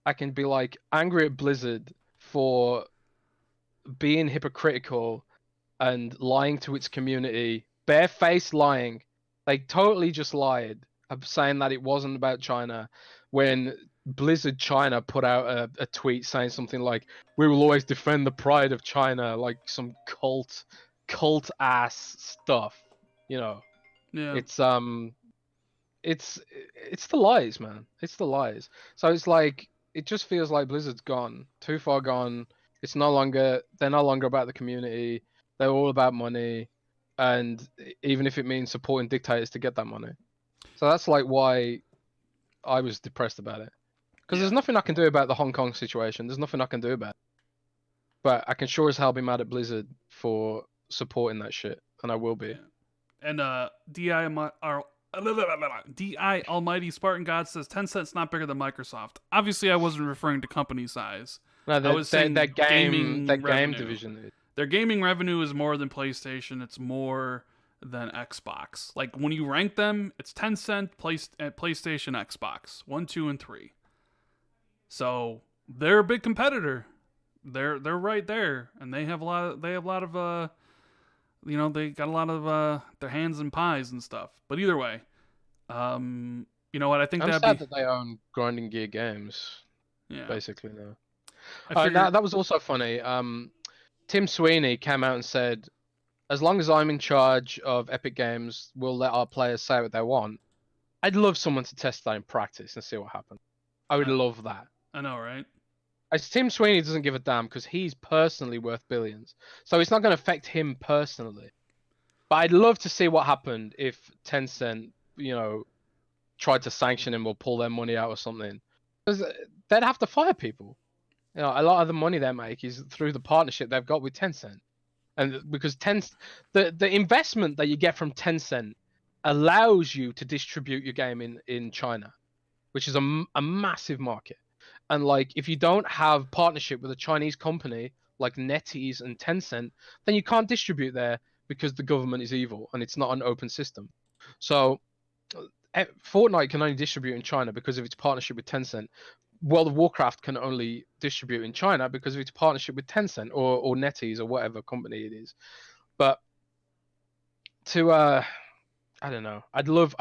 I can be like angry at Blizzard for being hypocritical and lying to its community, barefaced lying. They totally just lied, saying that it wasn't about China, when Blizzard China put out a tweet saying something like, "We will always defend the pride of China," like some cult ass stuff. Yeah. It's the lies, man. It's the lies. So it's like it just feels like Blizzard's gone too far gone. They're no longer about the community. They're all about money, and even if it means supporting dictators to get that money. So that's like why I was depressed about it. Because there's nothing I can do about the Hong Kong situation. There's nothing I can do about it. But I can sure as hell be mad at Blizzard for supporting that shit, and I will be. Yeah. And DI Almighty Spartan God says Tencent's not bigger than Microsoft. Obviously, I wasn't referring to company size. No, I was saying their gaming game revenue. division. Their gaming revenue is more than PlayStation. It's more than Xbox. Like when you rank them, it's Tencent, PlayStation, Xbox, 1, 2, and 3. So they're a big competitor. They're right there, and they have a lot of they got a lot of their hands in pies and stuff. But either way, you know what? I think I'm that'd sad be that they own Grinding Gear Games, yeah. basically now. I figured That was also funny. Tim Sweeney came out and said, "As long as I'm in charge of Epic Games, we'll let our players say what they want." I'd love someone to test that in practice and see what happens. I would love that. I know, right? As Tim Sweeney doesn't give a damn because he's personally worth billions, so it's not going to affect him personally. But I'd love to see what happened if Tencent, tried to sanction him or pull their money out or something. Because they'd have to fire people. A lot of the money they make is through the partnership they've got with Tencent. And because the investment that you get from Tencent allows you to distribute your game in China, which is a massive market. And like, if you don't have partnership with a Chinese company like NetEase and Tencent, then you can't distribute there because the government is evil and it's not an open system. So Fortnite can only distribute in China because of its partnership with Tencent. World of Warcraft can only distribute in China because of its partnership with Tencent or NetEase or whatever company it is. But I don't know. I'd love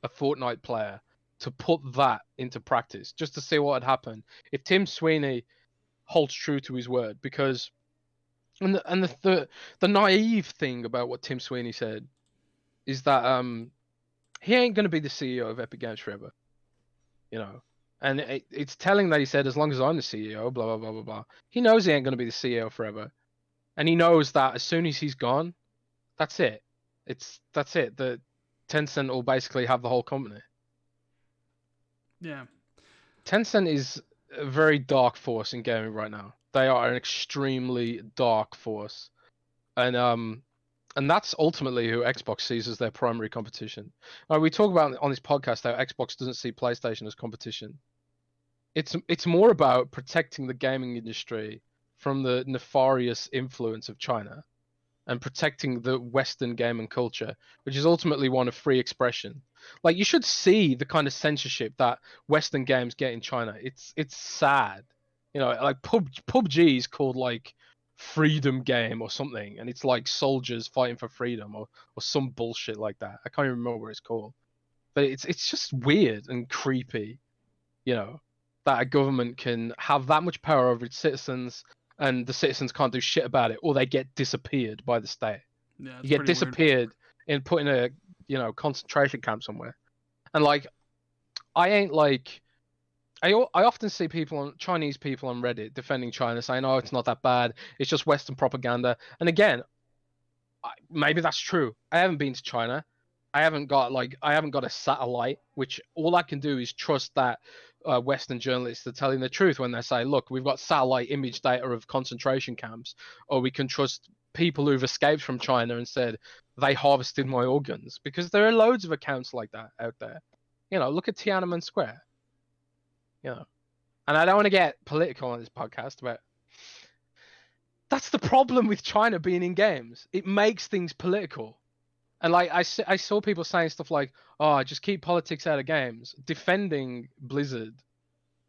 a Fortnite player to put that into practice just to see what would happen if Tim Sweeney holds true to his word. Because the naive thing about what Tim Sweeney said is that he ain't going to be the CEO of Epic Games forever, and it's telling that he said, as long as I'm the CEO, blah blah blah blah blah. He knows he ain't going to be the CEO forever, and he knows that as soon as he's gone, that's it. That's it. The Tencent will basically have the whole company. Yeah. Tencent is a very dark force in gaming right now. They are an extremely dark force, and that's ultimately who Xbox sees as their primary competition. We talk about on this podcast how Xbox doesn't see PlayStation as competition. It's more about protecting the gaming industry from the nefarious influence of China, and protecting the Western gaming culture, which is ultimately one of free expression. Like, you should see the kind of censorship that Western games get in China. It's sad. Like PUBG is called like freedom game or something, and it's like soldiers fighting for freedom or some bullshit like that. I can't even remember what it's called. But it's just weird and creepy, that a government can have that much power over its citizens, and the citizens can't do shit about it, or they get disappeared by the state. Yeah, You get disappeared and put in a concentration camp somewhere. And like, I often see Chinese people on Reddit defending China, saying, "Oh, it's not that bad. It's just Western propaganda." And again, maybe that's true. I haven't been to China. I haven't got a satellite, which all I can do is trust that Western journalists are telling the truth when they say, look, we've got satellite image data of concentration camps, or we can trust people who've escaped from China and said they harvested my organs, because there are loads of accounts like that out there. Look at Tiananmen Square. And I don't want to get political on this podcast, but that's the problem with China being in games. It makes things political. And like I saw people saying stuff like, "Oh, just keep politics out of games," defending Blizzard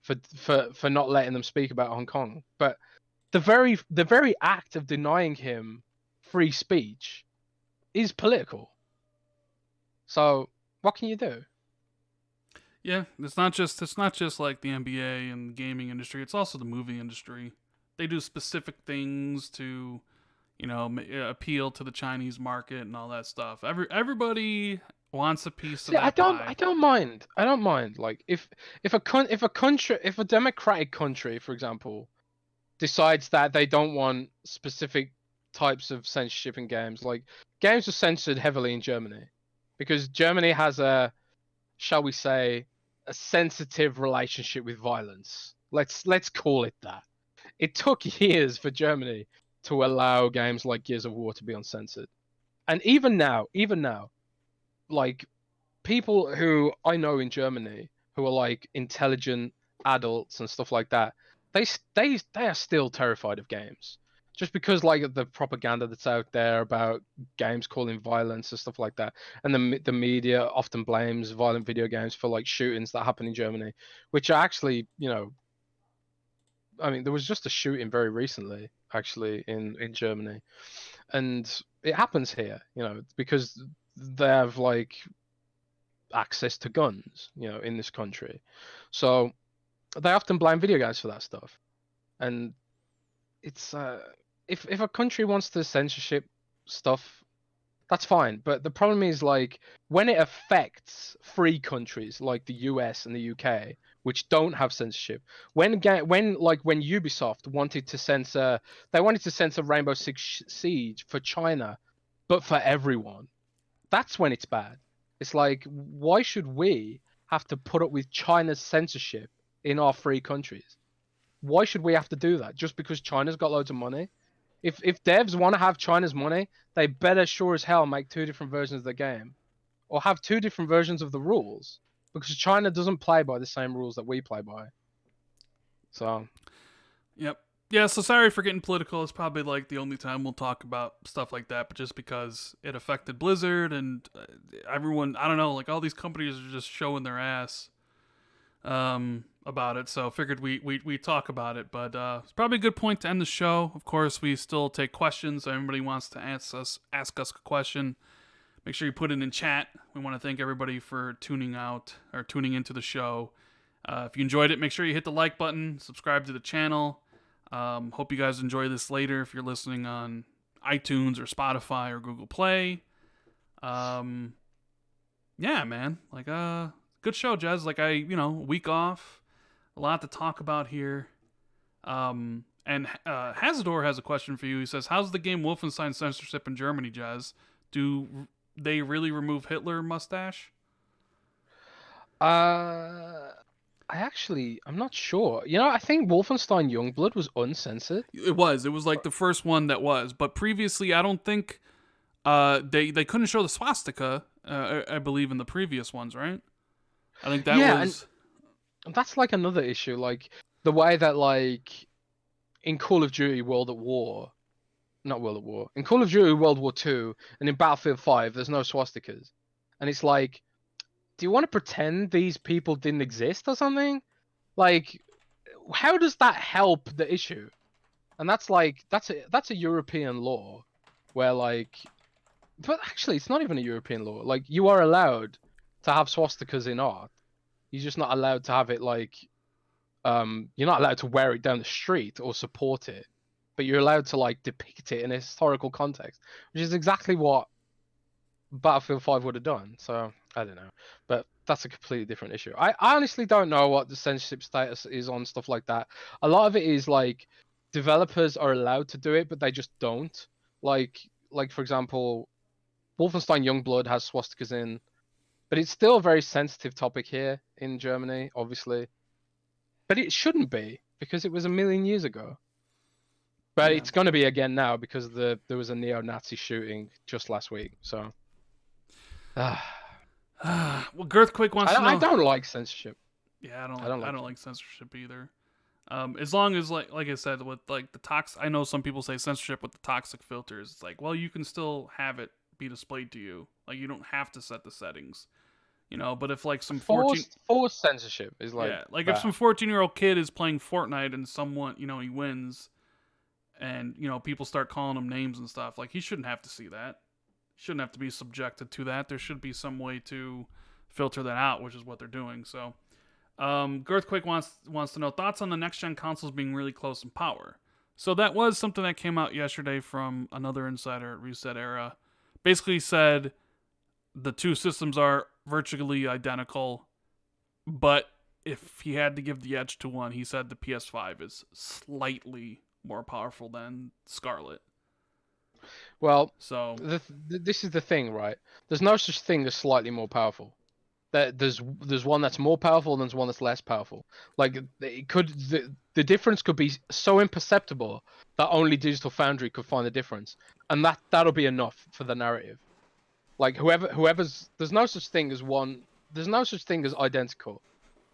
for not letting them speak about Hong Kong. But the very act of denying him free speech is political. So what can you do? Yeah, it's not just like the NBA and gaming industry. It's also the movie industry. They do specific things to, appeal to the Chinese market and all that stuff. Everybody wants a piece of that pie. I don't mind. I don't mind. Like if a democratic country, for example, decides that they don't want specific types of censorship in games, like games are censored heavily in Germany because Germany has shall we say, a sensitive relationship with violence. Let's call it that. It took years for Germany to allow games like Gears of War to be uncensored. And even now, like people who I know in Germany who are like intelligent adults and stuff like that, they are still terrified of games. Just because like the propaganda that's out there about games calling violence and stuff like that, and the media often blames violent video games for like shootings that happen in Germany, which are actually, I mean, there was just a shooting very recently, actually, in Germany, and it happens here, because they have like access to guns, in this country, so they often blame video games for that stuff, and it's if a country wants to censorship stuff, that's fine. But the problem is like when it affects free countries like the US and the UK, which don't have censorship. When Ubisoft wanted to censor, they wanted to censor Rainbow Six Siege for China, but for everyone. That's when it's bad. It's like, why should we have to put up with China's censorship in our free countries? Why should we have to do that just because China's got loads of money? If devs want to have China's money, they better sure as hell make two different versions of the game, or have two different versions of the rules, because China doesn't play by the same rules that we play by. So, yep, yeah. So sorry for getting political. It's probably like the only time we'll talk about stuff like that, but just because it affected Blizzard and everyone, I don't know, like all these companies are just showing their ass. About it, so figured we talk about it, but it's probably a good point to end the show. Of course, we still take questions, so everybody wants to ask us a question, make sure you put it in chat. We want to thank everybody for tuning into the show. If you enjoyed it, make sure you hit the like button, subscribe to the channel. Hope you guys enjoy this later if you're listening on iTunes or Spotify or Google Play. Yeah, man, like good show, Jez. Like week off, a lot to talk about here. And Hazador has a question for you. He says, "How's the game Wolfenstein censorship in Germany, Jez? Do they really remove Hitler mustache?" I'm not sure. I think Wolfenstein Youngblood was uncensored. It was like the first one that was, but previously I don't think they couldn't show the swastika. I believe in the previous ones, right? I think that was. And that's like another issue, like the way that like in Call of Duty in Call of Duty World War II and in Battlefield 5, there's no swastikas, and it's like, do you want to pretend these people didn't exist or something? Like, how does that help the issue? And that's a European law, where like, but actually it's not even a European law. Like, you are allowed to have swastikas in art. You're just not allowed to have it like, you're not allowed to wear it down the street or support it, but you're allowed to like depict it in a historical context, which is exactly what Battlefield 5 would have done. So I don't know, but that's a completely different issue. I honestly don't know what the censorship status is on stuff like that. A lot of it is like developers are allowed to do it, but they just don't. Like like for example, Wolfenstein Youngblood has swastikas in, but it's still a very sensitive topic here in Germany, obviously. But it shouldn't be because it was a million years ago. But Yeah. it's going to be again now because there was a neo-Nazi shooting just last week. So, Well, Girthquake wants to I know. don't like censorship. Yeah, I don't I like don't it. like censorship either. As long as like I said with like the toxic, I know some people say censorship with the toxic filters. It's like, well, you can still have it be displayed to you. Like you don't have to set the settings, you know. But if like some 14, Forced censorship is like yeah, like if bad. some 14-year-old kid is playing Fortnite and someone, you know, he wins, and you know people start calling him names and stuff, like he shouldn't have to see that. He shouldn't have to be subjected to that. There should be some way to filter that out, which is what they're doing. So. Girthquake wants to know thoughts on the next gen consoles being really close in power. So that was something that came out yesterday from another insider at Reset Era. Basically said the two systems are virtually identical, but if he had to give the edge to one, he said the PS5 is slightly more powerful than Scarlet. Well, So this is the thing, right? There's no such thing as slightly more powerful. There's one that's more powerful and there's one that's less powerful. Like the difference could be so imperceptible that only Digital Foundry could find the difference, and that'll be enough for the narrative. Like whoever's there's no such thing as one. There's no such thing as identical.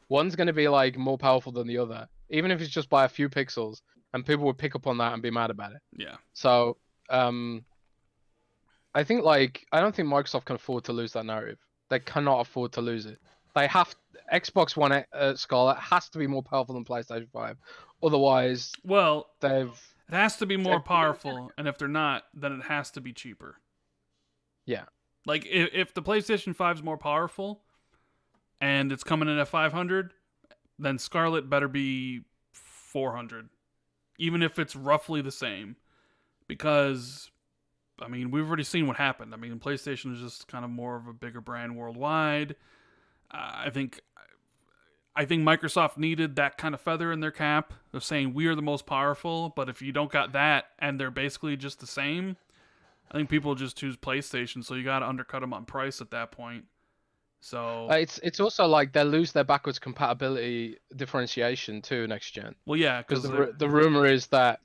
One's gonna be like more powerful than the other, even if it's just by a few pixels, and people would pick up on that and be mad about it. yeah. So I think like I don't think Microsoft can afford to lose that narrative. They cannot afford to lose it. They have Xbox One Scarlet has to be more powerful than PlayStation 5. Otherwise, Well, they've it has to be more they're- powerful, and if they're not, then it has to be cheaper. yeah. Like if the PlayStation 5 is more powerful and it's coming in at 500, then Scarlet better be 400, even if it's roughly the same. Because I mean, we've already seen what happened. I mean, PlayStation is just kind of more of a bigger brand worldwide. I think Microsoft needed that kind of feather in their cap of saying we are the most powerful. But if you don't got that and they're basically just the same, I think people just choose PlayStation. So you got to undercut them on price at that point. So It's also like they lose their backwards compatibility differentiation too next gen. well, yeah, Because because the rumor is that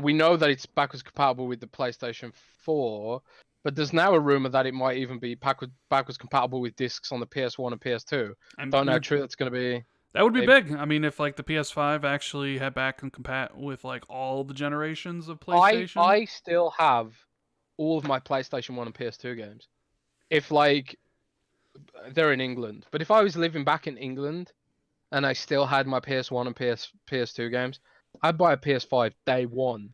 we know that it's backwards compatible with the PlayStation 4, but there's now a rumor that it might even be backwards compatible with discs on the PS1 and PS2. Don't know how true that's going to be. that would be big. I mean, if like the PS5 actually had back and compat with like all the generations of PlayStation. I still have all of my PlayStation 1 and PS2 games. If like they're in England, but if I was living back in England and I still had my PS1 and PS2 games, I'd buy a PS5 day one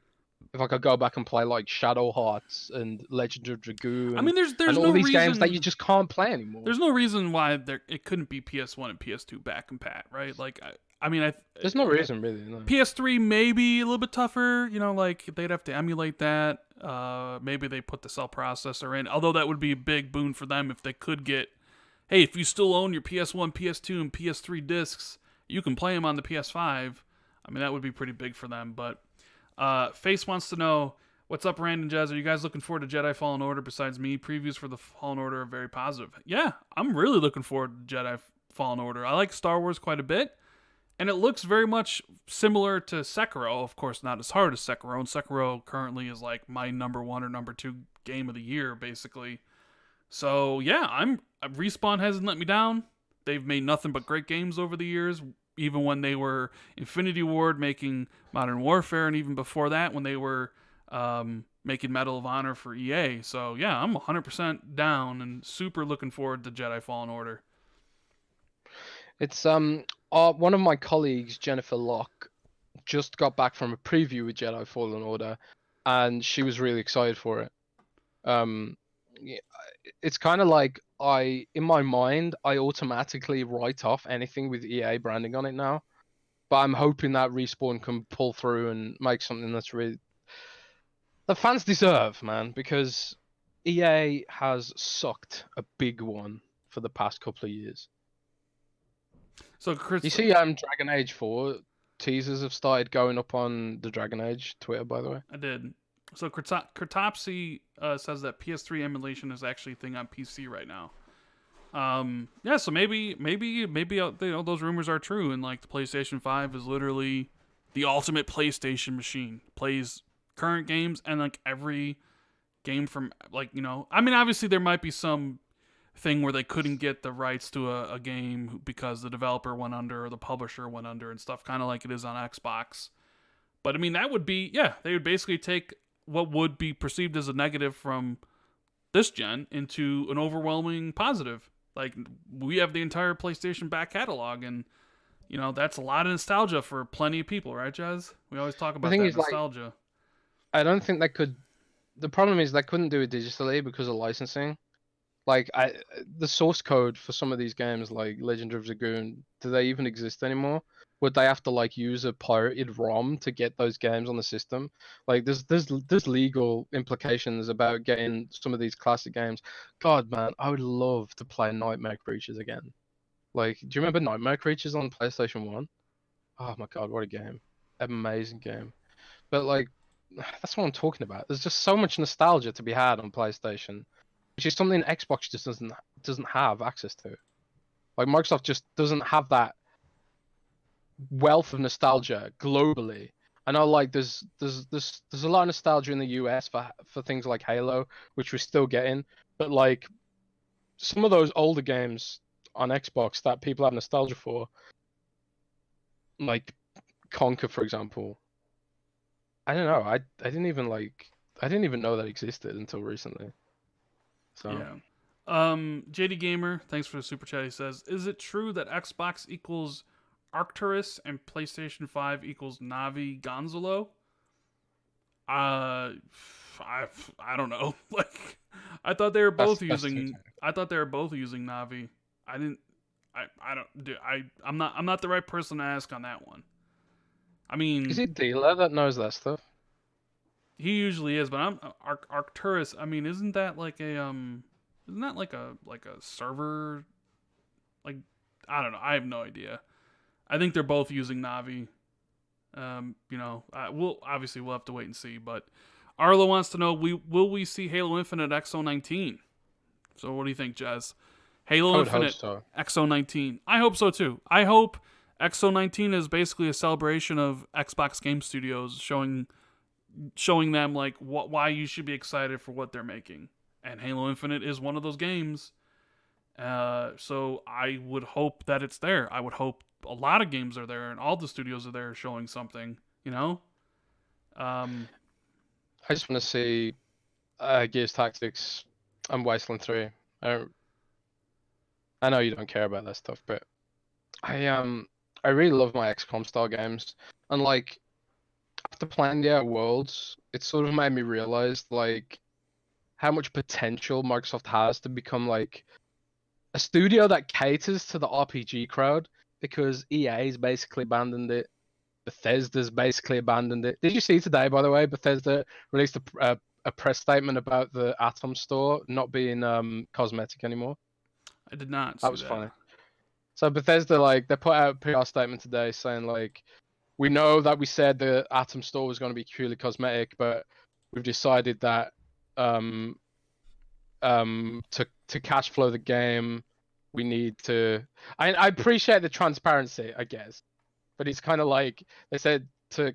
if I could go back and play like Shadow Hearts and Legend of Dragoon. I mean, there's and all no these reason, games that you just can't play anymore. There's no reason why it couldn't be PS1 and PS2 back and pat, right? Like, I mean, there's no reason really. No. PS3 maybe a little bit tougher, you know, like they'd have to emulate that. Maybe they put the cell processor in, although that would be a big boon for them if they could get, hey, if you still own your PS1, PS2, and PS3 discs, you can play them on the PS5. I mean, that would be pretty big for them. But Face wants to know, what's up, Rand and Jez? Are you guys looking forward to Jedi Fallen Order besides me? Previews for the Fallen Order are very positive. Yeah, I'm really looking forward to Jedi Fallen Order. I like Star Wars quite a bit, and it looks very much similar to Sekiro. Of course, not as hard as Sekiro, and Sekiro currently is like my number 1 or number 2 game of the year, basically. So, yeah, Respawn hasn't let me down. They've made nothing but great games over the years, even when they were Infinity Ward making Modern Warfare, and even before that when they were making Medal of Honor for EA. So, yeah, I'm 100% down and super looking forward to Jedi Fallen Order. It's one of my colleagues, Jennifer Locke, just got back from a preview with Jedi Fallen Order, and she was really excited for it. It's kind of like in my mind, I automatically write off anything with EA branding on it now, but I'm hoping that Respawn can pull through and make something that's really the fans deserve, man, because EA has sucked a big one for the past couple of years. So, Chris, you see, Dragon Age 4 teasers have started going up on the Dragon Age Twitter, by the way. I did. So Cryptopsy says that PS3 emulation is actually a thing on PC right now. Yeah, so maybe those rumors are true, and like the PlayStation 5 is literally the ultimate PlayStation machine. Plays current games and like every game from like I mean obviously there might be some thing where they couldn't get the rights to a game because the developer went under or the publisher went under and stuff, kind of like it is on Xbox. But I mean that would be they would basically take what would be perceived as a negative from this gen into an overwhelming positive. Like we have the entire PlayStation back catalog, and that's a lot of nostalgia for plenty of people, right, Jazz? We always talk The about thing that is, like, nostalgia. I don't think they could. The problem is they couldn't do it digitally because of licensing. Like, the source code for some of these games, like Legend of Dragoon, do they even exist anymore? Would they have to like use a pirated ROM to get those games on the system? Like, there's legal implications about getting some of these classic games. God, man, I would love to play Nightmare Creatures again. Like, do you remember Nightmare Creatures on PlayStation 1? Oh my God, what a game. Amazing game. But like, that's what I'm talking about. There's just so much nostalgia to be had on PlayStation, which is something Xbox just doesn't have access to. Like, Microsoft just doesn't have that wealth of nostalgia globally. I know, like, there's a lot of nostalgia in the US for things like Halo, which we're still getting, but like some of those older games on Xbox that people have nostalgia for, like Conquer, for example. I don't know. I didn't even know that existed until recently. So Yeah. JD Gamer, thanks for the super chat. He says, "Is it true that Xbox equals Arcturus and PlayStation 5 equals Navi Gonzalo?" Uh, I I don't know. Like, I thought they were both that's too using. I thought they were both using Navi. I didn't. I don't. Dude, I'm not the right person to ask on that one. I Is mean, it Dealer that knows that stuff? he usually is, but I'm Arcturus. I mean, isn't that like a server? Like, I don't know. I have no idea. I think they're both using Navi. We'll have to wait and see. But Arlo wants to know, will we see Halo Infinite XO19? So what do you think, Jazz? I Halo would hope Infinite so. XO19. I hope so too. I hope XO19 is basically a celebration of Xbox Game Studios showing them like why you should be excited for what they're making. And Halo Infinite is one of those games. So I would hope that it's there. I would hope a lot of games are there and all the studios are there showing something. You know. Um, I just want to see Gears Tactics and Wasteland 3. I don't, I know you don't care about that stuff, but I really love my XCOM style games. And like after playing the Outer Worlds, it sort of made me realize like how much potential Microsoft has to become like a studio that caters to the RPG crowd because EA's basically abandoned it. Bethesda's basically abandoned it. Did you see today, by the way, Bethesda released a press statement about the Atom store not being cosmetic anymore? I did not That see was that. funny. So Bethesda, like, they put out a PR statement today saying, like, we know that we said the Atom store was going to be purely cosmetic, but we've decided that um, to cash flow the game, we need to. I appreciate the transparency, I guess, but it's kind of like they said to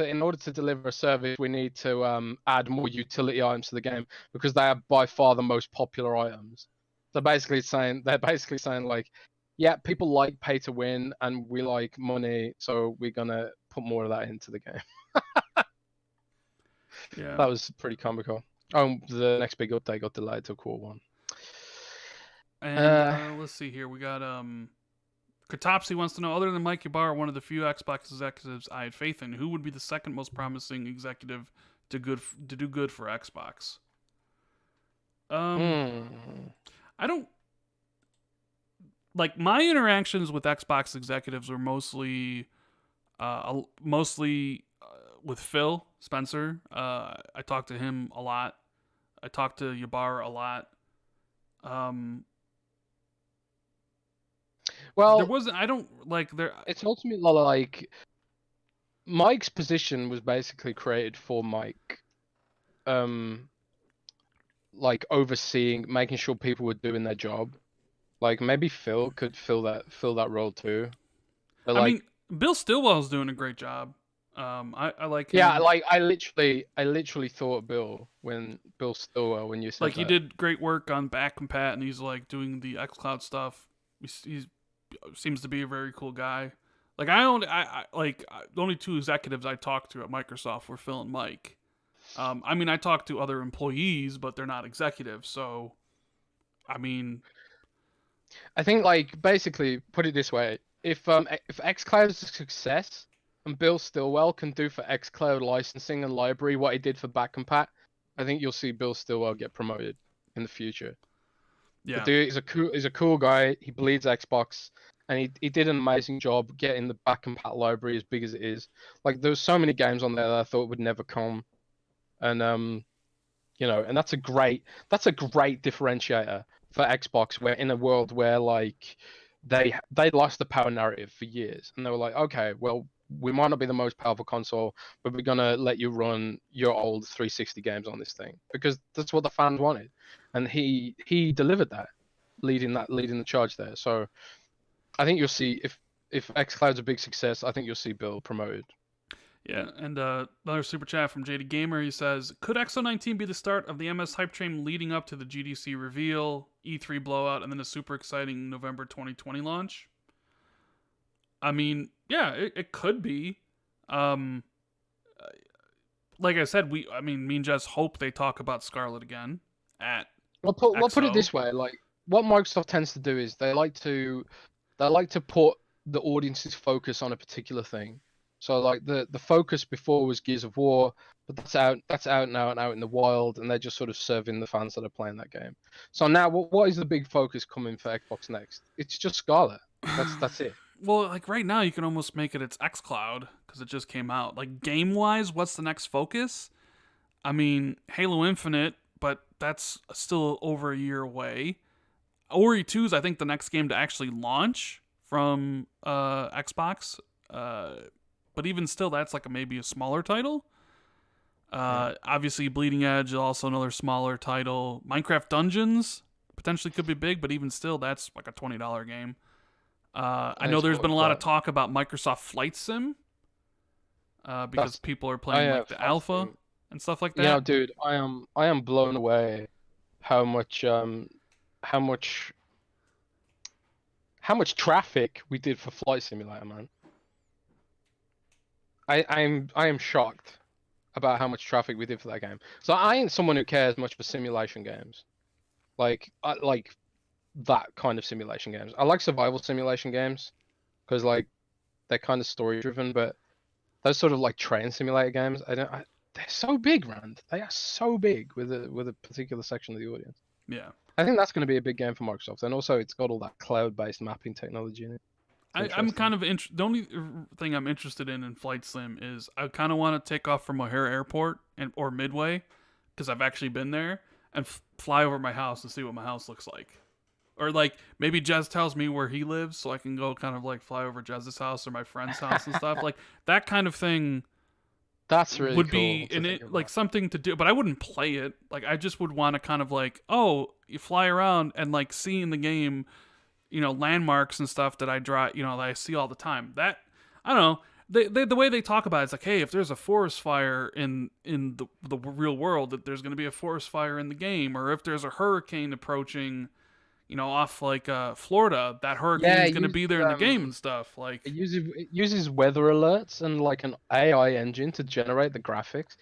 in order to deliver a service, we need to add more utility items to the game because they are by far the most popular items. So basically, they're basically saying like, yeah, people like pay to win and we like money, so we're gonna put more of that into the game. Yeah. That was pretty comical. Oh, the next big update got delayed to Q1. And Uh, let's see here. We got Katopsy wants to know, other than Mike Ybarra, one of the few Xbox executives I had faith in, who would be the second most promising executive to do good for Xbox? Um, hmm. I don't like my interactions with Xbox executives were mostly with Phil Spencer. I talked to him a lot. I talked to Ybarra a lot. Um, there Well, wasn't. I don't like there. it's ultimately like Mike's position was basically created for Mike. like overseeing, making sure people were doing their job. Like maybe Phil could fill that role too. But I like, mean, Bill Stillwell's doing a great job. I like yeah, him. like I literally thought Bill Stillwell when you said Like he that. did great work on Back Compat, and he's like doing the XCloud stuff. He's seems to be a very cool guy. Like the only two executives I talked to at Microsoft were Phil and Mike. I mean, I talked to other employees, but they're not executives. So, I mean, I think like basically put it this way: if XCloud is a success and Bill Stillwell can do for XCloud licensing and library what he did for Back Compat, I think you'll see Bill Stillwell get promoted in the future. The yeah, dude is a cool guy. He bleeds Xbox, and he did an amazing job getting the Back Compat library as big as it is. Like there's so many games on there that I thought would never come, and and that's a great differentiator for Xbox. Where in a world where like they lost the power narrative for years, and they were like, okay, well, we might not be the most powerful console, but we're gonna let you run your old 360 games on this thing because that's what the fans wanted, and he delivered that, leading the charge there. So I think you'll see if xCloud's a big success, I think you'll see Bill promoted. yeah. And another super chat from JD Gamer. He says, "Could XO19 be the start of the MS hype train leading up to the GDC reveal, E3 blowout, and then a super exciting November 2020 launch?" I mean, yeah, it could be. Um, like I said, me and Jess hope they talk about Scarlet again at We'll put it XO. this way: like what Microsoft tends to do is they like to put the audience's focus on a particular thing. So like the focus before was Gears of War, but that's out now and out in the wild, and they're just sort of serving the fans that are playing that game. So now what is the big focus coming for Xbox next? It's just Scarlet. That's it. Well, like right now, you can almost make it its XCloud because it just came out. Like game wise, what's the next focus? I mean, Halo Infinite, but that's still over a year away. Ori 2 is, I think, the next game to actually launch from Xbox. But even still, that's like maybe a smaller title. Yeah. Obviously, Bleeding Edge is also another smaller title. Minecraft Dungeons potentially could be big, but even still, that's like a $20 game. I And know it's there's what been a we've lot of got. talk about Microsoft Flight Sim because That's people are I playing like have the alpha fasting. and stuff like You know, that. dude, I am blown away how much how much how much traffic we did for Flight Simulator, man. I am shocked about how much traffic we did for that game. So I ain't someone who cares much for simulation games. Like I like that kind of simulation games. I like survival simulation games because like they're kind of story driven, but those sort of like train simulator games, they're so big, Rand. They are so big with a particular section of the audience. Yeah. I think that's going to be a big game for Microsoft, and also it's got all that cloud-based mapping technology in it. It's I'm interesting. kind of the only thing I'm interested in Flight Sim is I kind of want to take off from O'Hare Airport or Midway because I've actually been there and fly over my house and see what my house looks like. Or like maybe Jez tells me where he lives so I can go kind of like fly over Jez's house or my friend's house and stuff. Like that kind of thing That's really would be cool to in think it like about. something to do, but I wouldn't play it. Like I just would want to kind of like, oh, you fly around and like see in the game, landmarks and stuff that I draw, that I see all the time. That I don't know. The way they talk about it, it's like, hey, if there's a forest fire in the real world, that there's going to be a forest fire in the game, or if there's a hurricane approaching, off like Florida, that Yeah, hurricane's going to be there in the game and stuff. Like, it uses weather alerts and like an AI engine to generate the graphics.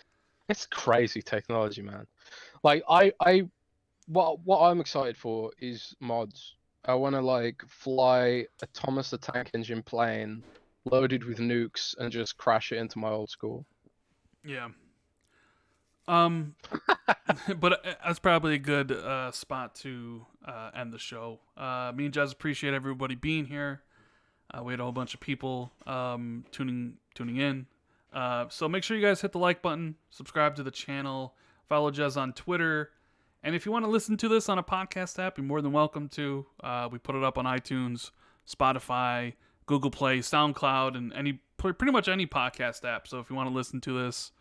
It's crazy technology, man. Like what I'm excited for is mods. I want to like fly a Thomas the Tank Engine plane loaded with nukes and just crash it into my old school. yeah. Um, but that's probably a good spot to end the show. Me and Jez appreciate everybody being here. We had a whole bunch of people tuning in. So make sure you guys hit the like button, subscribe to the channel, follow Jez on Twitter, and if you want to listen to this on a podcast app, you're more than welcome to. We put it up on iTunes, Spotify, Google Play, SoundCloud, and pretty much any podcast app. So if you want to listen to this,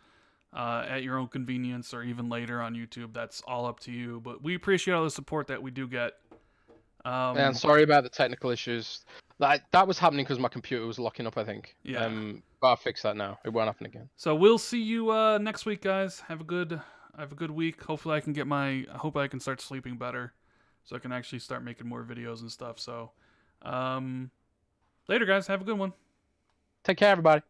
at your own convenience or even later on YouTube. That's all up to you. But we appreciate all the support that we do get. And sorry about the technical issues. That was happening because my computer was locking up, I think. Yeah. But I'll fix that now. It won't happen again. So we'll see you next week, guys. Have a good week. Hopefully I hope I can start sleeping better, so I can actually start making more videos and stuff. So later, guys. Have a good one. Take care, everybody.